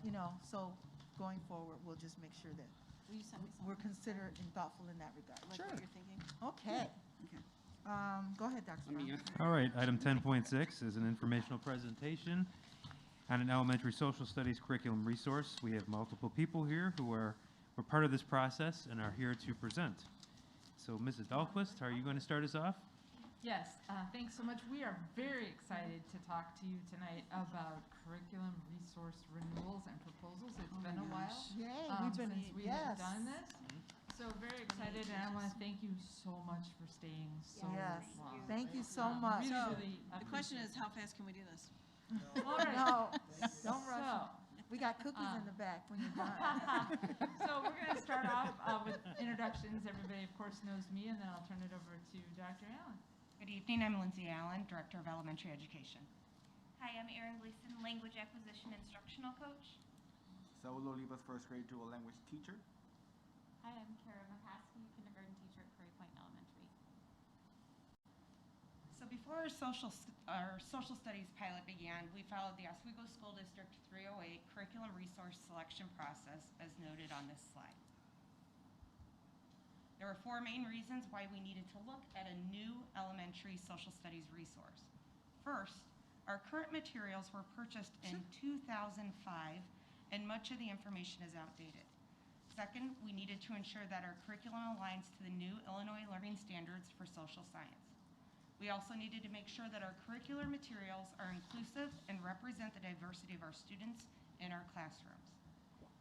You know, so going forward, we'll just make sure that Will you send me we're considerate and thoughtful in that regard. Like what you're thinking. Okay. Okay. Go ahead, Dr. I mean, Brown. All right, item 10.6 is an informational presentation on an elementary social studies curriculum resource. We have multiple people here who were part of this process and are here to present. So Mrs. Dahlquist, are you going to start us off? Yes, thanks so much. We are very excited to talk to you tonight about curriculum resource renewals and proposals. It's been a while Yay, we've been, since we yes. have done this. So very excited, and I want to thank you so much for staying so Yes, long. thank you so much. Really, So, really the question appreciate is, how fast can we do this? All right. No, don't rush. So, We got cookies in the back when you're done. So we're going to start off with introductions. Everybody, of course, knows me, and then I'll turn it over to Dr. Allen. Good evening, I'm Lindsay Allen, Director of Elementary Education. Hi, I'm Erin Gleason, Language Acquisition Instructional Coach. Saul Olivas, first grade dual language teacher. Hi, I'm Kara McCaskey, kindergarten teacher at Prairie Point Elementary. So before our social studies pilot began, we followed the Oswego School District 308 curriculum resource selection process as noted on this slide. There were 4 main reasons why we needed to look at a new elementary social studies resource. First, our current materials were purchased in 2005 and much of the information is outdated. Second, we needed to ensure that our curriculum aligns to the new Illinois Learning Standards for social science. We also needed to make sure that our curricular materials are inclusive and represent the diversity of our students in our classrooms.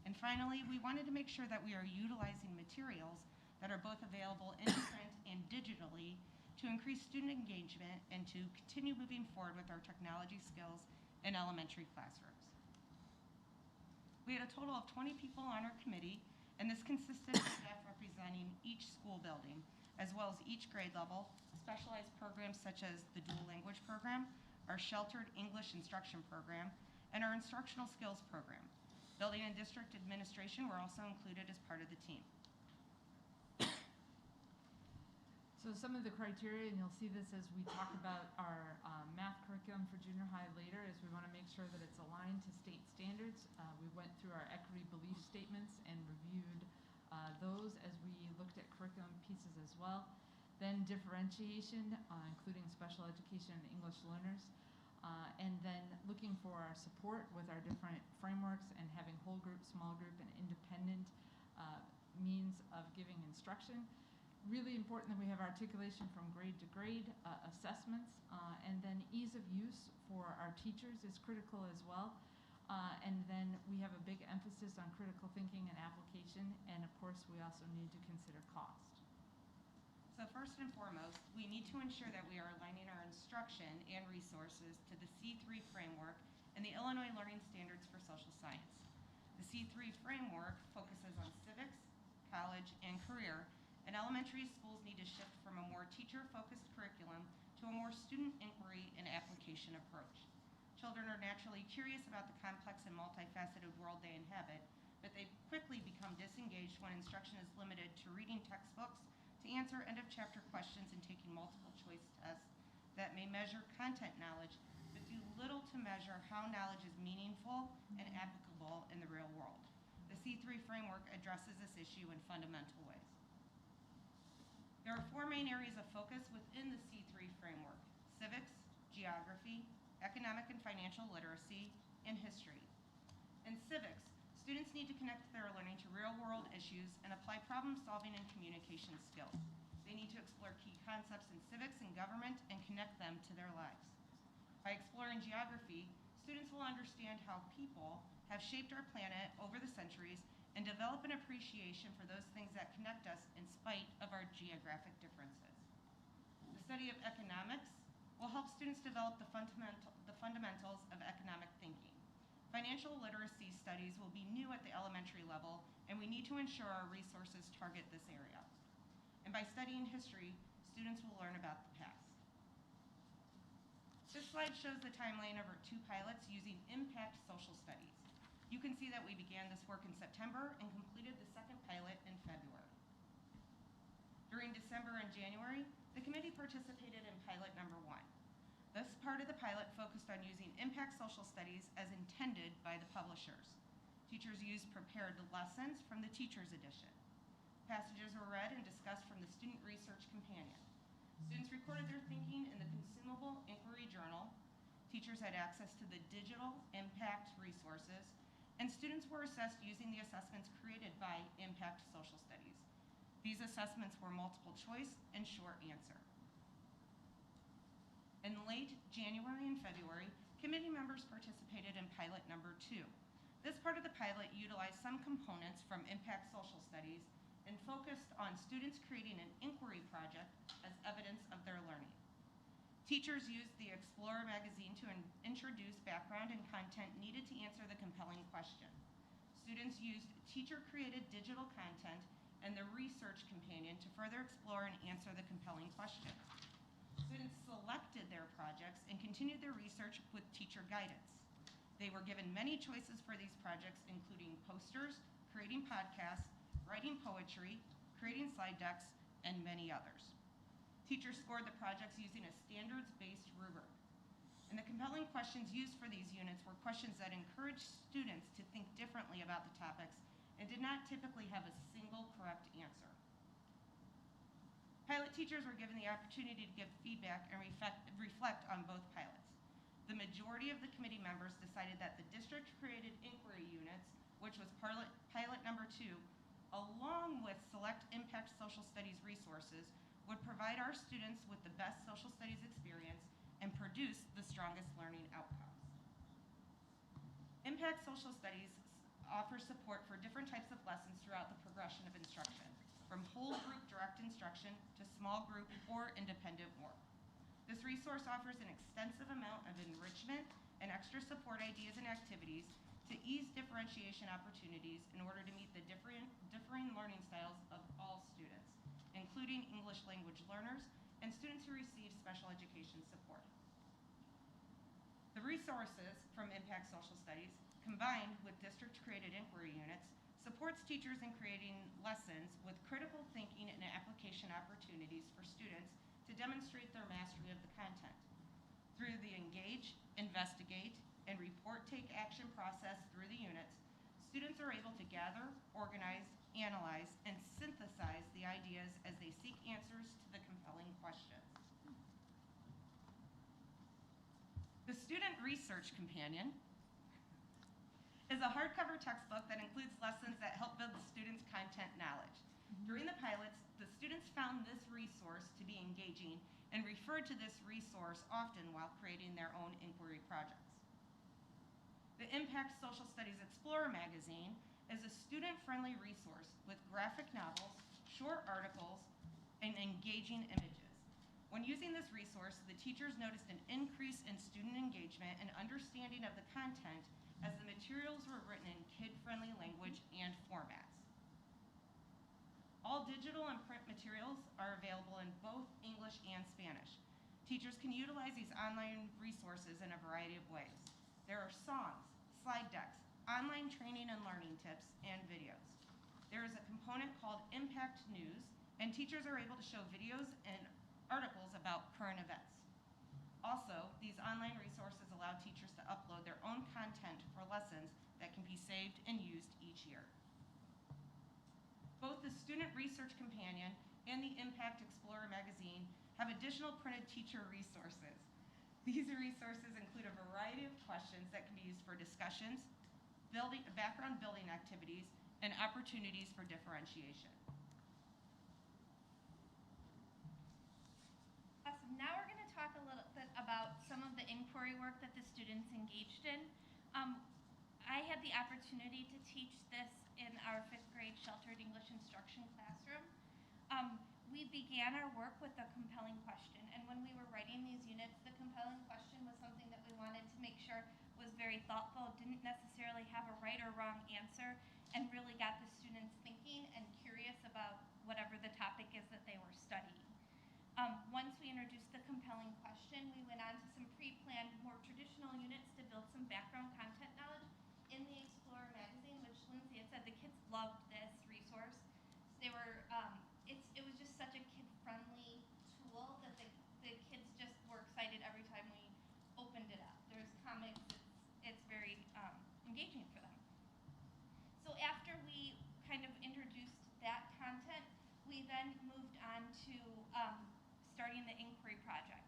And finally, we wanted to make sure that we are utilizing materials that are both available in print and digitally to increase student engagement and to continue moving forward with our technology skills in elementary classrooms. We had a total of 20 people on our committee, and this consisted of staff representing each school building, as well as each grade level, specialized programs such as the dual language program, our sheltered English instruction program, and our instructional skills program. Building and district administration were also included as part of the team. So some of the criteria, and you'll see this as we talk about our math curriculum for junior high later, is we want to make sure that it's aligned to state standards. We went through our equity belief statements and reviewed those as we looked at curriculum pieces as well. Then differentiation, including special education and English learners. And then looking for our support with our different frameworks and having whole group, small group, and independent means of giving instruction. Really important that we have articulation from grade to grade, assessments, and then ease of use for our teachers is critical as well. And then we have a big emphasis on critical thinking and application, and of course we also need to consider cost. So first and foremost, we need to ensure that we are aligning our instruction and resources to the C3 framework and the Illinois Learning Standards for Social Science. The C3 framework focuses on civics, college, and career, and elementary schools need to shift from a more teacher-focused curriculum to a more student inquiry and application approach. Children are naturally curious about the complex and multifaceted world they inhabit, but they quickly become disengaged when instruction is limited to reading textbooks, to answer end-of-chapter questions, and taking multiple choice tests that may measure content knowledge, but do little to measure how knowledge is meaningful and applicable in the real world. The C3 framework addresses this issue in fundamental ways. There are 4 main areas of focus within the C3 framework: civics, geography, economic and financial literacy, and history. In civics, students need to connect their learning to real-world issues and apply problem-solving and communication skills. They need to explore key concepts in civics and government and connect them to their lives. By exploring geography, students will understand how people have shaped our planet over the centuries and develop an appreciation for those things that connect us in spite of our geographic differences. The study of economics will help students develop the fundamentals of economic thinking. Financial literacy studies will be new at the elementary level, and we need to ensure our resources target this area. And by studying history, students will learn about the past. This slide shows the timeline of our 2 pilots using impact social studies. You can see that we began this work in September and completed the 2nd pilot in February. During December and January, the committee participated in pilot number 1. This part of the pilot focused on using impact social studies as intended by the publishers. Teachers used prepared lessons from the Teacher's Edition. Passages were read and discussed from the Student Research Companion. Students recorded their thinking in the consumable inquiry journal. Teachers had access to the digital impact resources, and students were assessed using the assessments created by Impact Social Studies. These assessments were multiple choice and short answer. In late January and February, committee members participated in pilot number 2. This part of the pilot utilized some components from Impact Social Studies and focused on students creating an inquiry project as evidence of their learning. Teachers used the Explorer magazine to introduce background and content needed to answer the compelling question. Students used teacher-created digital content and the research companion to further explore and answer the compelling question. Students selected their projects and continued their research with teacher guidance. They were given many choices for these projects, including posters, creating podcasts, writing poetry, creating slide decks, and many others. Teachers scored the projects using a standards-based rubric. And the compelling questions used for these units were questions that encouraged students to think differently about the topics and did not typically have a single correct answer. Pilot teachers were given the opportunity to give feedback and reflect on both pilots. The majority of the committee members decided that the district-created inquiry units, which was pilot number 2, along with select impact social studies resources, would provide our students with the best social studies experience and produce the strongest learning outcomes. Impact social studies offers support for different types of lessons throughout the progression of instruction, from whole group direct instruction to small group or independent work. This resource offers an extensive amount of enrichment and extra support ideas and activities to ease differentiation opportunities in order to meet the differing learning styles of all students, including English language learners and students who receive special education support. The resources from Impact Social Studies, combined with district-created inquiry units, supports teachers in creating lessons with critical thinking and application opportunities for students to demonstrate their mastery of the content. Through the engage, investigate, and report take action process through the units, students are able to gather, organize, analyze, and synthesize the ideas as they seek answers to the compelling questions. The Student Research Companion is a hardcover textbook that includes lessons that help build the students' content knowledge. During the pilots, the students found this resource to be engaging and referred to this resource often while creating their own inquiry projects. The Impact Social Studies Explorer magazine is a student-friendly resource with graphic novels, short articles, and engaging images. When using this resource, the teachers noticed an increase in student engagement and understanding of the content as the materials were written in kid-friendly language and formats. All digital and print materials are available in both English and Spanish. Teachers can utilize these online resources in a variety of ways. There are songs, slide decks, online training and learning tips, and videos. There is a component called Impact News, and teachers are able to show videos and articles about current events. Also, these online resources allow teachers to upload their own content for lessons that can be saved and used each year. Both the Student Research Companion and the Impact Explorer magazine have additional printed teacher resources. These resources include a variety of questions that can be used for discussions, background building activities, and opportunities for differentiation. Awesome. Now we're going to talk a little bit about some of the inquiry work that the students engaged in. I had the opportunity to teach this in our 5th grade sheltered English instruction classroom. We began our work with a compelling question, and when we were writing these units, the compelling question was something that we wanted to make sure was very thoughtful, didn't necessarily have a right or wrong answer, and really got the students thinking and curious about whatever the topic is that they were studying. Once we introduced the compelling question, we went on to some pre-planned, more traditional units to build some background content knowledge in the Explorer magazine, which Lindsay had said the kids loved this resource. They were, it was just such a kid-friendly tool that the kids just were excited every time we opened it up. There's comics, it's very engaging for them. So after we kind of introduced that content, we then moved on to starting the inquiry project.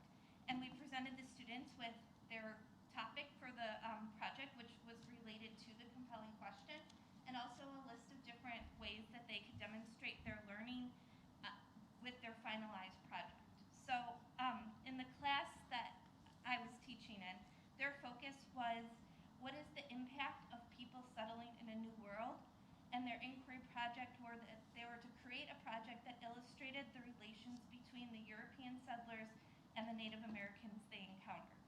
And we presented the students with their topic for the project, which was related to the compelling question, and also a list of different ways that they could demonstrate their learning with their finalized project. So in the class that I was teaching in, their focus was, what is the impact of people settling in a new world? And their inquiry project were that they were to create a project that illustrated the relations between the European settlers and the Native Americans they encountered.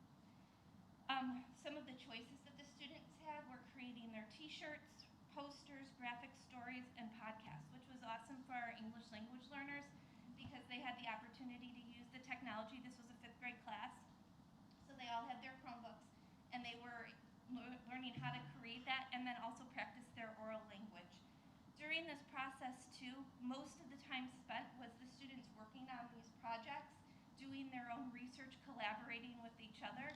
Some of the choices that the students had were creating their t-shirts, posters, graphic stories, and podcasts, which was awesome for our English language learners because they had the opportunity to use the technology. This was a 5th grade class, so they all had their Chromebooks, and they were learning how to create that and then also practice their oral language. During this process too, most of the time spent was the students working on these projects, doing their own research, collaborating with each other,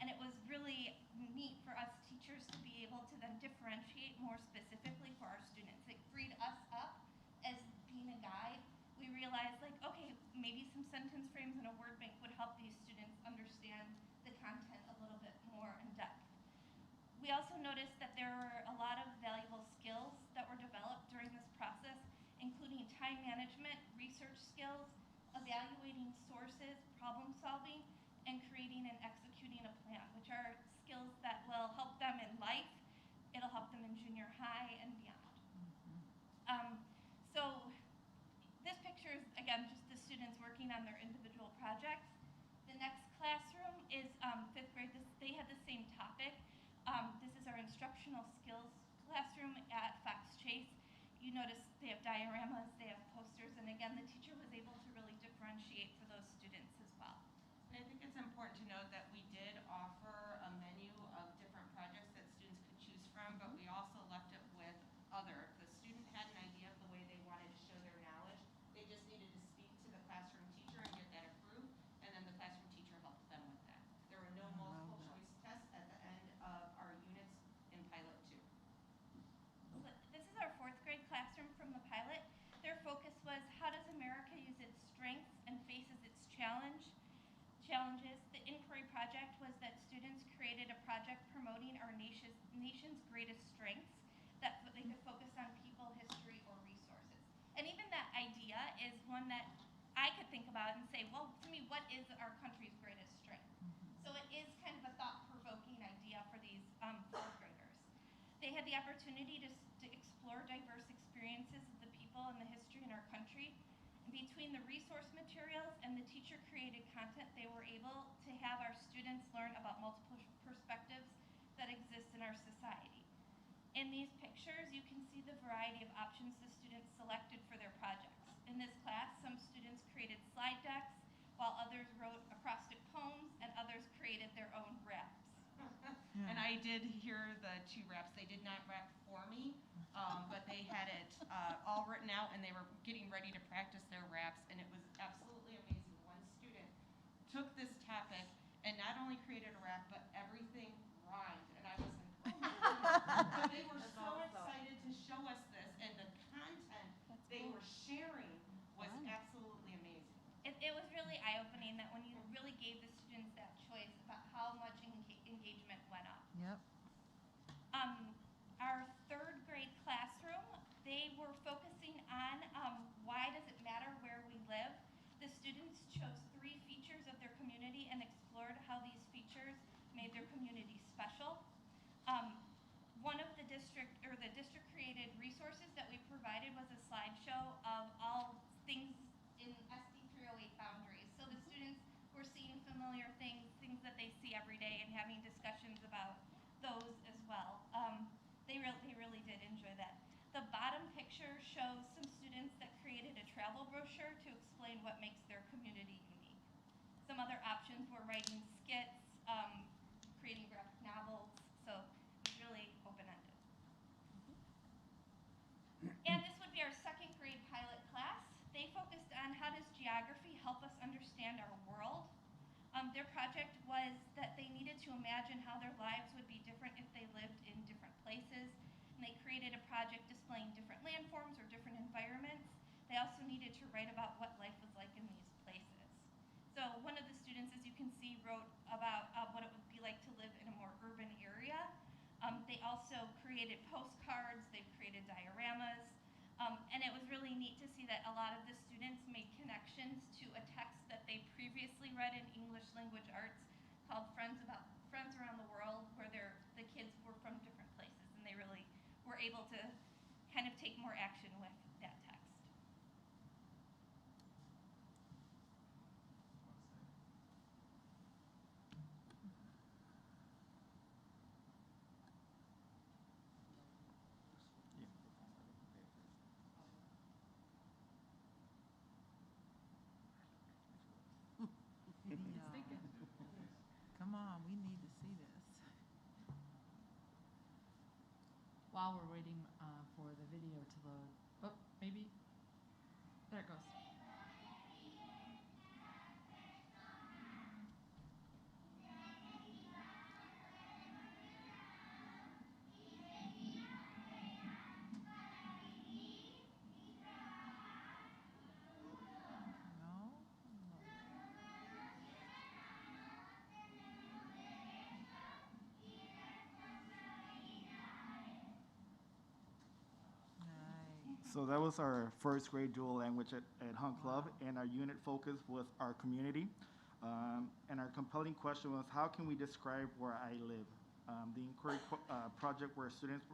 and it was really neat for us teachers to be able to then differentiate more specifically for our students. It freed us up as being a guide. We realized, like, okay, maybe some sentence frames and a word bank would help these students understand the content a little bit more in depth. We also noticed that there were a lot of valuable skills that were developed during this process, including time management, research skills, evaluating sources, problem solving, and creating and executing a plan, which are skills that will help them in life. It'll help them in junior high and beyond. So this picture is, again, just the students working on their individual projects. The next classroom is 5th grade. They had the same topic. This is our instructional skills classroom at Fox Chase. You notice they have dioramas, they have posters, and again, the teacher was able to really differentiate for those students as well. And I think it's important to note that we did offer a menu of different projects that students could choose from, but we also left it with other. If the student had an idea of the way they wanted to show their knowledge, they just needed to speak to the classroom teacher and get that approved, and then the classroom teacher helped them with that. There were no multiple choice tests at the end of our units in Pilot 2. So this is our 4th grade classroom from the pilot. Their focus was, how does America use its strengths and faces its challenges? The inquiry project was that students created a project promoting our nation's greatest strengths, that they could focus on people, history, or resources. And even that idea is one that I could think about and say, well, to me, what is our country's greatest strength? So it is kind of a thought-provoking idea for these 4th graders. They had the opportunity to explore diverse experiences of the people and the history in our country. And between the resource materials and the teacher-created content, they were able to have our students learn about multiple perspectives that exist in our society. In these pictures, pictures, you can see the variety of options the students selected for their projects. In this class, some students created slide decks, while others wrote acrostic poems, and others created their own raps. And I did hear the 2 raps. They did not rap for me, but they had it all written out, and they were getting ready to practice their raps, and it was absolutely amazing. One student took this topic and not only created a rap, but everything rhymed, and I was like, oh my goodness. But they were so excited to show us this, and the content they were sharing was absolutely amazing. It was really eye-opening that when you really gave the students that choice about how much engagement went up. Yep. Our 3rd grade classroom, they were focusing on why does it matter where we live. The students chose 3 features of their community and explored how these features made their community special. One of the district created resources that we provided was a slideshow of all things in SD308 boundaries. So the students were seeing familiar things that they see every day, and having discussions about those as well. They really did enjoy that. The bottom picture shows some students that created a travel brochure to explain what makes their community unique. Some other options were writing skits, creating graphic novels, so it was really open-ended. And this would be our 2nd grade pilot class. They focused on how does geography help us understand our world. Their project was that they needed to imagine how their lives would be different if they lived in different places. And they created a project displaying different landforms or different environments. They also needed to write about what life was like in these places. So one of the students, as you can see, wrote about what it would be like to live in a more urban area. They also created postcards, they've created dioramas, and it was really neat to see that a lot of the students made connections to a text that they previously read in English language arts called Friends Around the World, where the kids were from different places, and they really were able to kind of take more action with that text. Come on, we need to see this. While we're waiting for the video to load, oh, maybe, there it goes. So that was our 1st grade dual language at Hunt Club, and our unit focus was our community. And our compelling question was, how can we describe where I live? The inquiry project where students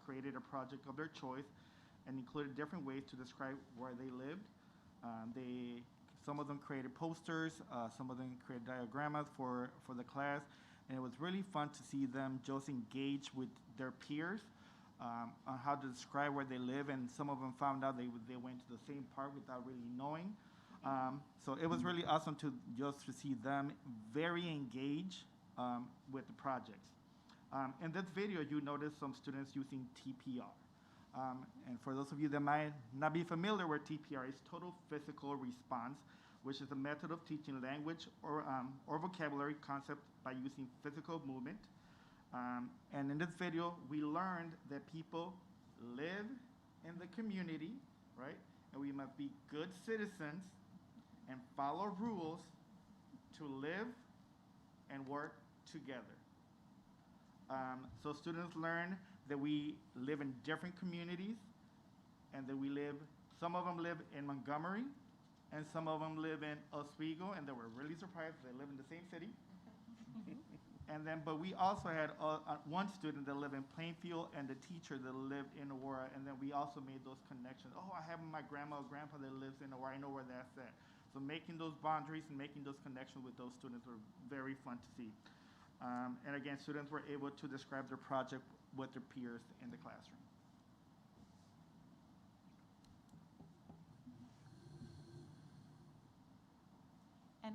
created a project of their choice and included different ways to describe where they lived. Some of them created posters, some of them created diagrams for the class, and it was really fun to see them just engage with their peers on how to describe where they live, and some of them found out they went to the same park without really knowing. So it was really awesome to see them very engaged with the projects. In this video, you notice some students using TPR. And for those of you that might not be familiar with TPR, it's total physical response, which is a method of teaching language or vocabulary concept by using physical movement. And in this video, we learned that people live in the community, right? And we must be good citizens and follow rules to live and work together. So students learn that we live in different communities, and that some of them live in Montgomery, and some of them live in Oswego, and they were really surprised they live in the same city. But we also had one student that lived in Plainfield and the teacher that lived in Aurora, and then we also made those connections. Oh, I have my grandma or grandpa that lives in Aurora, I know where that's at. So making those boundaries and making those connections with those students were very fun to see. And again, students were able to describe their project with their peers in the classroom.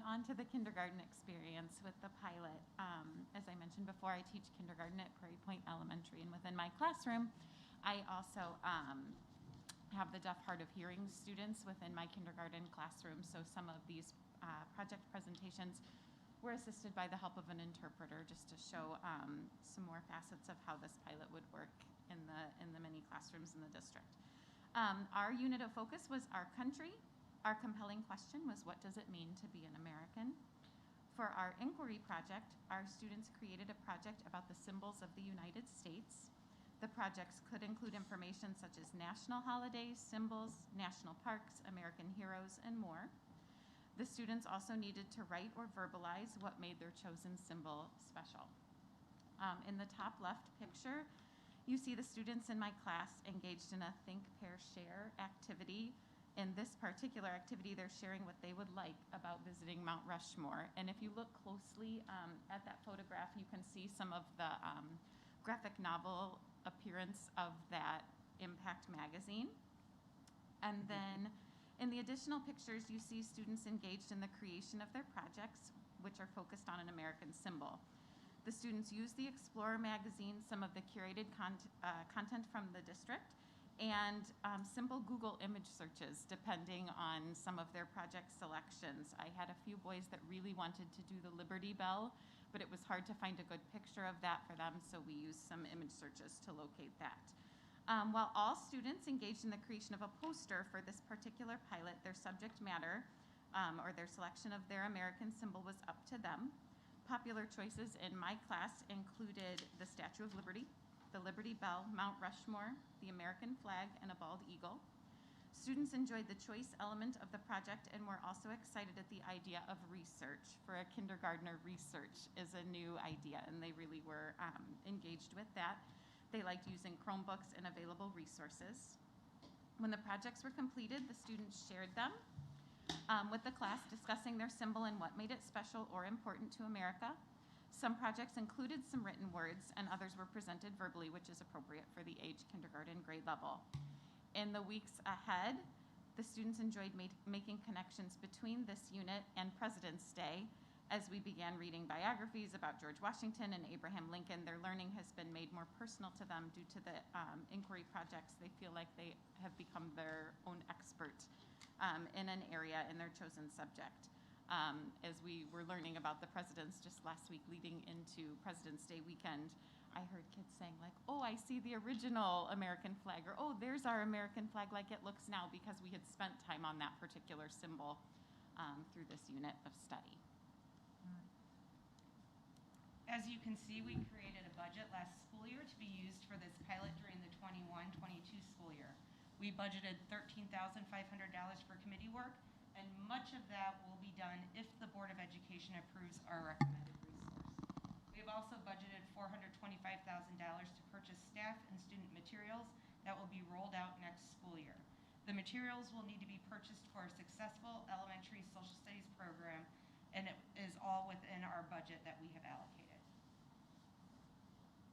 on to the kindergarten experience with the pilot. As I mentioned before, I teach kindergarten at Prairie Point Elementary, and within my classroom, I also have the deaf, hard of hearing students within my kindergarten classroom. So some of these project presentations were assisted by the help of an interpreter, just to show some more facets of how this pilot would work in the many classrooms in the district. Our unit of focus was our country. Our compelling question was, what does it mean to be an American? For our inquiry project, our students created a project about the symbols of the United States. The projects could include information such as national holidays, symbols, national parks, American heroes, and more. The students also needed to write or verbalize what made their chosen symbol special. In the top left picture, you see the students in my class engaged in a Think, Pair, Share activity. In this particular activity, they're sharing what they would like about visiting Mount Rushmore. And if you look closely at that photograph, you can see some of the graphic novel appearance of that Impact magazine. And then in the additional pictures, you see students engaged in the creation of their projects, which are focused on an American symbol. The students use the Explorer magazine, some of the curated content from the district, and simple Google image searches depending on some of their project selections. I had a few boys that really wanted to do the Liberty Bell, but it was hard to find a good picture of that for them, so we used some image searches to locate that. While all students engaged in the creation of a poster for this particular pilot, their subject matter or their selection of their American symbol was up to them. Popular choices in my class included the Statue of Liberty, the Liberty Bell, Mount Rushmore, the American flag, and a bald eagle. Students enjoyed the choice element of the project and were also excited at the idea of research. For a kindergartner, research is a new idea, and they really were engaged with that. They liked using Chromebooks and available resources. When the projects were completed, the students shared them with the class, discussing their symbol and what made it special or important to America. Some projects included some written words, and others were presented verbally, which is appropriate for the age kindergarten grade level. In the weeks ahead, the students enjoyed making connections between this unit and President's Day. As we began reading biographies about George Washington and Abraham Lincoln, their learning has been made more personal to them due to the inquiry projects. They feel like they have become their own expert in an area in their chosen subject. As we were learning about the presidents just last week leading into President's Day weekend, I heard kids saying like, oh, I see the original American flag, or oh, there's our American flag like it looks now, because we had spent time on that particular symbol through this unit of study. As you can see, we created a budget last school year to be used for this pilot during the 21-22 school year. We budgeted $13,500 for committee work, and much of that will be done if the Board of Education approves our recommended resource. We have also budgeted $425,000 to purchase staff and student materials that will be rolled out next school year. The materials will need to be purchased for a successful elementary social studies program, and it is all within our budget that we have allocated.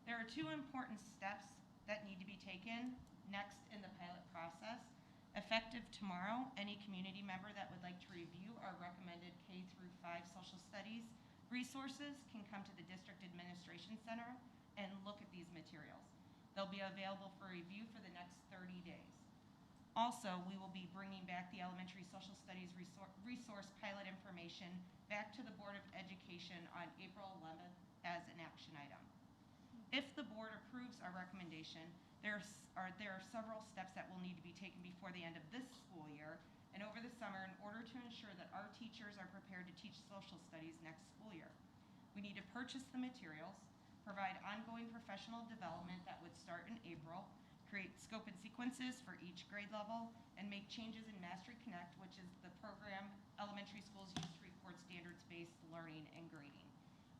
There are two important steps that need to be taken next in the pilot process. Effective tomorrow, any community member that would like to review our recommended K-5 social studies resources can come to the District Administration Center and look at these materials. They'll be available for review for the next 30 days. Also, we will be bringing back the elementary social studies resource pilot information back to the Board of Education on April 11th as an action item. If the board approves our recommendation, there are several steps that will need to be taken before the end of this school year and over the summer in order to ensure that our teachers are prepared to teach social studies next school year. We need to purchase the materials, provide ongoing professional development that would start in April, create scope and sequences for each grade level, and make changes in Mastery Connect, which is the program elementary schools use to report standards-based learning and grading.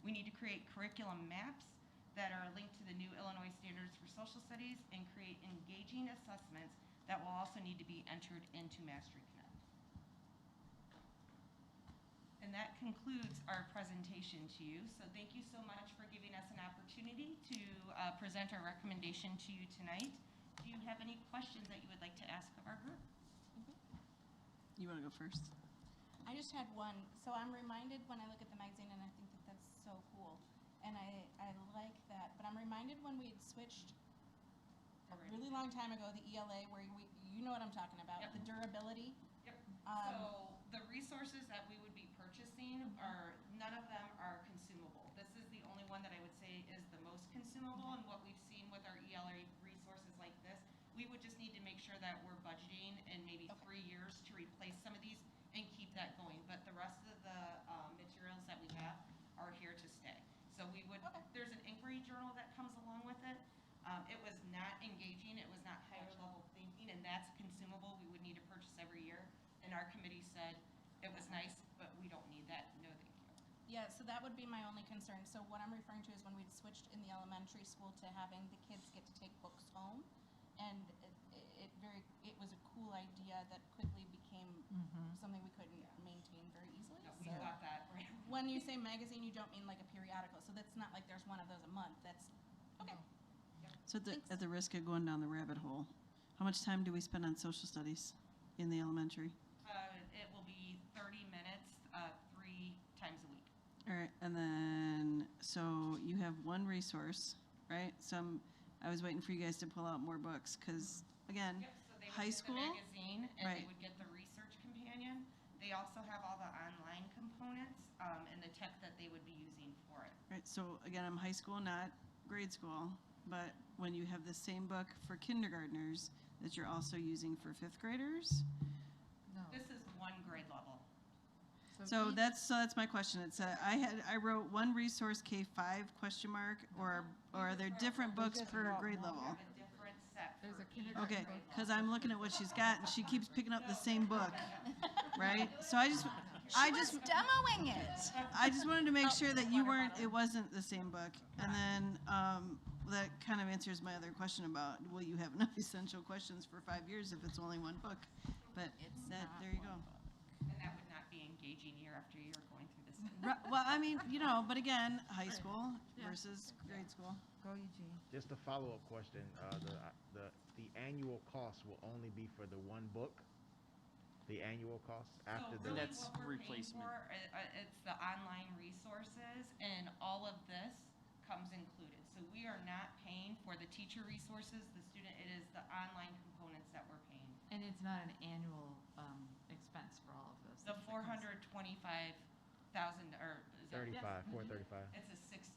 We need to create curriculum maps that are linked to the new Illinois Standards for Social Studies and create engaging assessments that will also need to be entered into Mastery Connect. And that concludes our presentation to you. So thank you so much for giving us an opportunity to present our recommendation to you tonight. Do you have any questions that you would like to ask of our group? You want to go first? I just had one. So I'm reminded when I look at the magazine, and I think that that's so cool. And I like that. But I'm reminded when we had switched a really long time ago, the ELA, where you know what I'm talking about, Yep. the durability. Yep. So the resources that we would be purchasing are, none of them are consumable. This is the only one that I would say is the most consumable, and what we've seen with our ELA resources like this, we would just need to make sure that we're budgeting in maybe 3 years to replace some of these and keep that going. But the rest of the materials that we have are here to stay. So we would, there's an inquiry journal that comes along with it. It was not engaging, it was not higher level thinking, and that's consumable. We would need to purchase every year. And our committee said it was nice, but we don't need that. No, thank you. Yeah, so that would be my only concern. So what I'm referring to is when we'd switched in the elementary school to having the kids get to take books home, and it was a cool idea that quickly became something we couldn't maintain very easily. No, we got that. Right. When you say magazine, you don't mean like a periodical, so that's not like there's one of those a month. That's okay. So at the risk of going down the rabbit hole, how much time do we spend on social studies in the elementary? It will be 30 minutes, 3 times a week. All right, and then, so you have one resource, right? I was waiting for you guys to pull out more books, because, again, Yep, so they would high get school, the magazine, and right. they would get the research companion. They also have all the online components and the tech that they would be using for it. Right, so again, I'm high school, not grade school, but when you have the same book for kindergartners that you're also using for fifth graders? This is 1 grade level. So that's my question. It's I wrote one resource K-5 ? Or are there different books per grade level? We have a different set. There's a for each kindergarten Okay, grade level. because I'm looking at what she's got, and she keeps picking up the same book, right? So I just demoing it. I just wanted to make sure that it wasn't the same book. And then that kind of answers my other question about, will you have enough essential questions for 5 years if it's only one book? But there you go. And that would not be engaging year after year going through this. Well, I mean, but again, high school versus grade school. Go, Eugene. Just a follow-up question. The annual cost will only be for the one book? The annual cost after So the... really That's what we're paying replacement. for, it's the online resources, and all of this comes included. So we are not paying for the teacher resources, the student, it is the online components that we're paying. And it's not an annual expense for all of this. The 425,000, or is that? 35, 435.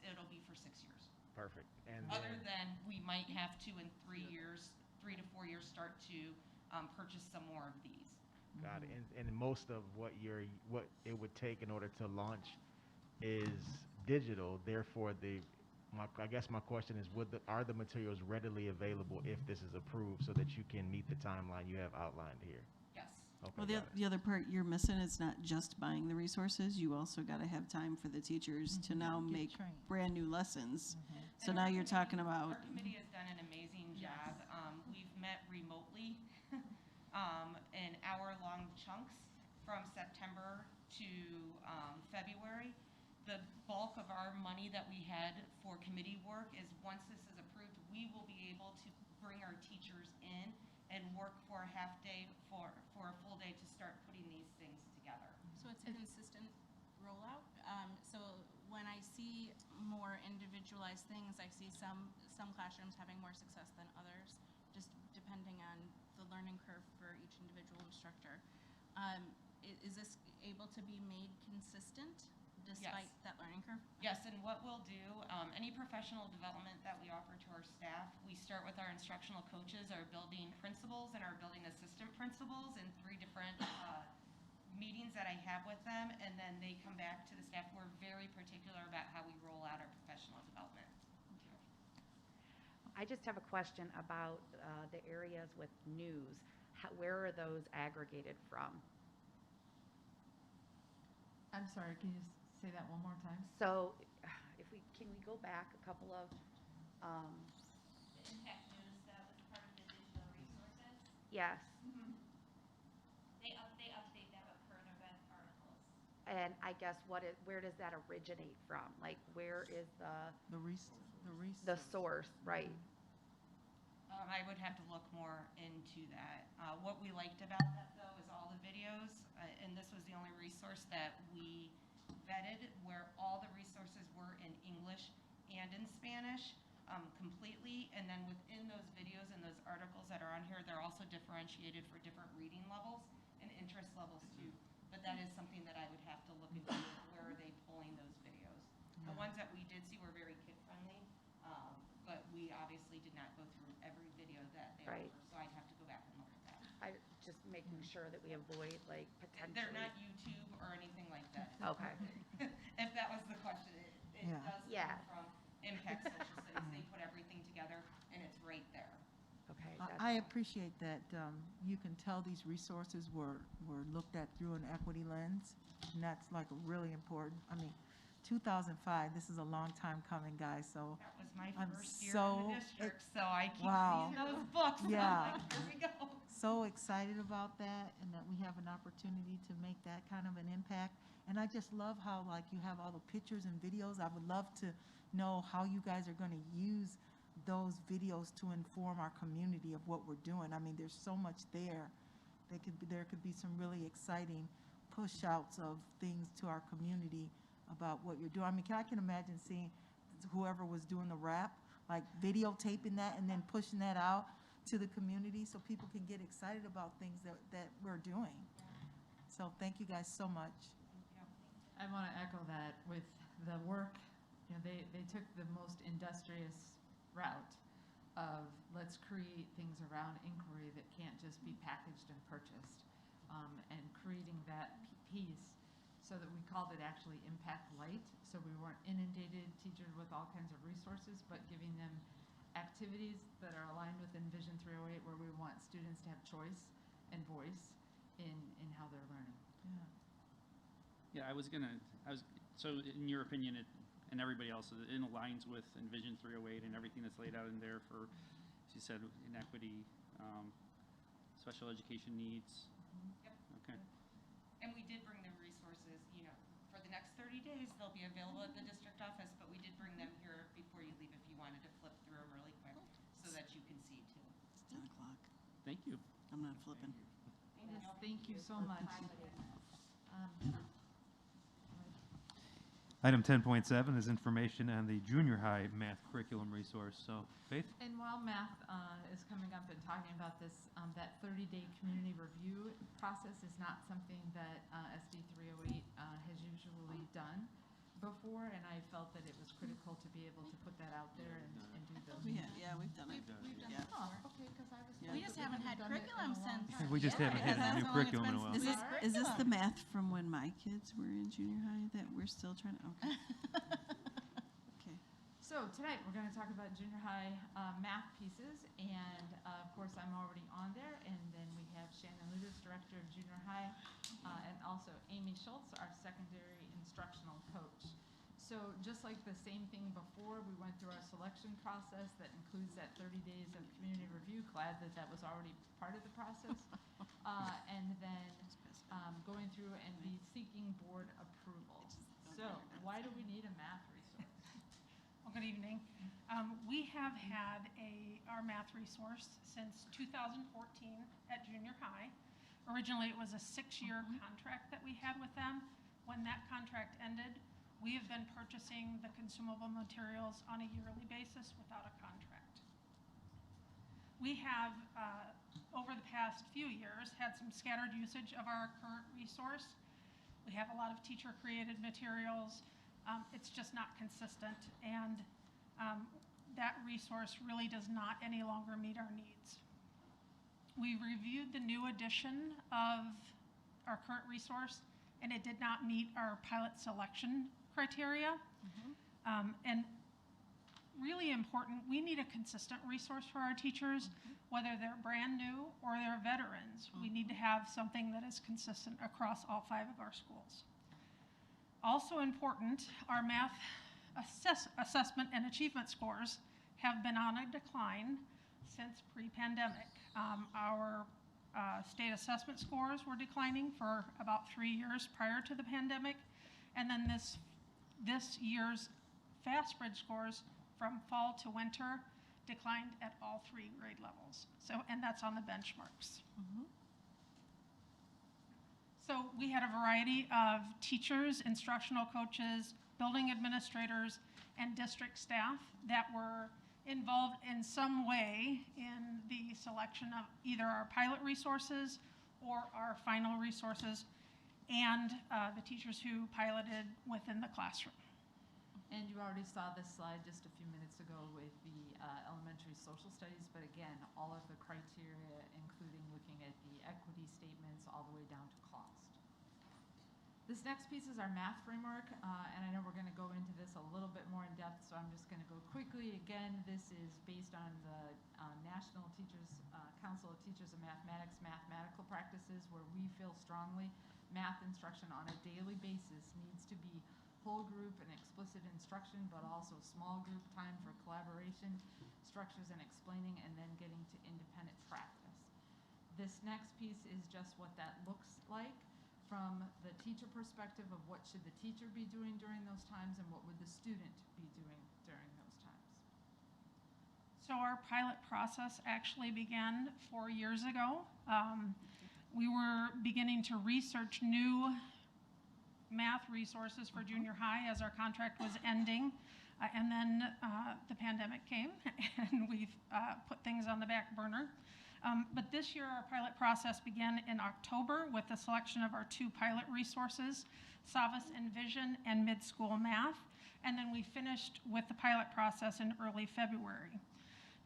It'll be for 6 years. Perfect. And Other then, than we might have to in 3 years, 3 to 4 years, start to purchase some more of these. got it. And most of what it would take in order to launch is digital. Therefore, I guess my question is, are the materials readily available if this is approved so that you can meet the timeline you have outlined here? Yes. Okay, Well, got it. the other part you're missing is not just buying the resources, you also got to have time for the teachers to now Get make trained. brand new lessons. So And now our you're talking committee- about, Our committee has done an amazing job. We've met remotely in hour-long chunks from September to February. The bulk of our money that we had for committee work is, once this is approved, we will be able to bring our teachers in and work for a half day, for a full day to start putting these things together. So it's a consistent rollout. So when I see more individualized things, I see some classrooms having more success than others, just depending on the learning curve for each individual instructor. Is this able to be made consistent despite that learning curve? Yes, and what we'll do, any professional development that we offer to our staff, we start with our instructional coaches, our building principals, and our building assistant principals in 3 different meetings that I have with them, and then they come back to the staff. We're very particular about how we roll out our professional development. I just have a question about the areas with news. Where are those aggregated from? I'm sorry, can you say that one more time? So can we go back a couple of, The impact news that was part of the digital resources. yes, They update that with current event articles. and I guess where does that originate from? Like, where is the source, right? I would have to look more into that. What we liked about that, though, is all the videos, and this was the only resource that we vetted, where all the resources were in English and in Spanish completely, and then within those videos and those articles that are on here, they're also differentiated for different reading levels and interest levels too. But that is something that I would have to look into, where are they pulling those videos. The ones that we did see were very kid-friendly, but we obviously did not go through every video that they Right. offer, so I'd have to go back and look at that. Just making sure that we avoid like potentially. They're not YouTube or anything like that. Okay. If that was the question, it Yeah. does Yeah. come from Impact Social Studies. They put everything together and it's right there. Okay. I appreciate that you can tell these resources were looked at through an equity lens, and that's like really important. I mean, 2005, this is a long time coming, guys, so. That was my I'm first year so in the district, so I keep wow. seeing those books. and Yeah. I'm like, here we go. So excited about that, and that we have an opportunity to make that kind of an impact. And I just love how, like, you have all the pictures and videos. I would love to know how you guys are going to use those videos to inform our community of what we're doing. I mean, there's so much there. There could be some really exciting push outs of things to our community about what you're doing. I mean, I can imagine seeing whoever was doing the rap, like videotaping that and then pushing that out to the community so people can get excited about things that we're doing. So thank you guys so much. I want to echo that with the work. You know, they took the most industrious route of let's create things around inquiry that can't just be packaged and purchased, and creating that piece so that we called it actually Impact Light. So we weren't inundated teachers with all kinds of resources, but giving them activities that are aligned with Envision 308, where we want students to have choice and voice in how they're learning. Yeah, so in your opinion, and everybody else's, it aligns with Envision 308 and everything that's laid out in there for, as you said, inequity, special education needs? Yep. Okay. And we did bring them resources, for the next 30 days, they'll be available at the district office, but we did bring them here before you leave if you wanted to flip through them really quick so that you can see too. It's 10 o'clock. Thank you. I'm not flipping. Yes, thank you so much. Item 10.7 is information on the junior high math curriculum resource. So, Faith? And while math is coming up and talking about this, that 30-day community review process is not something that SD308 has usually done before, and I felt that it was critical to be able to put that out there and do those. We've done it. Oh, okay, because I was. We just haven't had curriculum since. We just haven't had a new curriculum in a while. Is this the math from when my kids were in junior high that we're still trying to, okay. Okay. So tonight, we're going to talk about junior high math pieces, and of course, I'm already on there, and then we have Shannon Luders, Director of Junior High, and also Amy Schultz, our secondary instructional coach. So just like the same thing before, we went through our selection process that includes that 30 days of community review. Glad that was already part of the process. And then going through and be seeking board approval. So why do we need a math resource? Well, good evening. We have had our math resource since 2014 at junior high. Originally, it was a 6-year contract that we had with them. When that contract ended, we have been purchasing the consumable materials on a yearly basis without a contract. We have, over the past few years, had some scattered usage of our current resource. We have a lot of teacher-created materials. It's just not consistent, and that resource really does not any longer meet our needs. We reviewed the new edition of our current resource, and it did not meet our pilot selection criteria. And really important, we need a consistent resource for our teachers, whether they're brand new or they're veterans. We need to have something that is consistent across all 5 of our schools. Also important, our math assessment and achievement scores have been on a decline since pre-pandemic. Our state assessment scores were declining for about 3 years prior to the pandemic, and then this year's fast spread scores from fall to winter declined at all 3 grade levels. So, and that's on the benchmarks. So we had a variety of teachers, instructional coaches, building administrators, and district staff that were involved in some way in the selection of either our pilot resources or our final resources, and the teachers who piloted within the classroom. And you already saw this slide just a few minutes ago with the elementary social studies, but again, all of the criteria, including looking at the equity statements all the way down to cost. This next piece is our math framework, and I know we're going to go into this a little bit more in depth, so I'm just going to go quickly. Again, this is based on the National Council of Teachers of Mathematics mathematical practices, where we feel strongly math instruction on a daily basis needs to be whole group and explicit instruction, but also small group time for collaboration, structures and explaining, and then getting to independent practice. This next piece is just what that looks like from the teacher perspective of what should the teacher be doing during those times and what would the student be doing during those times. So our pilot process actually began 4 years ago. We were beginning to research new math resources for junior high as our contract was ending, and then the pandemic came and we've put things on the back burner. But this year our pilot process began in October with the selection of our 2 pilot resources, Savas Envision and Mid-School Math, and then we finished with the pilot process in early February.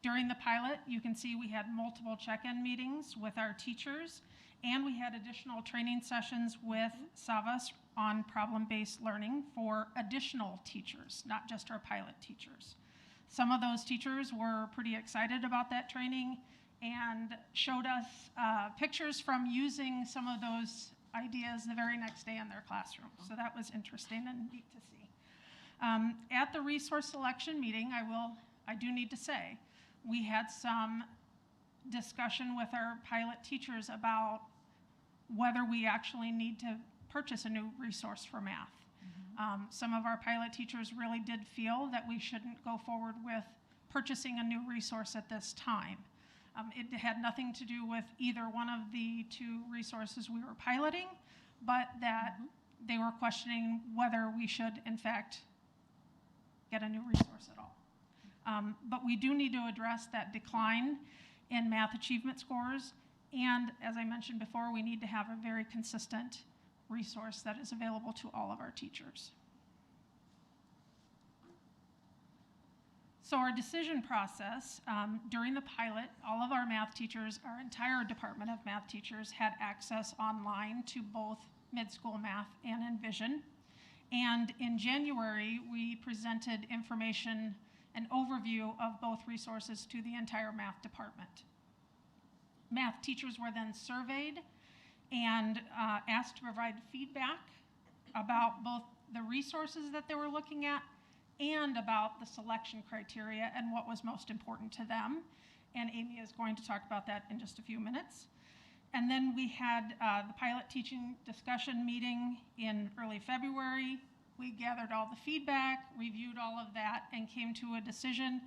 During the pilot, you can see we had multiple check-in meetings with our teachers, and we had additional training sessions with Savas on problem-based learning for additional teachers, not just our pilot teachers. Some of those teachers were pretty excited about that training and showed us pictures from using some of those ideas the very next day in their classroom. So that was interesting and neat to see. At the resource selection meeting, I do need to say, we had some discussion with our pilot teachers about whether we actually need to purchase a new resource for math. Some of our pilot teachers really did feel that we shouldn't go forward with purchasing a new resource at this time. It had nothing to do with either one of the 2 resources we were piloting, but that they were questioning whether we should, in fact, get a new resource at all. But we do need to address that decline in math achievement scores, and as I mentioned before, we need to have a very consistent resource that is available to all of our teachers. So our decision process, during the pilot, all of our math teachers, our entire department of math teachers had access online to both mid-school math and Envision. And in January, we presented information, an overview of both resources to the entire math department. Math teachers were then surveyed and asked to provide feedback about both the resources that they were looking at and about the selection criteria and what was most important to them. And Amy is going to talk about that in just a few minutes. And then we had the pilot teaching discussion meeting in early February. We gathered all the feedback, reviewed all of that, and came to a decision.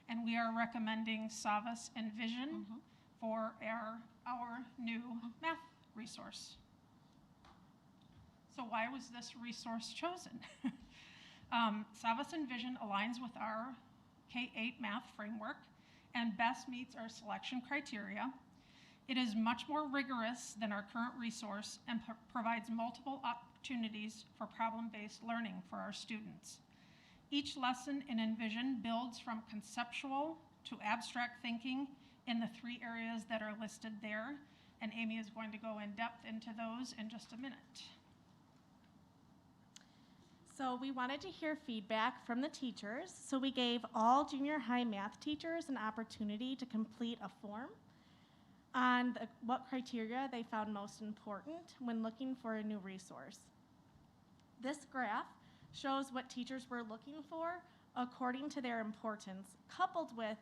And we are recommending Savas Envision for our new math resource. So why was this resource chosen? Savas Envision aligns with our K-8 math framework and best meets our selection criteria. It is much more rigorous than our current resource and provides multiple opportunities for problem-based learning for our students. Each lesson in Envision builds from conceptual to abstract thinking in the 3 areas that are listed there, and Amy is going to go in depth into those in just a minute. So we wanted to hear feedback from the teachers, so we gave all junior high math teachers an opportunity to complete a form on what criteria they found most important when looking for a new resource. This graph shows what teachers were looking for according to their importance, coupled with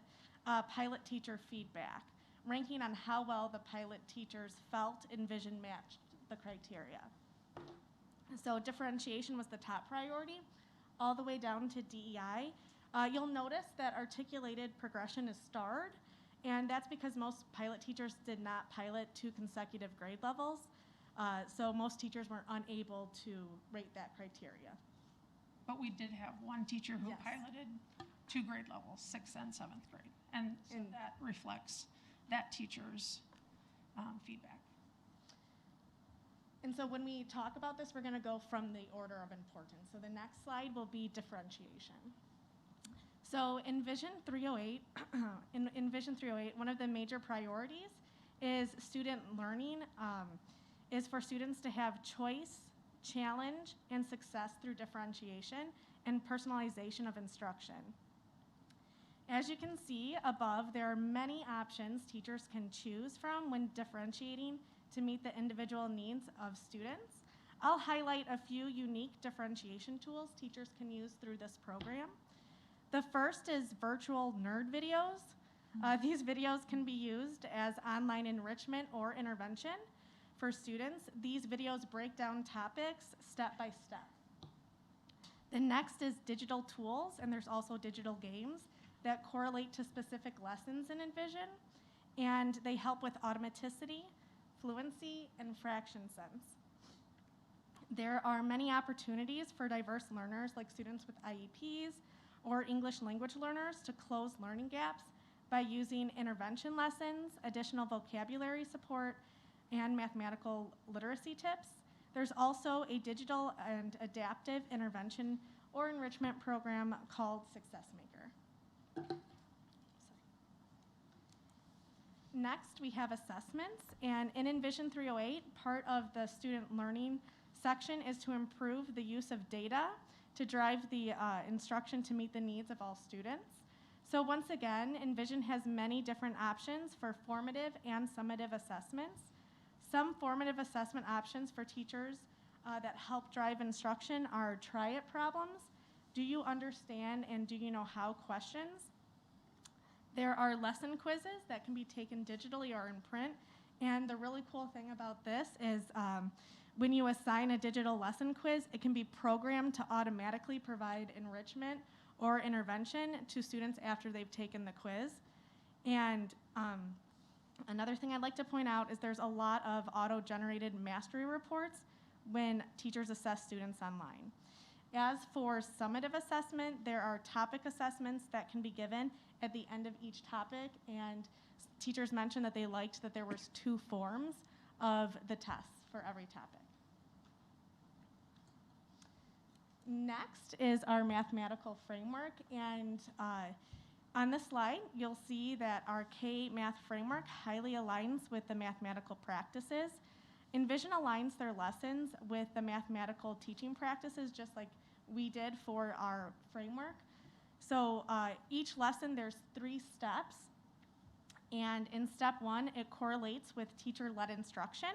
pilot teacher feedback, ranking on how well the pilot teachers felt Envision matched the criteria. So differentiation was the top priority, all the way down to DEI, You'll notice that articulated progression is starred, and that's because most pilot teachers did not pilot 2 consecutive grade levels. So most teachers were unable to rate that criteria. But we did have one teacher who Yes. piloted 2 grade levels, 6th and 7th grade. And so that reflects that teacher's feedback. And so when we talk about this, we're going to go from the order of importance. So the next slide will be differentiation. So in Vision 308, in Vision 308, one of the major priorities is student learning, is for students to have choice, challenge, and success through differentiation and personalization of instruction. As you can see above, there are many options teachers can choose from when differentiating to meet the individual needs of students. I'll highlight a few unique differentiation tools teachers can use through this program. The first is virtual nerd videos. These videos can be used as online enrichment or intervention for students. These videos break down topics step by step. The next is digital tools, and there's also digital games that correlate to specific lessons in Envision, and they help with automaticity, fluency, and fraction sense. There are many opportunities for diverse learners like students with IEPs or English language learners to close learning gaps by using intervention lessons, additional vocabulary support, and mathematical literacy tips. There's also a digital and adaptive intervention or enrichment program called Success Maker. Next, we have assessments, and in Envision 308, part of the student learning section is to improve the use of data to drive the instruction to meet the needs of all students. So once again, Envision has many different options for formative and summative assessments. Some formative assessment options for teachers that help drive instruction are try it problems, do you understand and do you know how questions. There are lesson quizzes that can be taken digitally or in print. And the really cool thing about this is when you assign a digital lesson quiz, it can be programmed to automatically provide enrichment or intervention to students after they've taken the quiz. And another thing I'd like to point out is there's a lot of auto-generated mastery reports when teachers assess students online. As for summative assessment, there are topic assessments that can be given at the end of each topic, and teachers mentioned that they liked that there was 2 forms of the tests for every topic. Next is our mathematical framework, and on this slide, you'll see that our K-Math framework highly aligns with the mathematical practices. Envision aligns their lessons with the mathematical teaching practices, just like we did for our framework. So each lesson, there's 3 steps. And in step 1, it correlates with teacher-led instruction,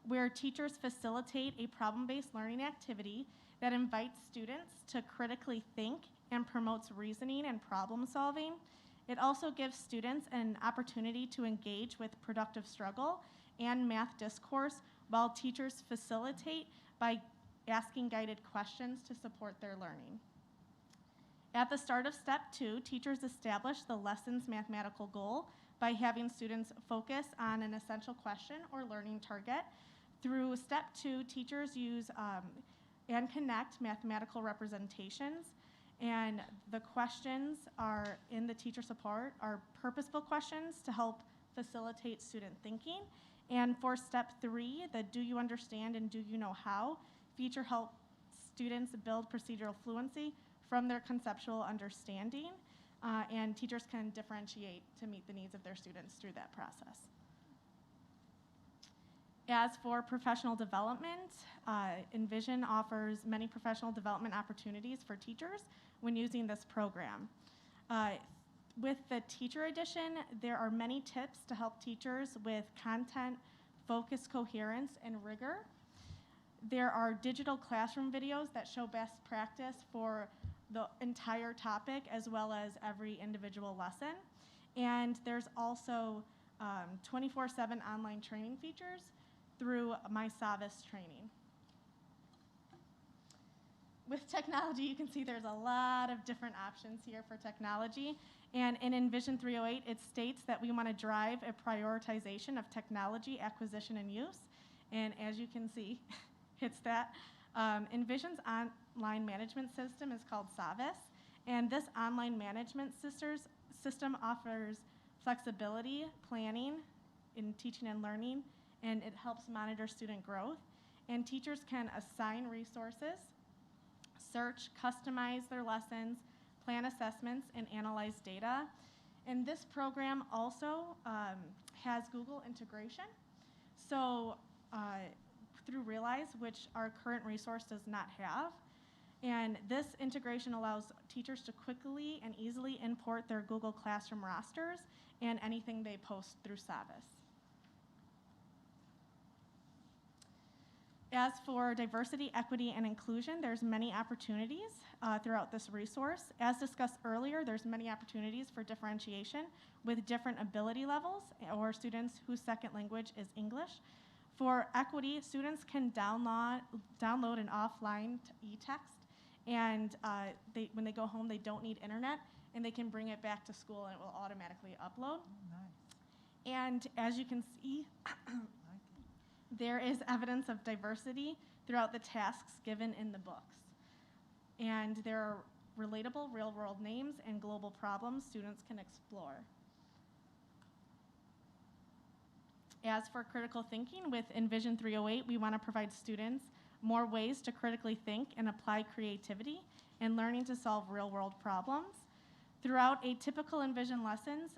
where teachers facilitate a problem-based learning activity that invites students to critically think and promotes reasoning and problem solving. It also gives students an opportunity to engage with productive struggle and math discourse, while teachers facilitate by asking guided questions to support their learning. At the start of step 2, teachers establish the lesson's mathematical goal by having students focus on an essential question or learning target. Through step 2, teachers use and connect mathematical representations, and the questions are in the teacher support are purposeful questions to help facilitate student thinking. And for step 3, the do you understand and do you know how feature helps students build procedural fluency from their conceptual understanding, and teachers can differentiate to meet the needs of their students through that process. As for professional development, Envision offers many professional development opportunities for teachers when using this program. With the teacher edition, there are many tips to help teachers with content, focus, coherence, and rigor. There are digital classroom videos that show best practice for the entire topic as well as every individual lesson. And there's also 24/7 online training features through My Savvis training. with technology, you can see there's a lot of different options here for technology. And in Envision 308, it states that we want to drive a prioritization of technology acquisition and use. And as you can see, it's that. Envision's online management system is called Savvis. And this online management system offers flexibility, planning in teaching and learning, and it helps monitor student growth. And teachers can assign resources, search, customize their lessons, plan assessments, and analyze data. And this program also has Google integration. So through Realize, which our current resource does not have. And this integration allows teachers to quickly and easily import their Google Classroom rosters and anything they post through Savvis. As for diversity, equity, and inclusion, there's many opportunities throughout this resource. As discussed earlier, there's many opportunities for differentiation with different ability levels or students whose second language is English. For equity, students can download an offline e-text, and when they go home, they don't need internet, and they can bring it back to school, and it will automatically upload. Nice. And as you can see, there is evidence of diversity throughout the tasks given in the books. And there are relatable real-world names and global problems students can explore. As for critical thinking, with Envision 308, we want to provide students more ways to critically think and apply creativity and learning to solve real-world problems. Throughout a typical Envision lessons,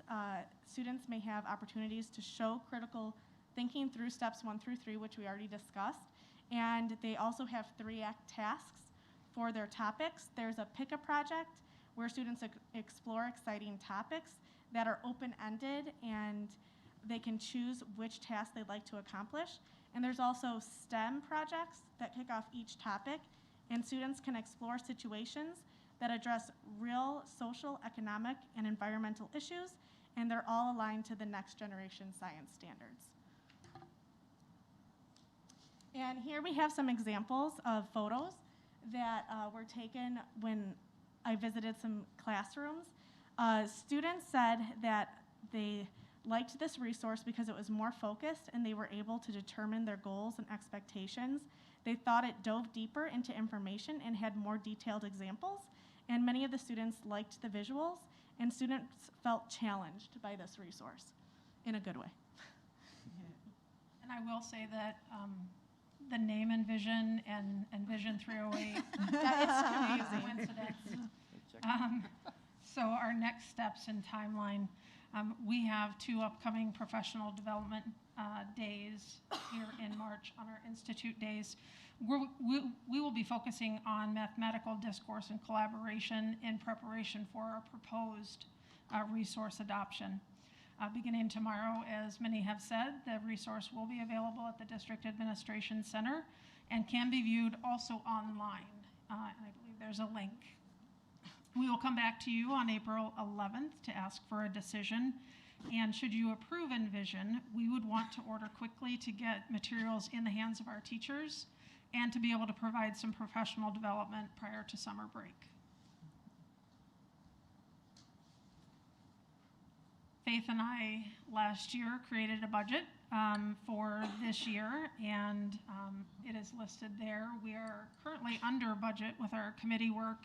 students may have opportunities to show critical thinking through steps 1 through 3, which we already discussed. And they also have 3-act tasks for their topics. There's a pick-a project where students explore exciting topics that are open-ended, and they can choose which task they'd like to accomplish. And there's also STEM projects that kick off each topic, and students can explore situations that address real social, economic, and environmental issues, and they're all aligned to the next generation science standards. And here we have some examples of photos that were taken when I visited some classrooms. Students said that they liked this resource because it was more focused and they were able to determine their goals and expectations. They thought it dove deeper into information and had more detailed examples. And many of the students liked the visuals, and students felt challenged by this resource in a good way. And I will say that the name Envision and Envision 308, that is coincidence. So our next steps and timeline, we have 2 upcoming professional development days here in March on our Institute days. We will be focusing on mathematical discourse and collaboration in preparation for our proposed resource adoption. Beginning tomorrow, as many have said, the resource will be available at the District Administration Center and can be viewed also online. And I believe there's a link. We will come back to you on April 11th to ask for a decision. And should you approve Envision, we would want to order quickly to get materials in the hands of our teachers and to be able to provide some professional development prior to summer break. Faith and I last year created a budget for this year, and it is listed there. We are currently under budget with our committee work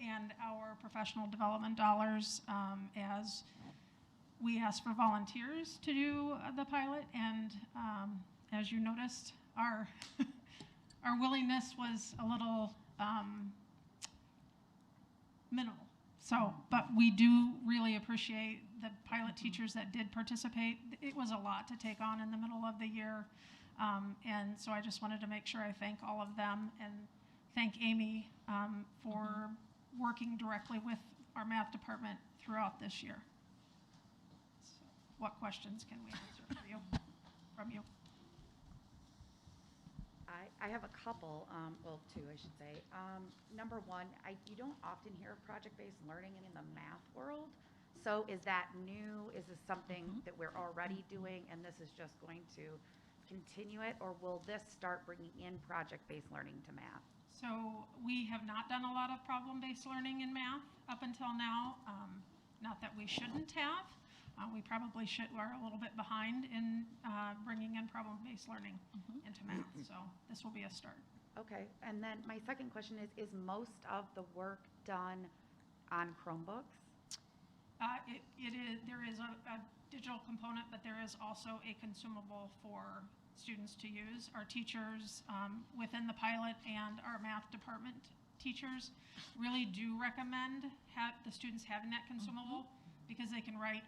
and our professional development dollars as we asked for volunteers to do the pilot, and as you noticed, our willingness was a little minimal. So, but we do really appreciate the pilot teachers that did participate. It was a lot to take on in the middle of the year. And so I just wanted to make sure I thank all of them and thank Amy for working directly with our math department throughout this year. So what questions can we answer for you, from you? I have a couple, well, 2, I should say. Number 1, you don't often hear of project-based learning in the math world. So is that new? Is this something that we're already doing and this is just going to continue it? Or will this start bringing in project-based learning to math? So we have not done a lot of problem-based learning in math up until now. Not that we shouldn't have. We probably are a little bit behind in bringing in problem-based learning into math. So this will be a start. Okay, and then my second question is most of the work done on Chromebooks? There is a digital component, but there is also a consumable for students to use. Our teachers within the pilot and our math department teachers really do recommend the students having that consumable because they can write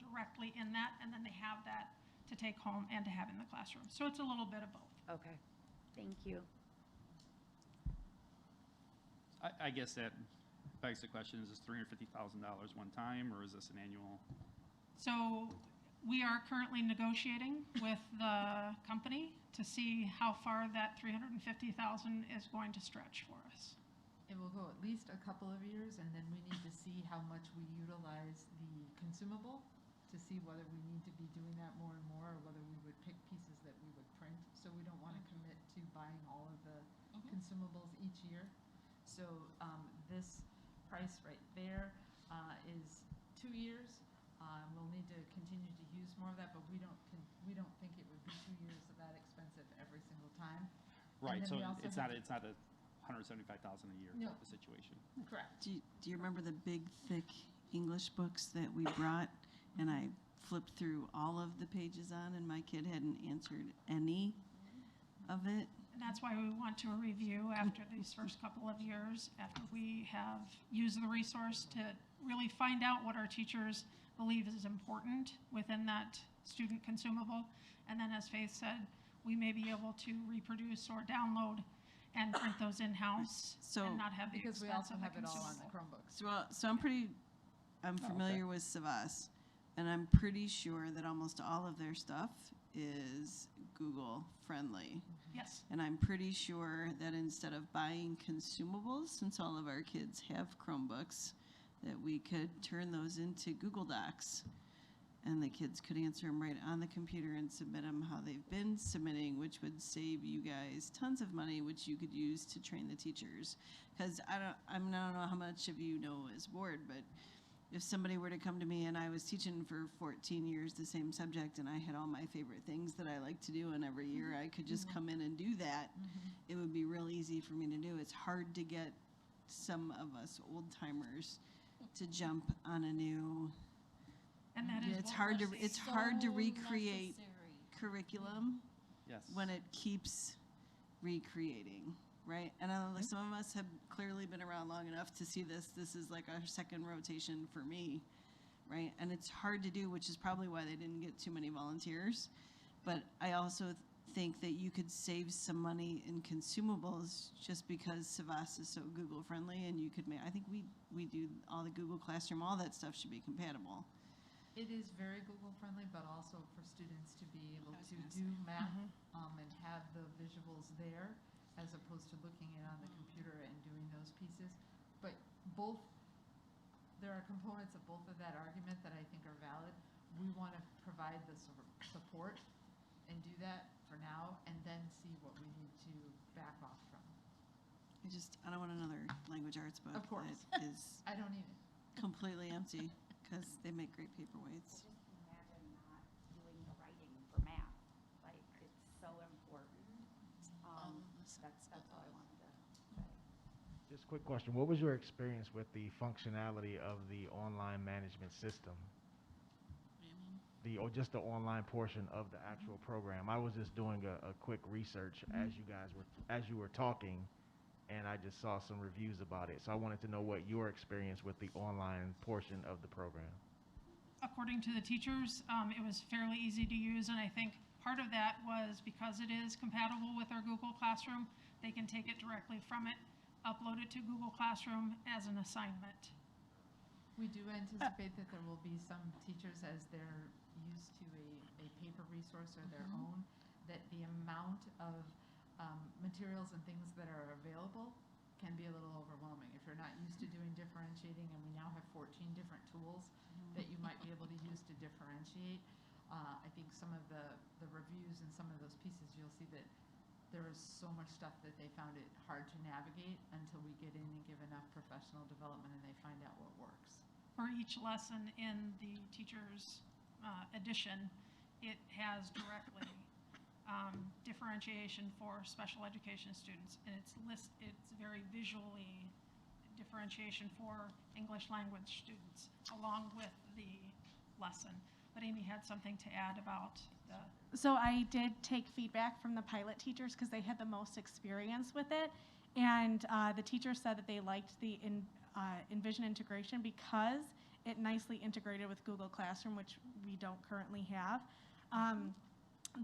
directly in that, and then they have that to take home and to have in the classroom. So it's a little bit of both. Okay, thank you. I guess that begs the question, is this $350,000 one time, or is this an annual? So we are currently negotiating with the company to see how far that $350,000 is going to stretch for us. It will go at least a couple of years, and then we need to see how much we utilize the consumable to see whether we need to be doing that more and more, or whether we would pick pieces that we would print. So we don't want to commit to buying all of the consumables each year. So this price right there is 2 years. We'll need to continue to use more of that, but we don't think it would be 2 years of that expensive every single time. Right, so it's not have a $175,000 a year No. type of situation. Correct. Do you remember the big, thick English books that we brought? And I flipped through all of the pages on, and my kid hadn't answered any of it. And that's why we want to review after these first couple of years, after we have used the resource to really find out what our teachers believe is important within that student consumable. And then, as Faith said, we may be able to reproduce or download and print those in-house and not have the Because we expense also of the have it all on consumable. the Chromebooks. So I'm familiar with Savas, and I'm pretty sure that almost all of their stuff is Google friendly. Yes. And I'm pretty sure that instead of buying consumables, since all of our kids have Chromebooks, that we could turn those into Google Docs. And the kids could answer them right on the computer and submit them how they've been submitting, which would save you guys tons of money, which you could use to train the teachers. Because I don't know how much of you know as board, but if somebody were to come to me and I was teaching for 14 years the same subject and I had all my favorite things that I like to do, and every year I could just come in and do that, it would be real easy for me to do. It's hard to get some of us old timers to jump on a new. And that is it's what hard to was it's so hard to recreate necessary. curriculum Yes. when it keeps recreating, right? And I know like some of us have clearly been around long enough to see this. This is like our second rotation for me, right? And it's hard to do, which is probably why they didn't get too many volunteers. But I also think that you could save some money in consumables just because Savas is so Google friendly, and you could make. I think we do all the Google Classroom, all that stuff should be compatible. It is very Google friendly, but also for students to be able to do math and have the visuals there, as opposed to looking it on the computer and doing those pieces. But there are components of both of that argument that I think are valid. We want to provide the support and do that for now, and then see what we need to back off from. I don't want another language arts book Of course. that is I don't either. completely empty, because they make great paperweights. Just imagine not doing the writing for math. Like, it's so important. That's all I wanted to say. Just a quick question. What was your experience with the functionality of the online management system? Or just the online portion of the actual program? I was just doing a quick research as you were talking, and I just saw some reviews about it. So I wanted to know what your experience with the online portion of the program. According to the teachers, it was fairly easy to use, and I think part of that was because it is compatible with our Google Classroom, they can take it directly from it, upload it to Google Classroom as an assignment. We do anticipate that there will be some teachers, as they're used to a paper resource or their own, that the amount of materials and things that are available can be a little overwhelming. If you're not used to doing differentiating, and we now have 14 different tools that you might be able to use to differentiate, I think some of the reviews and some of those pieces, you'll see that there's so much stuff that they found it hard to navigate until we get in and give enough professional development and they find out what works. For each lesson in the teacher's edition, it has directly differentiation for special education students, and it's very visually differentiation for English language students along with the lesson. But Amy had something to add about the. So I did take feedback from the pilot teachers because they had the most experience with it, and the teachers said that they liked the Envision integration because it nicely integrated with Google Classroom, which we don't currently have.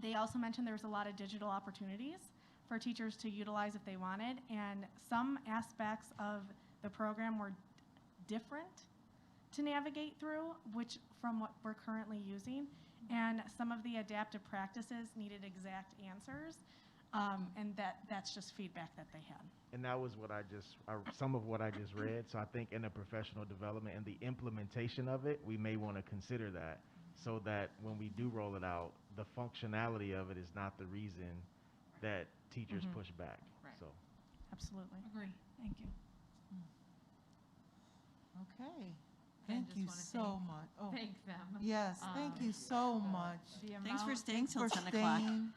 They also mentioned there was a lot of digital opportunities for teachers to utilize if they wanted, and some aspects of the program were different to navigate through, which from what we're currently using, and some of the adaptive practices needed exact answers, and that's just feedback that they had. And that was what some of what I just read. So I think in the professional development and the implementation of it, we may want to consider that so that when we do roll it out, the functionality of it is not the reason that teachers push back. Right. So. Absolutely. Agree. Thank you. Okay. And Thank just you wanna so much. Oh, Thank them. yes, thank you so much. The Thanks for amount- staying till For 10 o'clock. staying.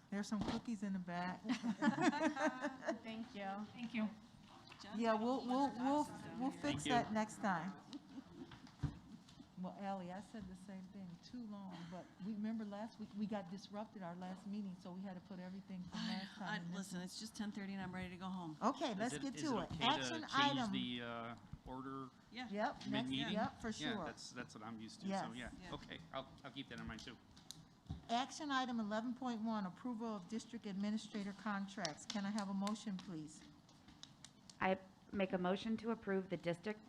There's some cookies in the back. Thank you. Thank you. Yeah, we'll fix you. that next time. Well, Ally, I said the same thing, too long, but we remember last week, we got disrupted our last meeting, so we had to put everything from last time. in this Listen, it's just 10:30 and I'm ready to go home. one. Okay, let's get to it. Action item. Is it okay to change the order Yeah. Yep, next, mid-meeting? yep, for Yeah, sure. that's what I'm used to, Yes. so yeah. Yeah. Okay, I'll keep that in mind too. Action item 11.1, approval of district administrator contracts. Can I have a motion, please? I make a motion to approve the district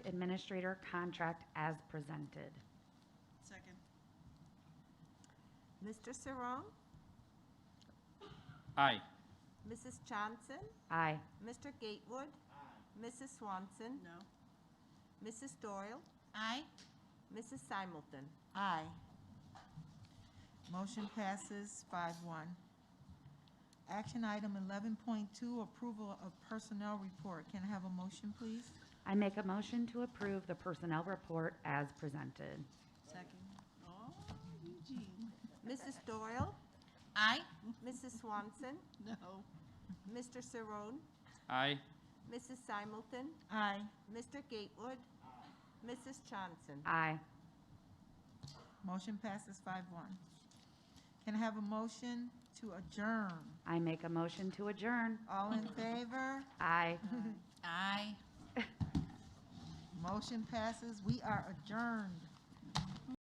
administrator contract as presented. Second. Mr. Saron, Aye. Mrs. Johnson, Aye. Mr. Gatewood, Mrs. Swanson, No. Mrs. Doyle, Aye. Mrs. Simulton. Aye. Motion passes 5-1. Action item 11.2, approval of personnel report. Can I have a motion, please? I make a motion to approve the personnel report as presented. Second. Oh, Eugene. Mrs. Doyle, Aye. Mrs. Swanson, No. Mr. Saron, Aye. Mrs. Simulton, Aye. Mr. Gatewood, Mrs. Johnson. Aye. Motion passes 5-1. Can I have a motion to adjourn? I make a motion to adjourn. All in favor? Aye. Aye. Motion passes. We are adjourned.